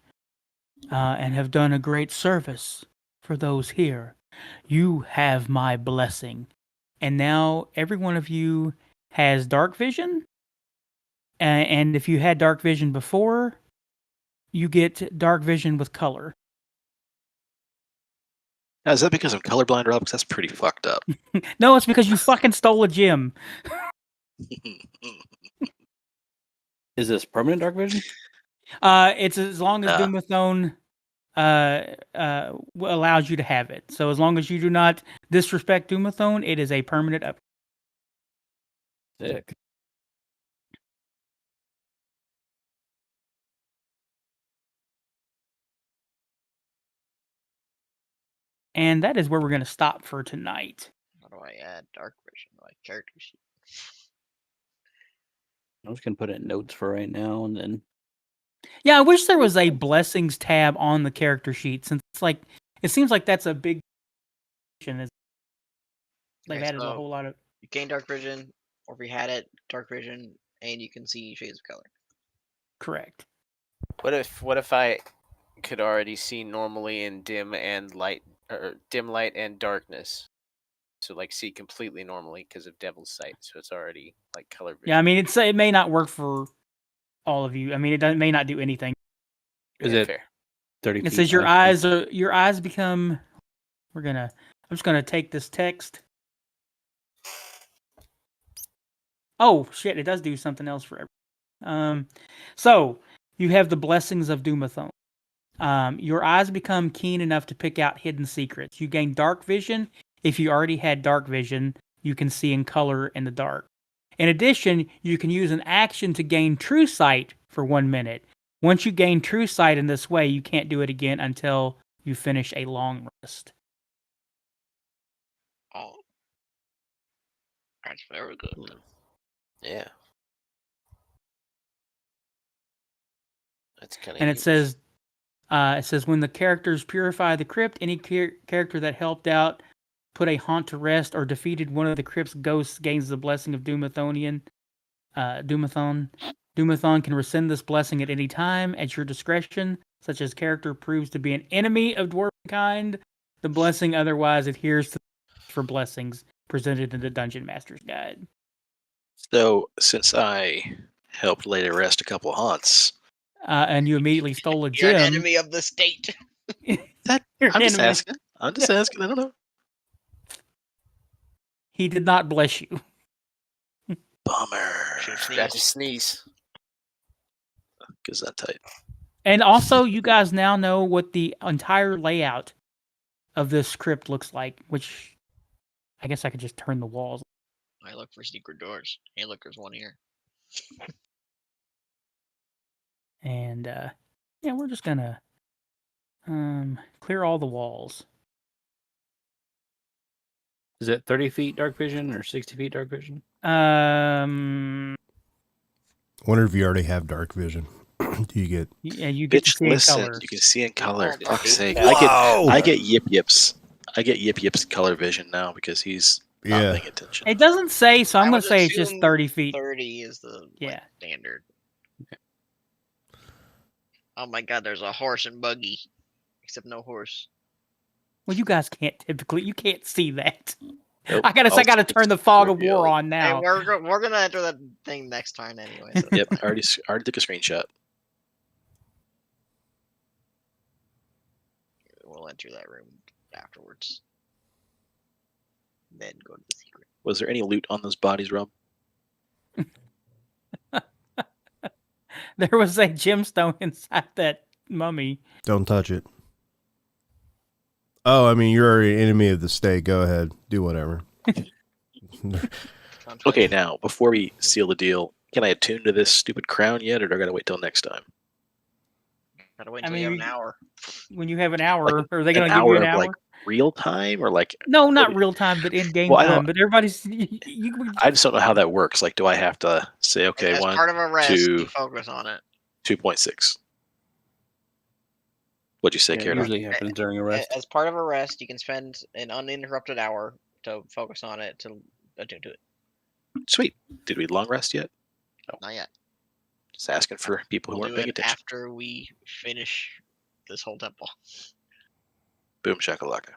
and have done a great service for those here. You have my blessing, and now every one of you has dark vision. And if you had dark vision before, you get dark vision with color. Now, is that because I'm colorblind, Rob? Because that's pretty fucked up. No, it's because you fucking stole a gem. Is this permanent dark vision? It's as long as Doomathone allows you to have it. So as long as you do not disrespect Doomathone, it is a permanent up. Sick. And that is where we're going to stop for tonight. How do I add dark vision to my character sheet? I'm just gonna put it in notes for right now, and then Yeah, I wish there was a blessings tab on the character sheet, since it's like it seems like that's a big. They've Okay, added a so whole lot of. you gain dark vision, or if you had it, dark vision, and you can see shades of color. Correct. What if I could already see normally in dim and light, or dim light and darkness? So like see completely normally because of Devil's Sight, so it's already like color vision. Yeah, I mean it may not work for all of you. I mean may not do anything. is Yeah, it fair? 30 It feet says your high? eyes become. I'm just gonna take this text. Oh shit! It does do something else for everyone. So you have the blessings of Doomathone. Your eyes become keen enough to pick out hidden secrets. You gain dark vision. If you already had dark vision, you can see in color in the dark. In addition, you can use an action to gain true sight for 1 minute. Once you gain true sight in this way, you can't do it again until you finish a long rest. Oh, that's very good. Yeah. That's kind of. And it says when the characters purify the crypt, any character that helped out, put a haunt to rest, or defeated one of the crypt's ghosts gains the blessing of Doomathonian. Doomathon. Doomathon can rescind this blessing at any time at your discretion, such as character proves to be an enemy of dwarven kind. The blessing otherwise adheres to for blessings presented in the Dungeon Master's Guide. So, since I helped lay to rest a couple haunts, And you immediately stole a You're an gem. enemy of the state. You're I'm just enemy. asking. I'm just asking. I don't know. He did not bless you. Bummer. Should've Got to sneezed. sneeze. Because that tight. And also, you guys now know what the entire layout of this script looks like, which I guess I could just turn the walls. I look for secret doors. Hey, look, there's one here. And yeah, we're just gonna clear all the walls. Is it 30 feet dark vision or 60 feet dark vision? Wonder if you already have dark vision. Do you get? Yeah, you get to Bitch, see in listen. color. You can see in color. Oh, Fuck's sake. Whoa! I get Yip Yip's. I get Yip Yip's color vision now because he's not Yeah. paying attention. It doesn't say, so I'm I gonna would say it's just assume 30 feet. 30 is the Yeah. standard. Oh my god, there's a horse and buggy. Except no horse. Well, you guys can't see that. Nope. I gotta It's turn the fog of revealed. war on Hey, now. we're gonna enter that thing next turn anyway. So Yep, I already took a screenshot. we'll enter that room afterwards. Then go to the secret. Was there any loot on those bodies, Rob? There was a gemstone inside that mummy. Don't touch it. Oh, I mean, you're already an enemy of the state. Go ahead, do whatever. Okay, now before we seal the deal, can I attune to this stupid crown yet, or do I gotta wait till next time? Gotta wait I until you have mean, an hour. When you have an hour, Like are they an gonna give you hour an of hour? like real time, or like No, not real time, but in game Well, I time. don't- But everybody's I just don't know how that works. Like, do I have to say okay, As one, part of a rest, 2, you focus on it. 2.6? What'd you say, Yeah, it Caradoc? usually happens during a rest. As part of a rest, you can spend an uninterrupted hour to focus on it to attune to it. Sweet. Did we long rest yet? Not yet. Just asking for people who We'll weren't do paying it attention. after we finish this whole temple. Boom shakalaka.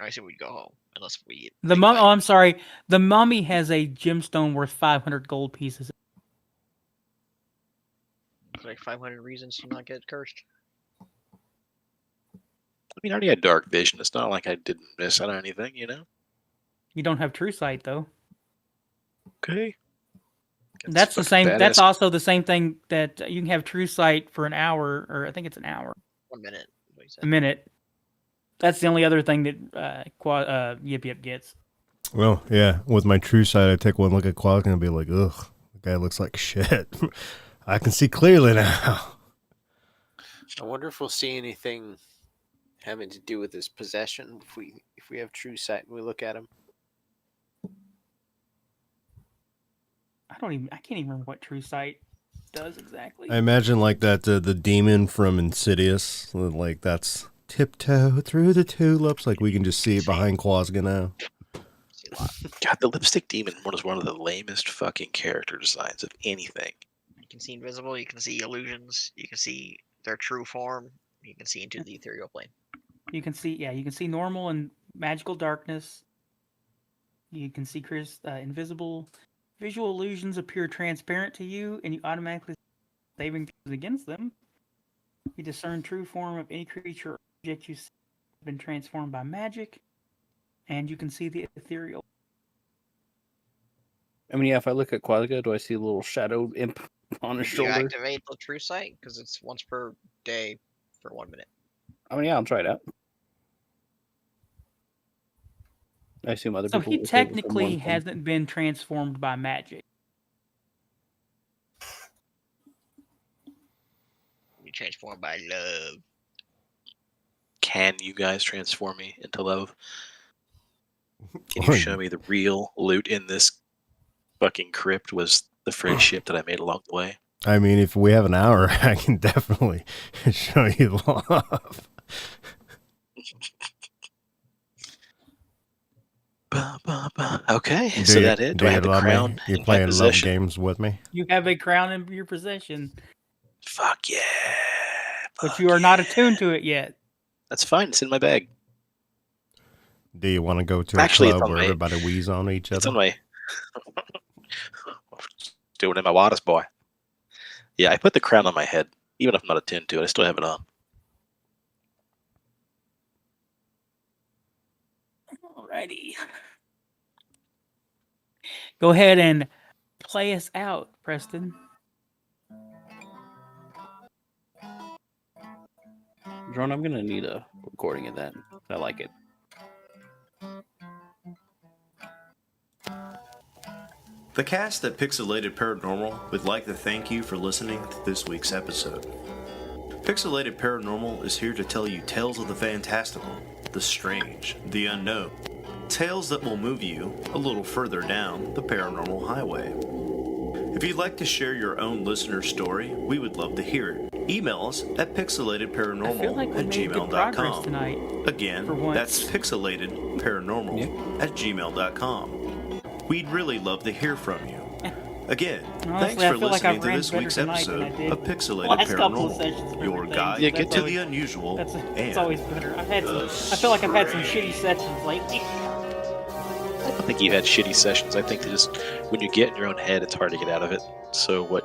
I assume we'd go home unless we. The mummy. Oh, I'm sorry. The mummy has a gemstone worth 500 gold pieces. Like 500 reasons to not get cursed. I mean, I already had dark vision. It's not like I didn't miss out on anything, you know? You don't have true sight though. Okay. That's the fucking same. That's badass. also the same thing that you can have true sight for an hour, or I think it's an hour, 1 minute. What he said. a minute. That's the only other thing that Yip Yip gets. Well, yeah. With my true sight, I take one look at Quazga and be like, ugh, the guy looks like shit. I can see clearly now. I wonder if we'll see anything having to do with his possession if we have true sight and we look at him. I can't even remember what true sight does exactly. I imagine like that the demon from Insidious, like that's tiptoe through the tulips. Like we can just see it behind Quazga now. See a lot. God, the lipstick demon was one of the lamest fucking character designs of anything. You can see invisible. You can see illusions. You can see their true form. You can see into the ethereal plane. You can see normal and magical darkness. You can see invisible. Visual illusions appear transparent to you, and you automatically saving throws against them. You discern true form of any creature or object you see has been transformed by magic, and you can see the ethereal. I mean, yeah, if I look at Quazga, do I see a little shadow imp on his Do you shoulder? activate the true sight because it's once per day for 1 minute. I mean, yeah, I'll try it out. I assume other So people. he will say the same technically one thing. hasn't been transformed by magic. You transform by love. Can you guys transform me into love? Can you show me the real loot in this fucking crypt was the friendship that I made along the way? I mean, if we have an hour, I can definitely show you love. Okay, so that it? Do I have the crown? You're in my playing love possession? games with me? You have a crown in your possession, Fuck yeah. but Fuck you are not yeah. attuned to it yet. That's fine. It's in my bag. Do you want to go to a Actually, it's club on where my- everybody wheeze on each It's on other? my. Doing it in my waters, boy. Yeah, I put the crown on my head. Even if I'm not attuned to it, I still have it on. Alrighty. Go ahead and play us out, Preston. Drone, I'm gonna need a recording of that. I like it. The cast at Pixelated Paranormal would like to thank you for listening to this week's episode. Pixelated Paranormal is here to tell you tales of the fantastical, the strange, the unknown. Tales that will move you a little further down the paranormal highway. If you'd like to share your own listener story, we would love to hear it. Email us at I feel like we made good progress pixelatedparanormal@gmail.com. tonight. Again, For once. that's pixelatedparanormal@gmail.com. We'd really love to hear from you. Again, Honestly, thanks I for feel like listening I've to ran this better week's tonight than I episode did of Pixelated last couple of sessions Paranormal. for Your everything. guide Yeah, to get to the unusual It's and always better. I feel like I've had some shitty sessions lately. I don't think you've had shitty sessions. I think that just when you get in your own head, it's hard to get out of it. So what